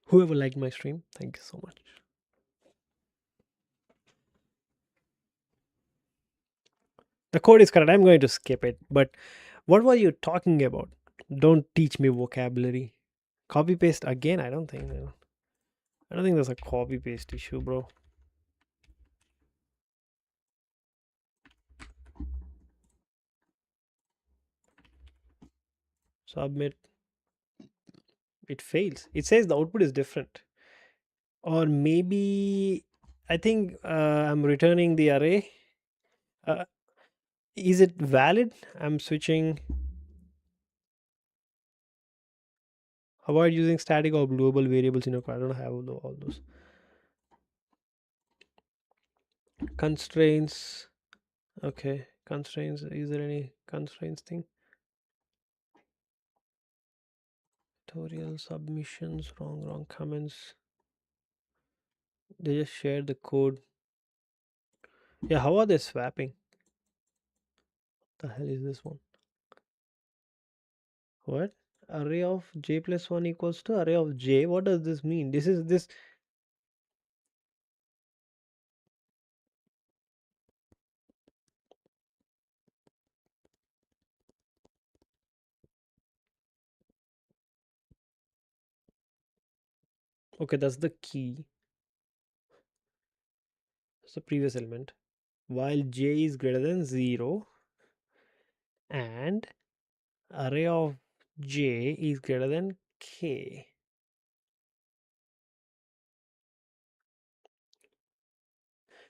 Whoever liked my stream, thank you so much. The code is correct. I'm going to skip it. But what were you talking about? Don't teach me vocabulary. Copy paste again? I don't think. I don't think there's a copy paste issue, bro. Submit. It fails. It says the output is different. Or maybe I think I'm returning the array. Uh, is it valid? I'm switching. Avoid using static or global variables in your code. I don't have all those constraints. Okay, constraints. Is there any constraints thing? Tutorial submissions. Wrong comments. They just shared the code. Yeah, how are they swapping? The hell is this one? What? Array of j plus 1 equals to array of j. What does this mean? This is this. Okay, that's the key. That's the previous element. While j is greater than 0 and array of j is greater than k.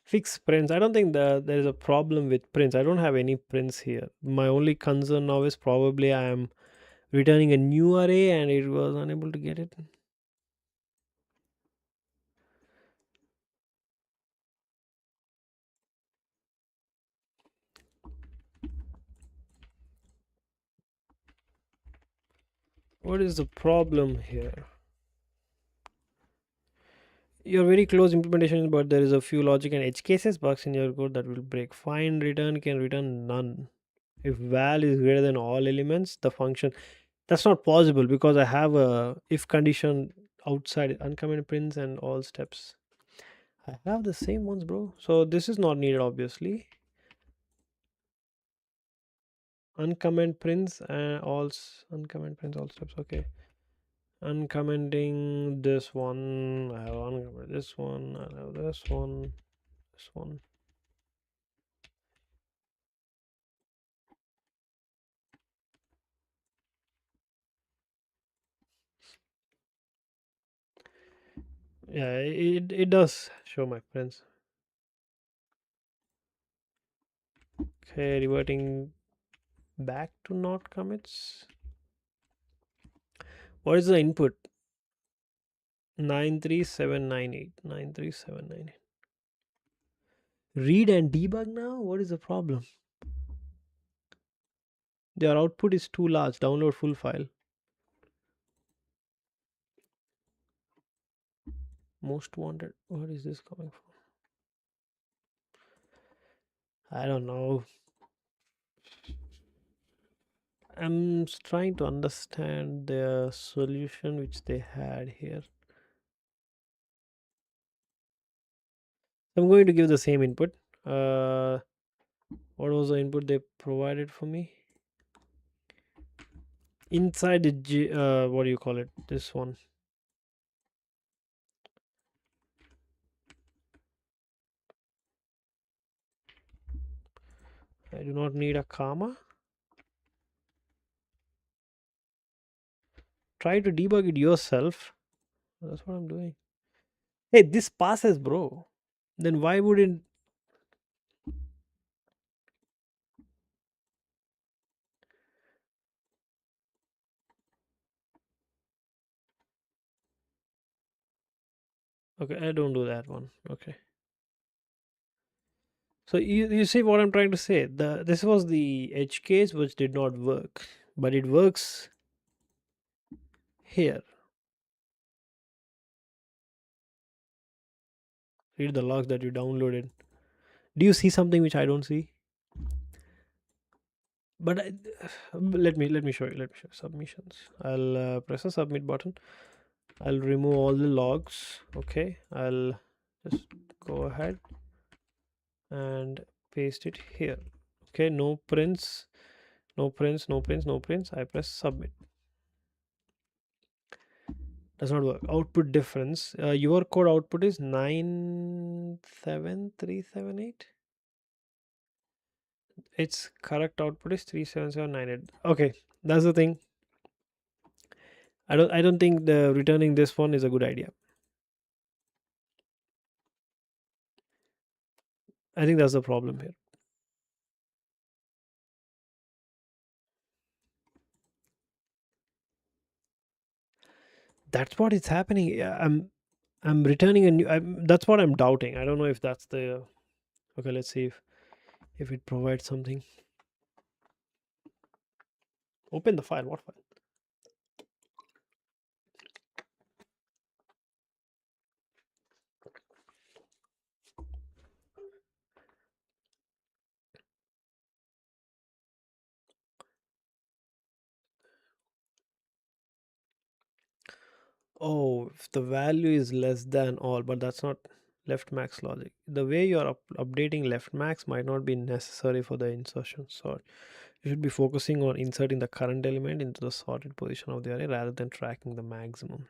Fix prints. I don't think there is a problem with prints. I don't have any prints here. My only concern now is probably I am returning a new array and it was unable to get it. What is the problem here? You're very close implementation, but there is a few logic and edge cases bugs in your code that will break. Find return can return none. If val is greater than all elements, the function, that's not possible because I have a if condition outside uncomment prints and all steps. I have the same ones, bro. So this is not needed, obviously. Uncomment prints and uncomment prints all steps. Okay. Uncommenting this one. I have uncommented this one. I have this one. This one. Yeah, it does show my prints. Okay, reverting back to not commits. What is the input? 93798. 93798. Read and debug now? What is the problem? Their output is too large. Download full file. Most wanted. What is this coming from? I don't know. I'm trying to understand the solution which they had here. I'm going to give the same input. Uh, what was the input they provided for me? Inside the what do you call it? This one. I do not need a comma. Try to debug it yourself. That's what I'm doing. Hey, this passes, bro. Then why wouldn't? Okay, I don't do that one. Okay. So you see what I'm trying to say. This was the edge case which did not work, but it works here. Read the logs that you downloaded. Do you see something which I don't see? But let me show you. Let me show you submissions. I'll press the submit button. I'll remove all the logs. Okay, I'll just go ahead and paste it here. Okay, no prints, no prints, no prints, no prints. I press submit. Does not work. Output difference. Your code output is 97378. Its correct output is 37798. Okay, that's the thing. I don't think the returning this one is a good idea. I think that's the problem here. That's what is happening. Yeah, I'm returning a new. That's what I'm doubting. I don't know if that's the. Okay, let's see if it provides something. Open the file. What file? Oh, if the value is less than all, but that's not left max logic. The way you're updating left max might not be necessary for the insertion sort. You should be focusing on inserting the current element into the sorted position of the array rather than tracking the maximum.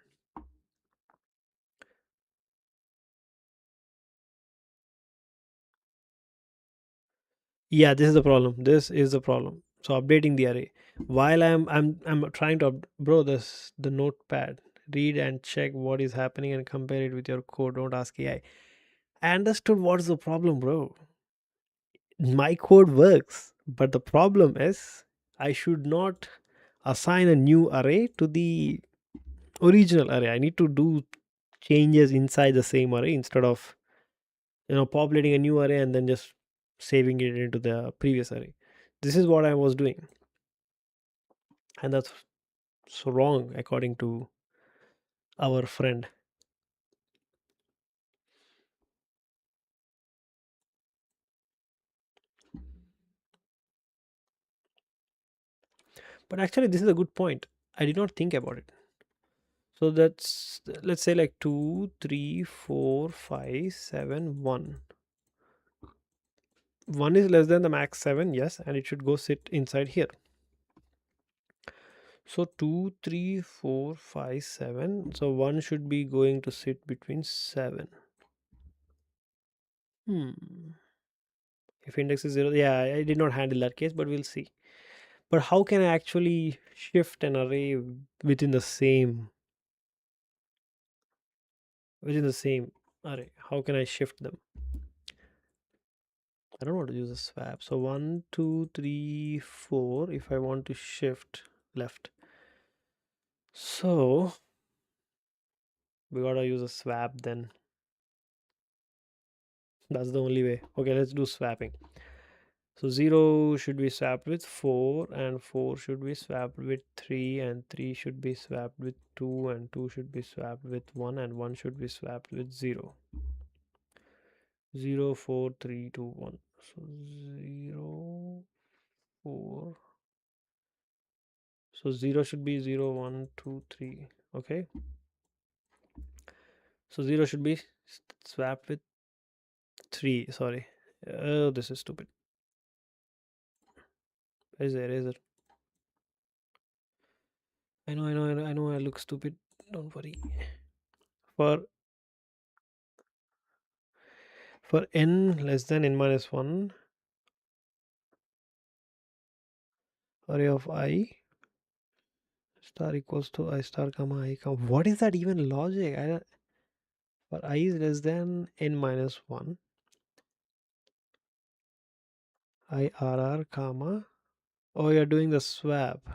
Yeah, this is the problem. This is the problem. So updating the array while I'm trying to bro, this the notepad. Read and check what is happening and compare it with your code. Don't ask AI. I understood what's the problem, bro. My code works, but the problem is I should not assign a new array to the original array. I need to do changes inside the same array instead of populating a new array and then just saving it into the previous array. This is what I was doing, and that's So wrong according to our friend. But actually, this is a good point. I did not think about it. So that's, let's say, like 2, 3, 4, 5, 7, 1. 1 is less than the max 7, yes, and it should go sit inside here. So 2, 3, 4, 5, 7. So 1 should be going to sit between 7. Hmm. If index is 0, yeah, I did not handle that case, but we'll see. But how can I actually shift an array within the same within the same array? How can I shift them? I don't want to use a swap. So 1, 2, 3, 4. If I want to shift left, so we gotta use a swap then. That's the only way. Okay, let's do swapping. So 0 should be swapped with 4, and 4 should be swapped with 3, and 3 should be swapped with 2, and 2 should be swapped with 1, and 1 should be swapped with 0. 0, 4, 3, 2, 1. So 0, 4. So 0 should be 0, 1, 2, 3. Okay. So 0 should be swapped with 3. Sorry. Oh, this is stupid. Eraser. I know, I look stupid. Don't worry. For n less than n minus 1, array of I star equals to I star comma I comma. What is that even logic? For I is less than n minus 1, I r comma. Oh, you're doing the swap.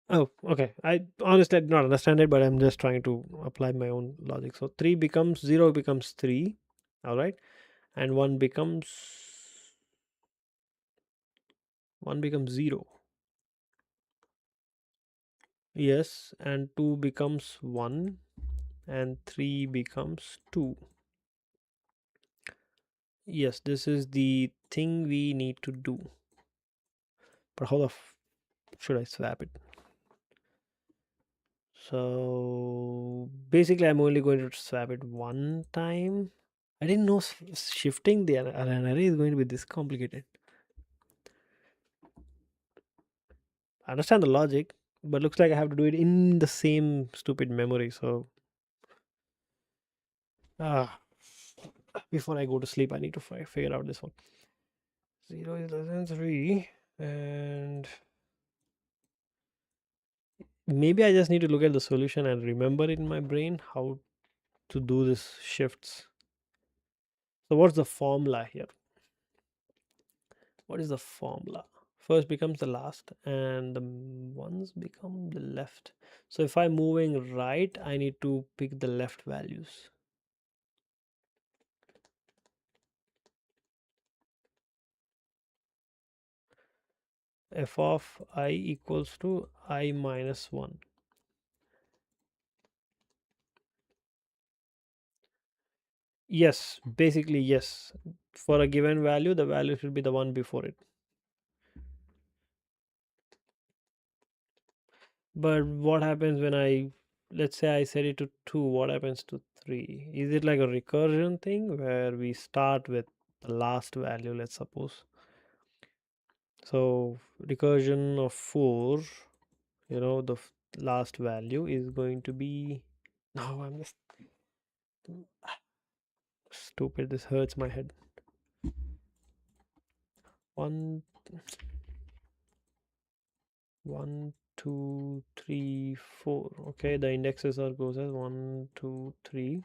Oh, okay. I honestly did not understand it, but I'm just trying to apply my own logic. So 3 becomes 0 becomes 3. All right. And 1 becomes 0. Yes, and 2 becomes 1, and 3 becomes 2. Yes, this is the thing we need to do. But how the should I swap it? So basically, I'm only going to swap it one time. I didn't know shifting the an array is going to be this complicated. I understand the logic, but looks like I have to do it in the same stupid memory. So, ah, before I go to sleep, I need to figure out this one. 0 is less than 3, and maybe I just need to look at the solution and remember it in my brain how to do this shifts. So what's the formula here? What is the formula? First becomes the last, and the ones become the left. So if I'm moving right, I need to pick the left values. F of I equals to I minus 1. Yes, basically yes. For a given value, the value should be the one before it. But what happens when let's say I set it to 2, what happens to 3? Is it like a recursion thing where we start with the last value, let's suppose? So recursion of 4, the last value is going to be, no, I'm just stupid. This hurts my head. 1, 1, 2, 3, 4. Okay, the indexes are goes as 1, 2, 3.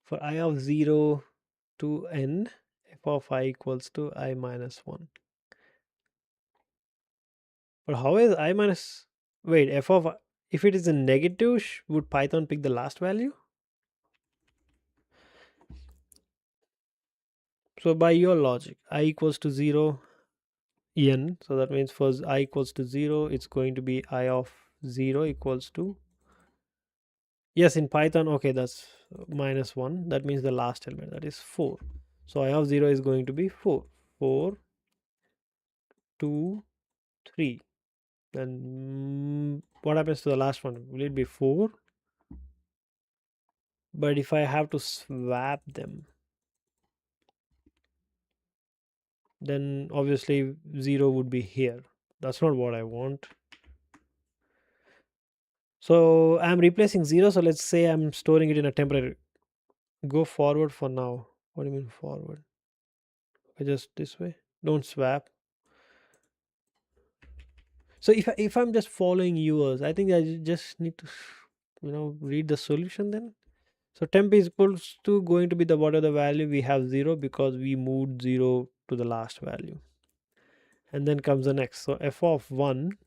For I of 0 to n, f of I equals to I minus 1. But how is I minus, wait, f of, if it is a negative, would Python pick the last value? So by your logic, I equals to 0 n, so that means for I equals to 0, it's going to be I of 0 equals to, yes, in Python, okay, that's minus 1. That means the last element, that is 4. So I of 0 is going to be 4. 4, 2, 3. Then what happens to the last one? Will it be 4? But if I have to swap them, then obviously 0 would be here. That's not what I want. So I'm replacing 0. So let's say I'm storing it in a temporary. Go forward for now. What do you mean forward? I just this way. Don't swap. So if I'm just following yours, I think I just need to read the solution then. So temp is equals to going to be the whatever the value we have 0 because we moved 0 to the last value. And then comes the next. So f of 1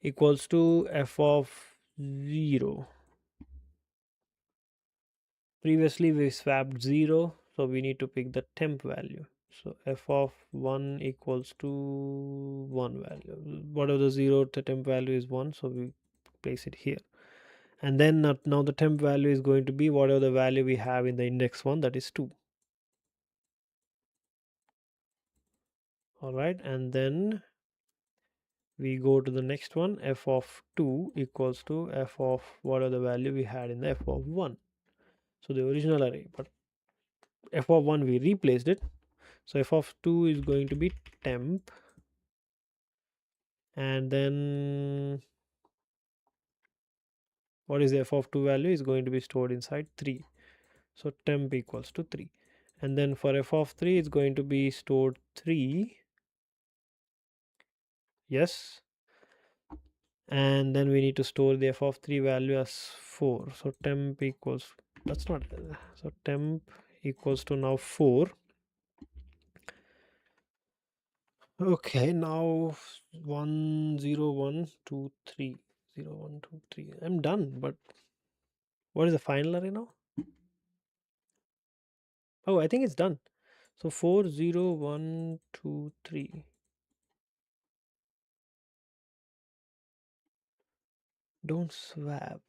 equals to f of 0. Previously we swapped 0, so we need to pick the temp value. So f of 1 equals to 1 value. Whatever the 0 the temp value is 1, so we place it here. And then now the temp value is going to be whatever the value we have in the index 1, that is 2. All right, and then we go to the next one. F of 2 equals to f of whatever the value we had in the f of 1. So the original array, but f of 1 we replaced it. So f of 2 is going to be temp, and then what is the f of 2 value is going to be stored inside 3. So temp equals to 3, and then for f of 3 it's going to be stored 3. Yes, and then we need to store the f of 3 value as 4. So temp equals, that's not, so temp equals to now 4. Okay, now 1 0 1 2 3 0 1 2 3. I'm done, but what is the final array now? Oh, I think it's done. So 4 0 1 2 3. Don't swap.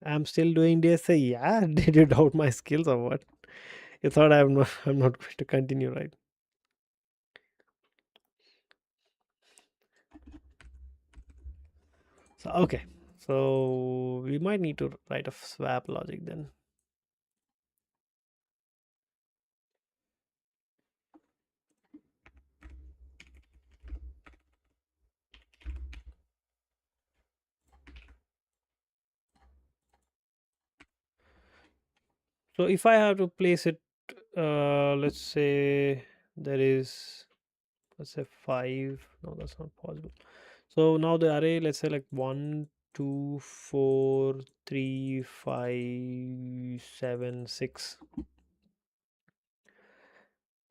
I'm still doing this. Yeah, did you doubt my skills or what? You thought I'm not going to continue, right? So okay. So we might need to write a swap logic then. So if I have to place it, let's say there is, let's say 5. No, that's not possible. So now the array, let's say like 1 2 4 3 5 7 6.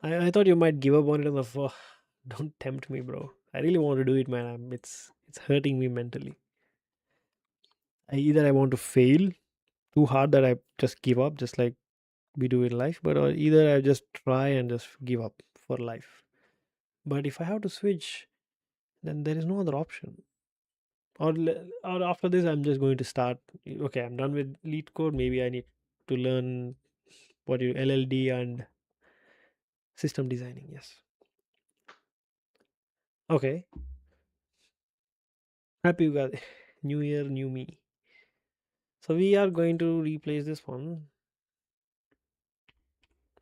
I thought you might give up on it on the don't tempt me, bro. I really want to do it, man. It's hurting me mentally. Either I want to fail too hard that I just give up, just like we do in life, but or either I just try and just give up for life. But if I have to switch, then there is no other option. Or after this, I'm just going to start. Okay, I'm done with lead code. Maybe I need to learn what you LLD and system designing. Yes. Okay. Happy you got new year, new me. So we are going to replace this one.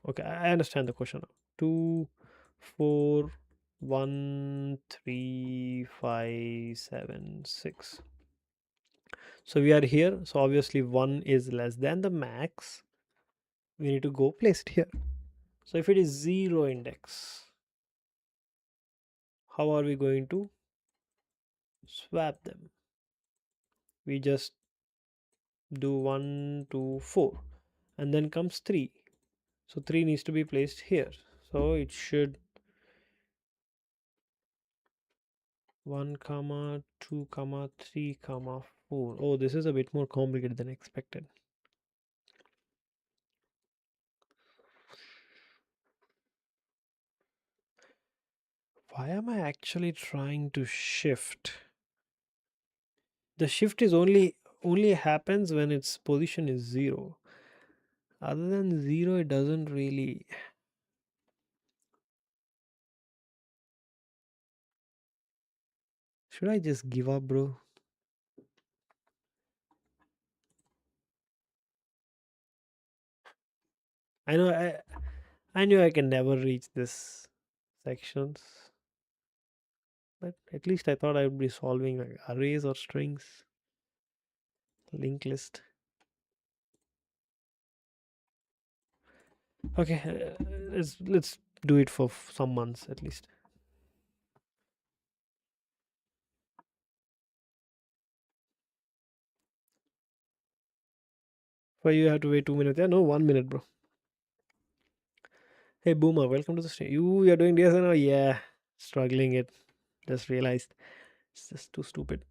Okay, I understand the question now. 2 4 1 3 5 7 6. So we are here. So obviously 1 is less than the max. We need to go place it here. So if it is 0 index, how are we going to swap them? We just do 1 2 4, and then comes 3. So 3 needs to be placed here. So it should 1 comma 2 comma 3 comma 4. Oh, this is a bit more complicated than expected. Why am I actually trying to shift? The shift is only happens when its position is 0. Other than 0, it doesn't really. Should I just give up, bro? I know I knew I can never reach this sections, but at least I thought I would be solving like arrays or strings, linked list. Okay, let's do it for some months at least. For you have to wait 2 minutes. Yeah, no, 1 minute, bro. Hey, Boomer, welcome to the stream. You're doing this now? Yeah, struggling it. Just realized it's just too stupid.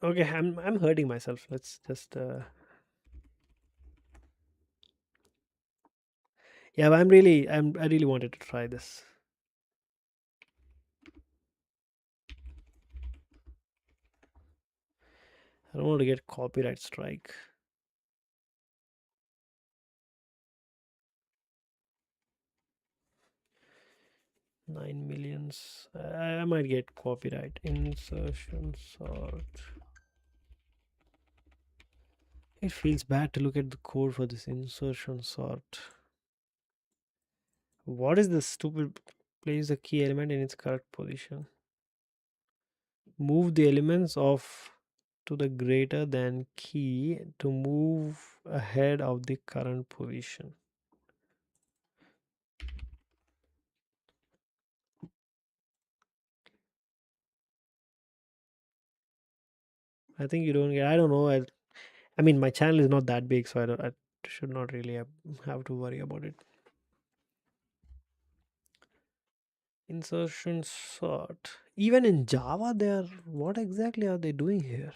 Okay, I'm hurting myself. Let's just yeah, but I really wanted to try this. I don't want to get copyright strike. 9 millions. I might get copyright. Insertion sort. It feels bad to look at the code for this insertion sort. What is this stupid? Place the key element in its correct position. Move the elements of to the greater than key to move ahead of the current position. I think you don't get. I don't know. I mean, my channel is not that big, so I should not really have to worry about it. Insertion sort. Even in Java, they're what exactly are they doing here?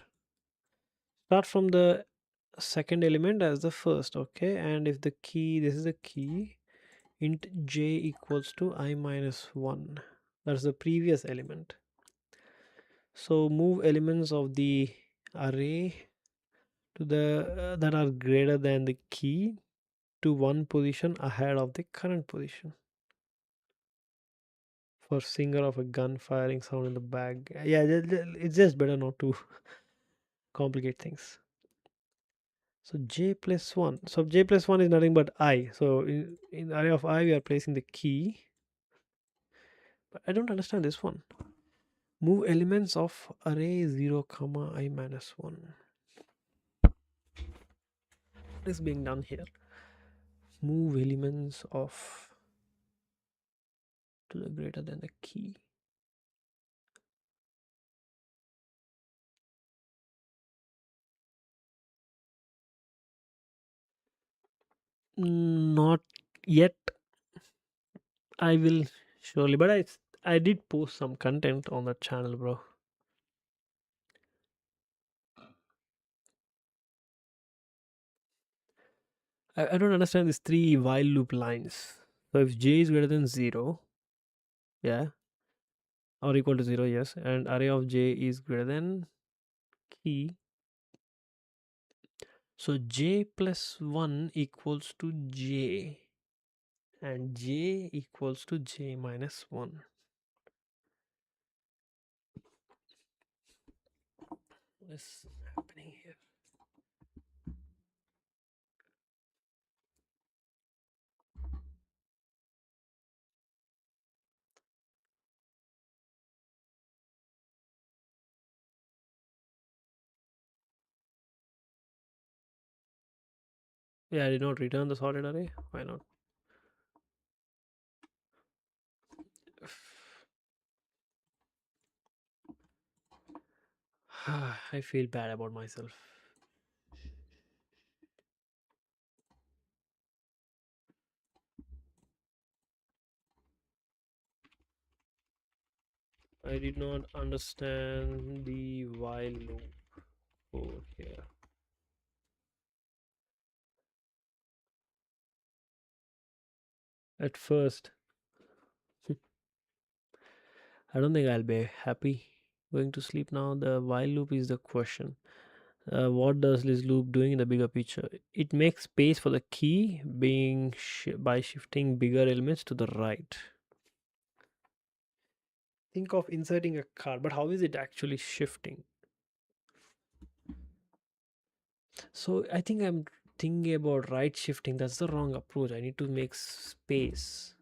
Start from the second element as the first, okay? And if the key, this is the key, int j equals to I minus 1. That's the previous element. So move elements of the array to the that are greater than the key to one position ahead of the current position. For singer of a gun firing sound in the back. Yeah, it's just better not to complicate things. So j plus 1. So j plus 1 is nothing but I. So in array of I, we are placing the key. But I don't understand this one. Move elements of array 0 comma I minus 1. What is being done here? Move elements of to the greater than the key. Not yet. I will surely, but I did post some content on that channel, bro. I don't understand these three while loop lines. So if j is greater than 0, yeah, or equal to 0, yes, and array of j is greater than key, so j plus 1 equals to j, and j equals to j minus 1. What is happening here? Yeah, I did not return the sorted array. Why not? I feel bad about myself. I did not understand the while loop code here. At first, I don't think I'll be happy going to sleep now. The while loop is the question. What does this loop doing in the bigger picture? It makes space for the key being by shifting bigger elements to the right. Think of inserting a card, but how is it actually shifting? So I think I'm thinking about right shifting. That's the wrong approach. I need to make space.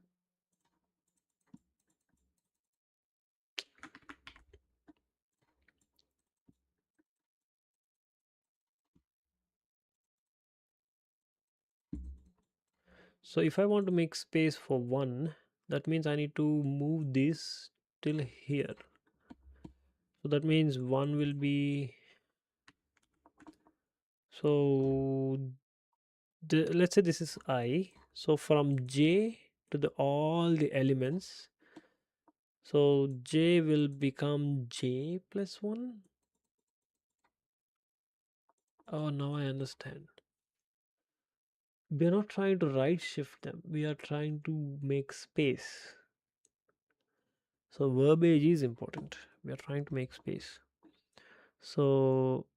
So if I want to make space for one, that means I need to move this till here. So that means one will be, so let's say this is I. So from J to the all the elements, so J will become J plus 1. Oh, now I understand. We are not trying to right shift them, we are trying to make space. So verbiage is important. We are trying to make space. So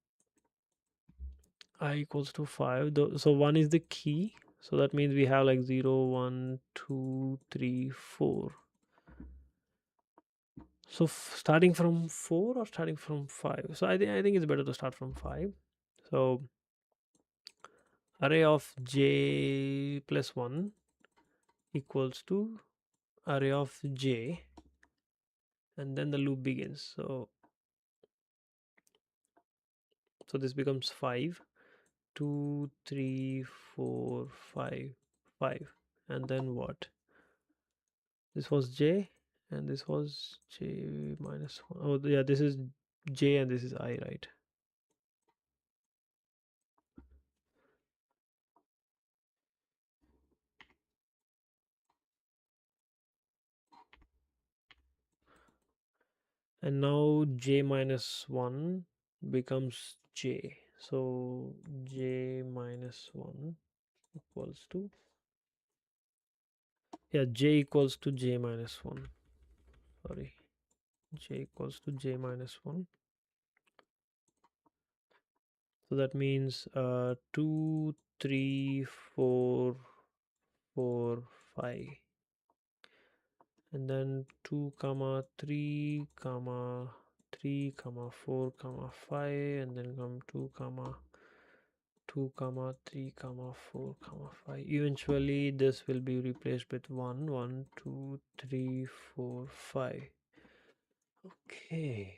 I equals to 5. So 1 is the key. So that means we have like 0, 1, 2, 3, 4. So starting from 4 or starting from 5? So I think it's better to start from 5. So array of j plus 1 equals to array of j, and then the loop begins. So this becomes 5, 2, 3, 4, 5, 5, and then what? This was j, and this was j minus 1. Oh yeah, this is j and this is I, right? And now j minus 1 becomes j. So j minus 1 equals to, yeah, j equals to j minus 1. Sorry, j equals to j minus 1. So that means 2, 3, 4, 4, 5, and then 2 comma 3 comma 3 comma 4 comma 5, and then come 2 comma 2 comma 3 comma 4 comma 5. Eventually this will be replaced with 1, 1, 2, 3, 4, 5. Okay,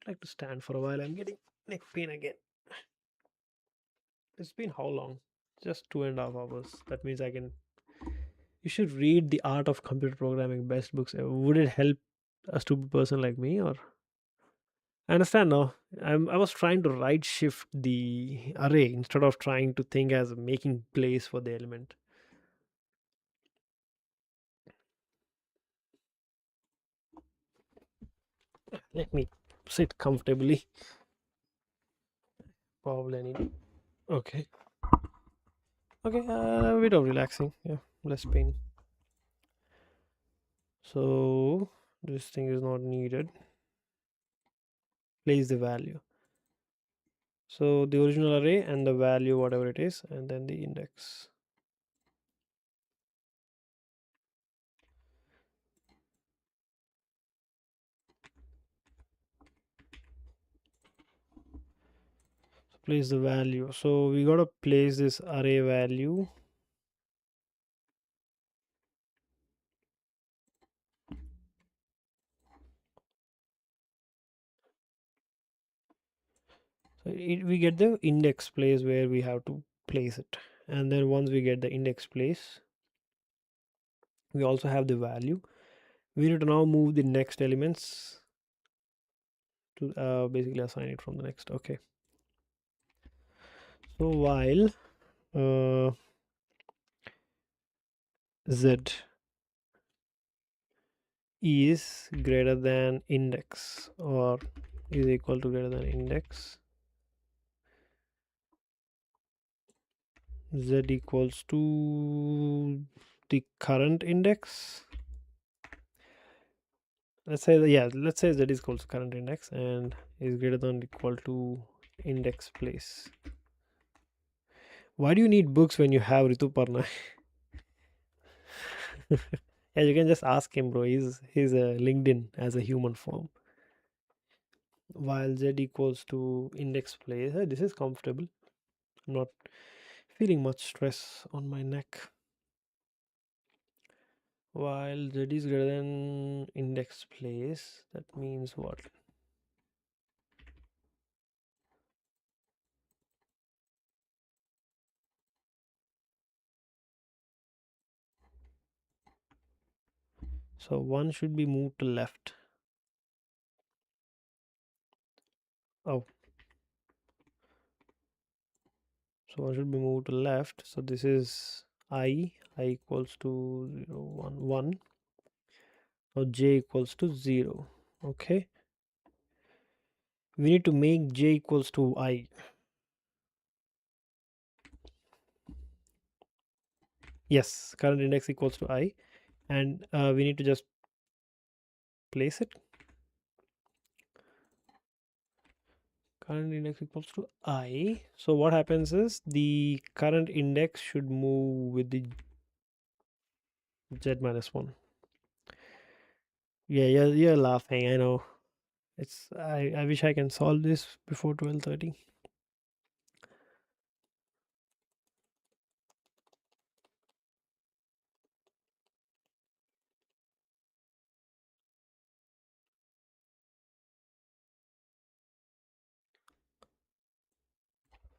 I'd like to stand for a while. I'm getting neck pain again. It's been how long? Just 2.5 hours. That means I can. You should read The Art of Computer Programming, best books ever. Would it help a stupid person like me, or? I understand now. I was trying to right shift the array instead of trying to think as making place for the element. Let me sit comfortably. Probably I need. Okay. Okay. A bit of relaxing. Yeah. Less pain. So this thing is not needed. Place the value. So the original array and the value, whatever it is, and then the index. So place the value. So we gotta place this array value. So we get the index place where we have to place it, and then once we get the index place, we also have the value. We need to now move the next elements to basically assign it from the next. Okay. So while z is greater than index or is equal to greater than index, z equals to the current index. Let's say let's say z is equal to current index and is greater than or equal to index place. Why do you need books when you have Rituparna? Yeah, you can just ask him, bro. He's a LinkedIn as a human form. While z equals to index place, this is comfortable. I'm not feeling much stress on my neck. While z is greater than index place, that means what? So one should be moved to left. Oh, so one should be moved to left. So this is I equals to 0, 1, 1. Now j equals to 0. Okay. We need to make j equals to I. Yes, current index equals to I. And we need to just place it. Current index equals to I. So what happens is the current index should move with the z minus 1. Yeah, you're laughing. I know. I wish I can solve this before 12:30.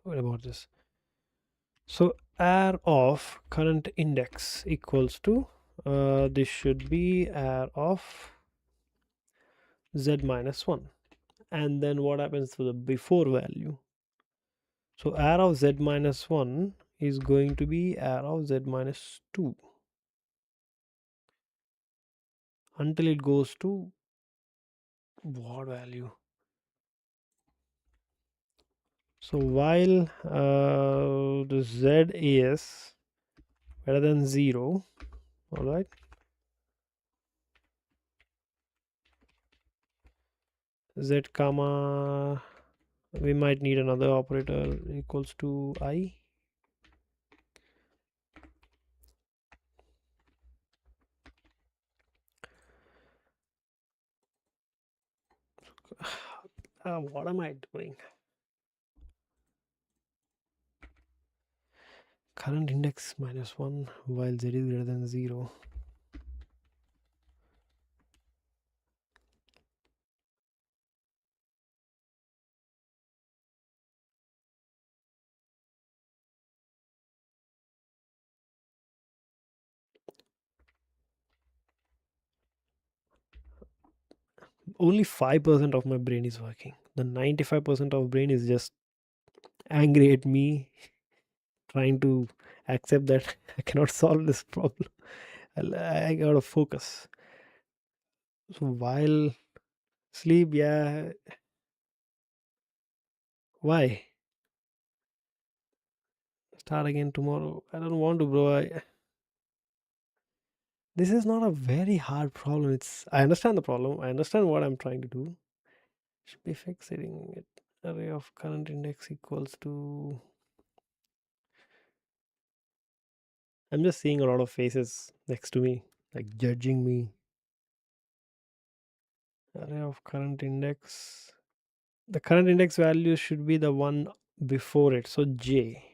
What about this? So r of current index equals to this should be r of z minus 1. And then what happens to the before value? So r of z minus 1 is going to be r of z minus 2 until it goes to what value? So while the z is better than 0, all right, z comma, we might need another operator equals to I. What am I doing? Current index minus 1 while z is greater than 0. Only 5% of my brain is working. The 95% of brain is just angry at me, trying to accept that I cannot solve this problem. I gotta focus. So while sleep, yeah, why? Start again tomorrow. I don't want to, bro. This is not a very hard problem. I understand the problem. I understand what I'm trying to do. Should be fixing it. Array of current index equals to. I'm just seeing a lot of faces next to me, like judging me. Array of current index. The current index value should be the one before it. So j.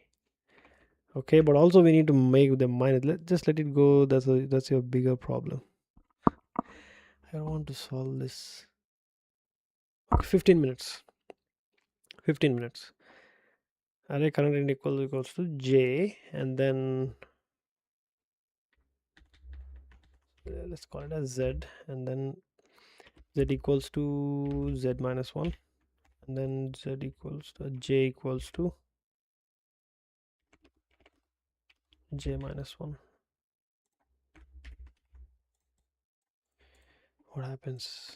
Okay, but also we need to make the minus. Just let it go. That's your bigger problem. I don't want to solve this. Okay, 15 minutes. 15 minutes. Array current index equals to j, and then let's call it as z, and then z equals to z minus 1, and then z equals to j equals to j minus 1. What happens?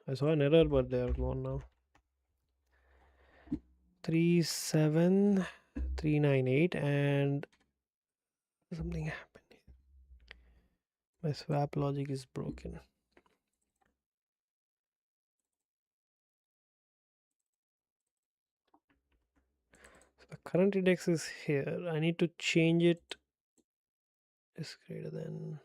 I saw an error, but they are gone now. 37398 and something happened. My swap logic is broken. So the current index is here. I need to change it. Is greater than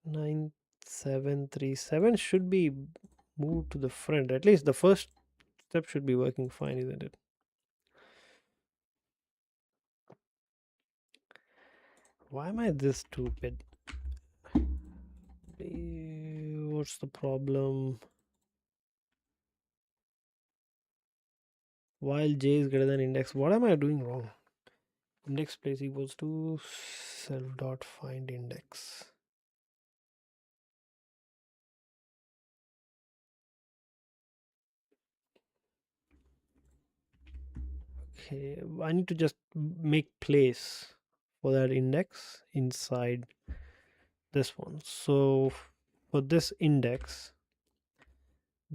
9737 should be moved to the front. At least the first step should be working fine, isn't it? Why am I this stupid? What's the problem? While j is greater than index, what am I doing wrong? Index place equals to self dot find index. Okay, I need to just make place for that index inside this one. So for this index,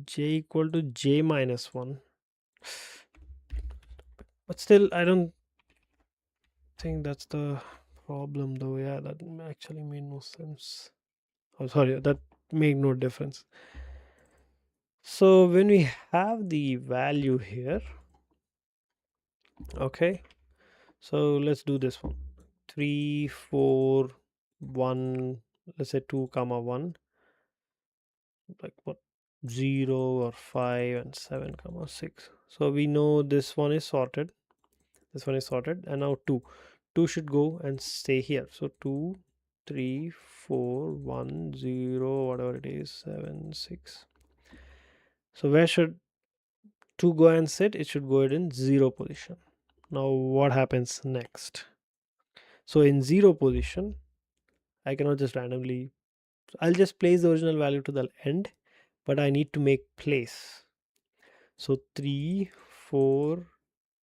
j equal to j minus 1. But still, I don't think that's the problem though. Yeah, that actually made no sense. Oh, sorry, that made no difference. So when we have the value here, okay, so let's do this one. 3 4 1, let's say 2 comma 1, like what, 0 or 5 and 7 comma 6. So we know this one is sorted, this one is sorted, and now 2 should go and stay here. So 2 3 4 1 0, whatever it is, 7 6. So where should 2 go and sit? It should go in 0 position. Now what happens next? So in 0 position, I cannot just randomly, I'll just place the original value to the end, but I need to make place. So 3 4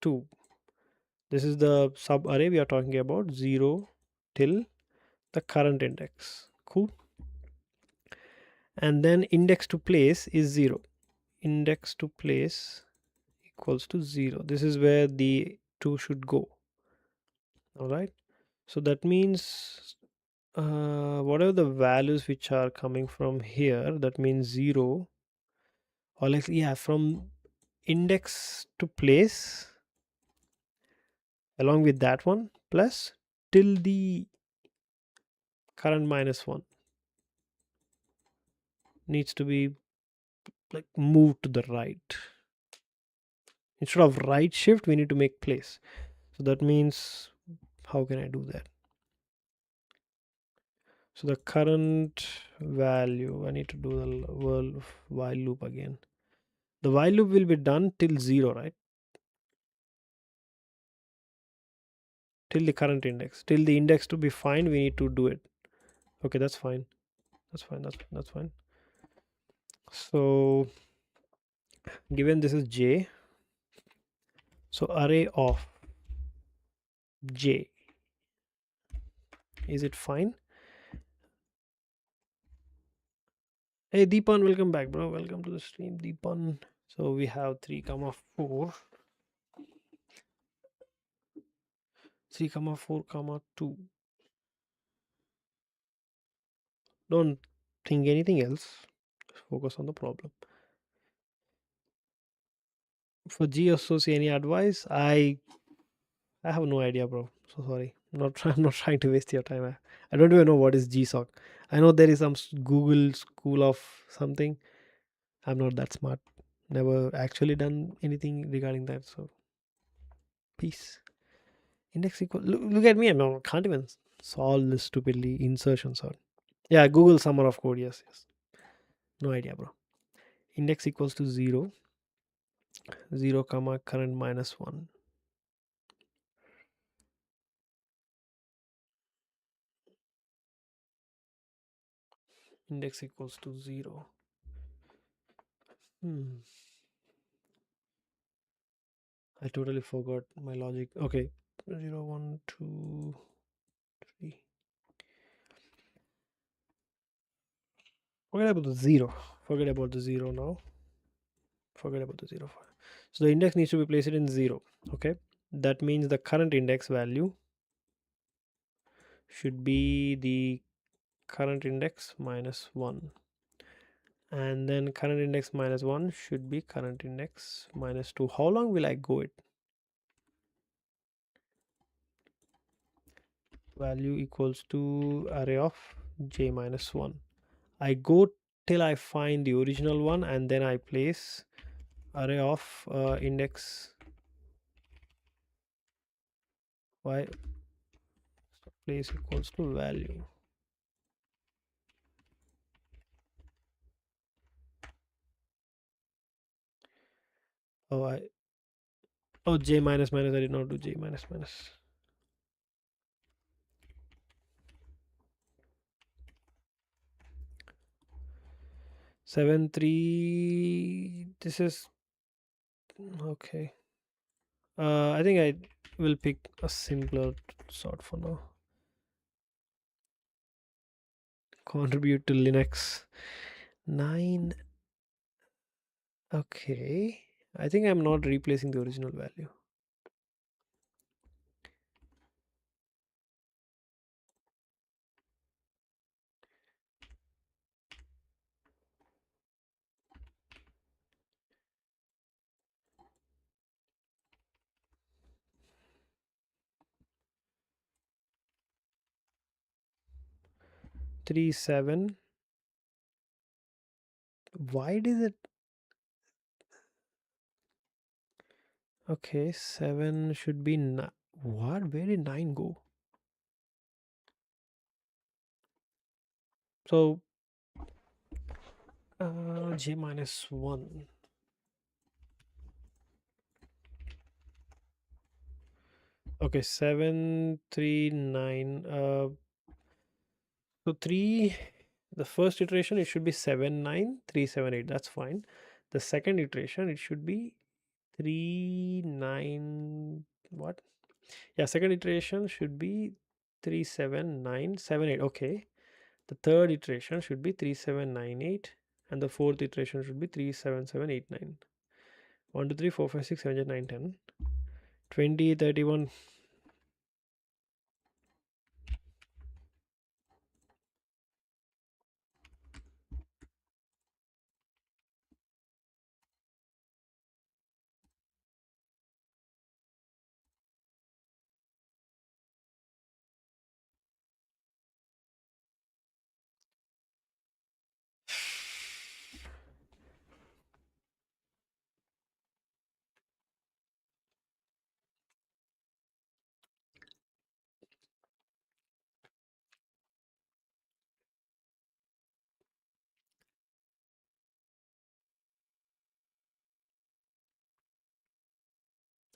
2, this is the sub array we are talking about, 0 till the current index. Cool. And then index to place is 0. Index to place equals to 0. This is where the 2 should go. All right, so that means whatever the values which are coming from here, that means 0, or like, yeah, from index to place along with that one plus till the current minus 1 needs to be like moved to the right. Instead of right shift, we need to make place. So that means, how can I do that? So the current value, I need to do the while loop again. The while loop will be done till 0, right? Till the current index, till the index to be fine, we need to do it. Okay, that's fine, that's fine. So given this is j, so array of j, is it fine? Hey Deepan, welcome back, bro. Welcome to the stream, Deepan. So we have 3 comma 4, 3 comma 4 comma 2. Don't think anything else, just focus on the problem. For G associate, any advice? I have no idea, bro. So sorry. I'm not trying to waste your time. I don't even know what is GSOC. I know there is some Google school of something. I'm not that smart. Never actually done anything regarding that. So peace. Index equal. Look at me. I can't even solve this stupidly insertion sort. Yeah, Google summer of code. Yes, yes. No idea, bro. Index equals to 0, 0 comma current minus 1. Index equals to 0. I totally forgot my logic. Okay, 0, 1, 2, 3. Forget about the 0. Forget about the 0 now. Forget about the 0. So the index needs to be placed in 0. Okay, that means the current index value should be the current index minus 1, and then current index minus 1 should be current index minus 2. How long will I go it? Value equals to array of j minus 1. I go till I find the original one, and then I place array of index y place equals to value. Oh, j minus minus. I did not do j minus minus. 7 3. This is okay. I think I will pick a simpler sort for now. Contribute to Linux. 9. Okay. I think I'm not replacing the original value. Three 7. Why did it? Okay, 7 should be what? Where did 9 go? So j minus 1. Okay, 7 3 9. So 3, the first iteration it should be 7 9 3 7 8. That's fine. The second iteration it should be 3 9 what? Yeah, second iteration should be 3 7 9 7 8. Okay. The third iteration should be 3 7 9 8, and the fourth iteration should be 3 7 7 8 9. 1 2 3 4 5 6 7 8 9 10 20 31.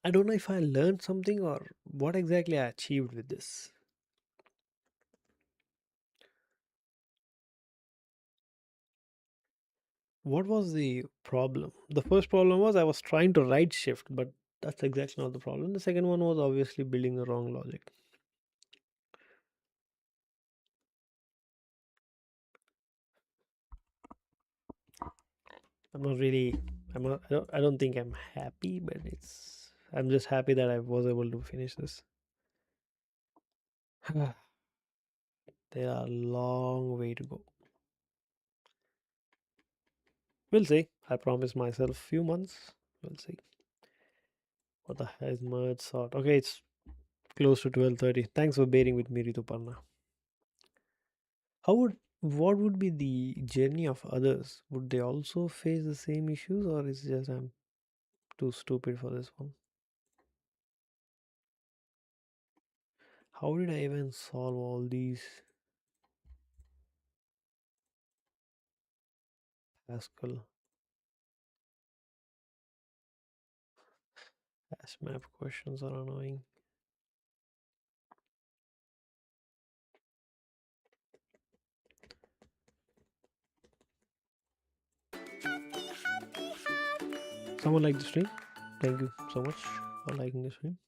I don't know if I learned something or what exactly I achieved with this. What was the problem? The first problem was I was trying to write shift, but that's exactly not the problem. The second one was obviously building the wrong logic. I'm not really, I don't think I'm happy, but I'm just happy that I was able to finish this. There are a long way to go. We'll see. I promise myself few months. We'll see. What the hell is merge sort? Okay, it's close to 12:30. Thanks for bearing with me, Rituparna. How would what would be the journey of others? Would they also face the same issues, or is just I'm too stupid for this one? How did I even solve all these Pascal hash map questions are annoying. Someone like the stream? Thank you so much. for liking the stream.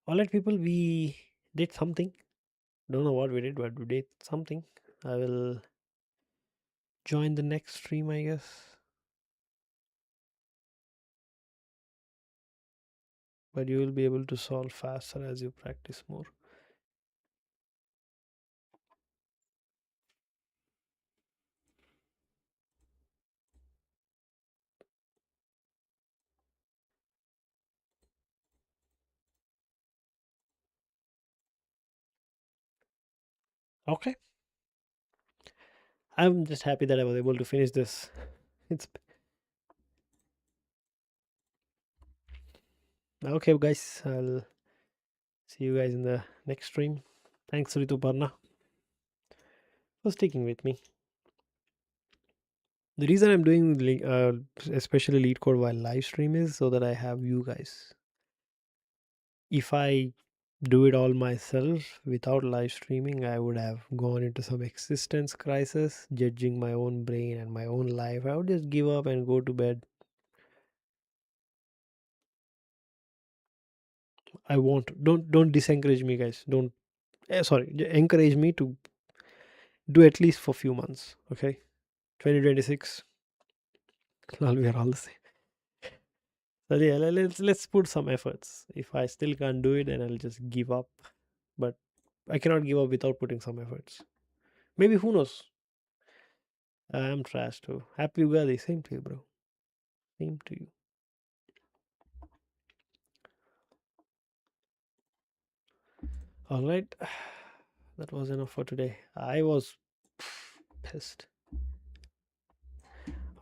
All right, people, we did something. Don't know what we did, but we did something. I will join the next stream, I guess. But you will be able to solve faster as you practice more. Okay. I'm just happy that I was able to finish this. It's okay, guys. I'll see you guys in the next stream. Thanks, Rituparna, for sticking with me. The reason I'm doing especially lead code while live stream is so that I have you guys. If I do it all myself without live streaming, I would have gone into some existence crisis, judging my own brain and my own life. I would just give up and go to bed. I won't. Don't disencourage me, guys. Don't. Sorry, encourage me to do at least for few months. Okay, 2026. Well, we are all the same. So yeah, let's put some efforts. If I still can't do it, then I'll just give up. But I cannot give up without putting some efforts. Maybe who knows? I'm trash too. Happy Ugadi. Same to you, bro. Same to you. All right. That was enough for today. I was pissed.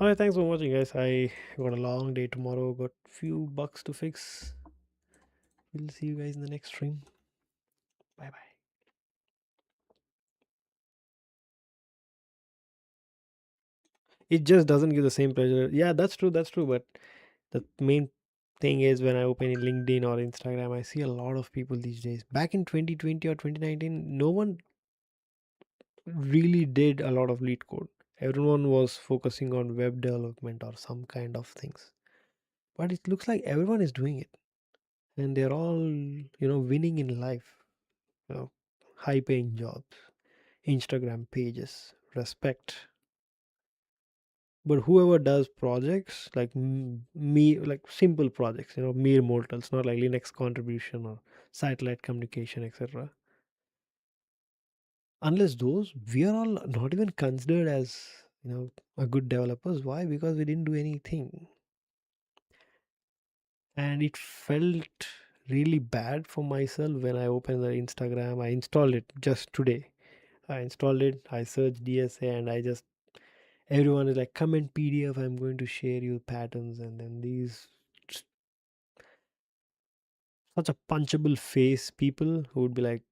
All right. Thanks for watching, guys. I got a long day tomorrow. Got few bugs to fix. We'll see you guys in the next stream. Bye bye. It just doesn't give the same pleasure. Yeah, that's true. That's true. But the main thing is when I open in LinkedIn or Instagram, I see a lot of people these days. Back in 2020 or 2019, no one really did a lot of lead code. Everyone was focusing on web development or some kind of things. But it looks like everyone is doing it. And they're all, winning in life. High paying jobs, Instagram pages, respect. But whoever does projects like me, like simple projects, mere mortals, not like Linux contribution or satellite communication, etc. Unless those, we are all not even considered as a good developers. Why? Because we didn't do anything, and it felt really bad for myself when I opened the Instagram. I installed it just today. I installed it. I searched DSA, and I just everyone is like, comment PDF. I'm going to share you patterns, and then these such a punchable face people who would be like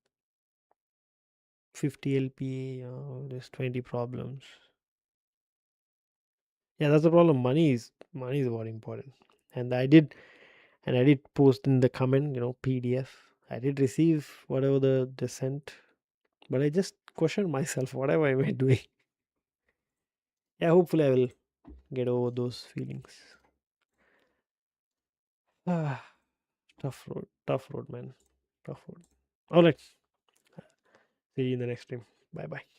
50 LPA, there's 20 problems. Yeah, that's the problem. Money is what important. And I did post in the comment, PDF. I did receive whatever they sent, but I just questioned myself, whatever am I doing? Yeah, hopefully I will get over those feelings. Ah, tough road, man, tough road. All right, see you in the next stream. Bye bye.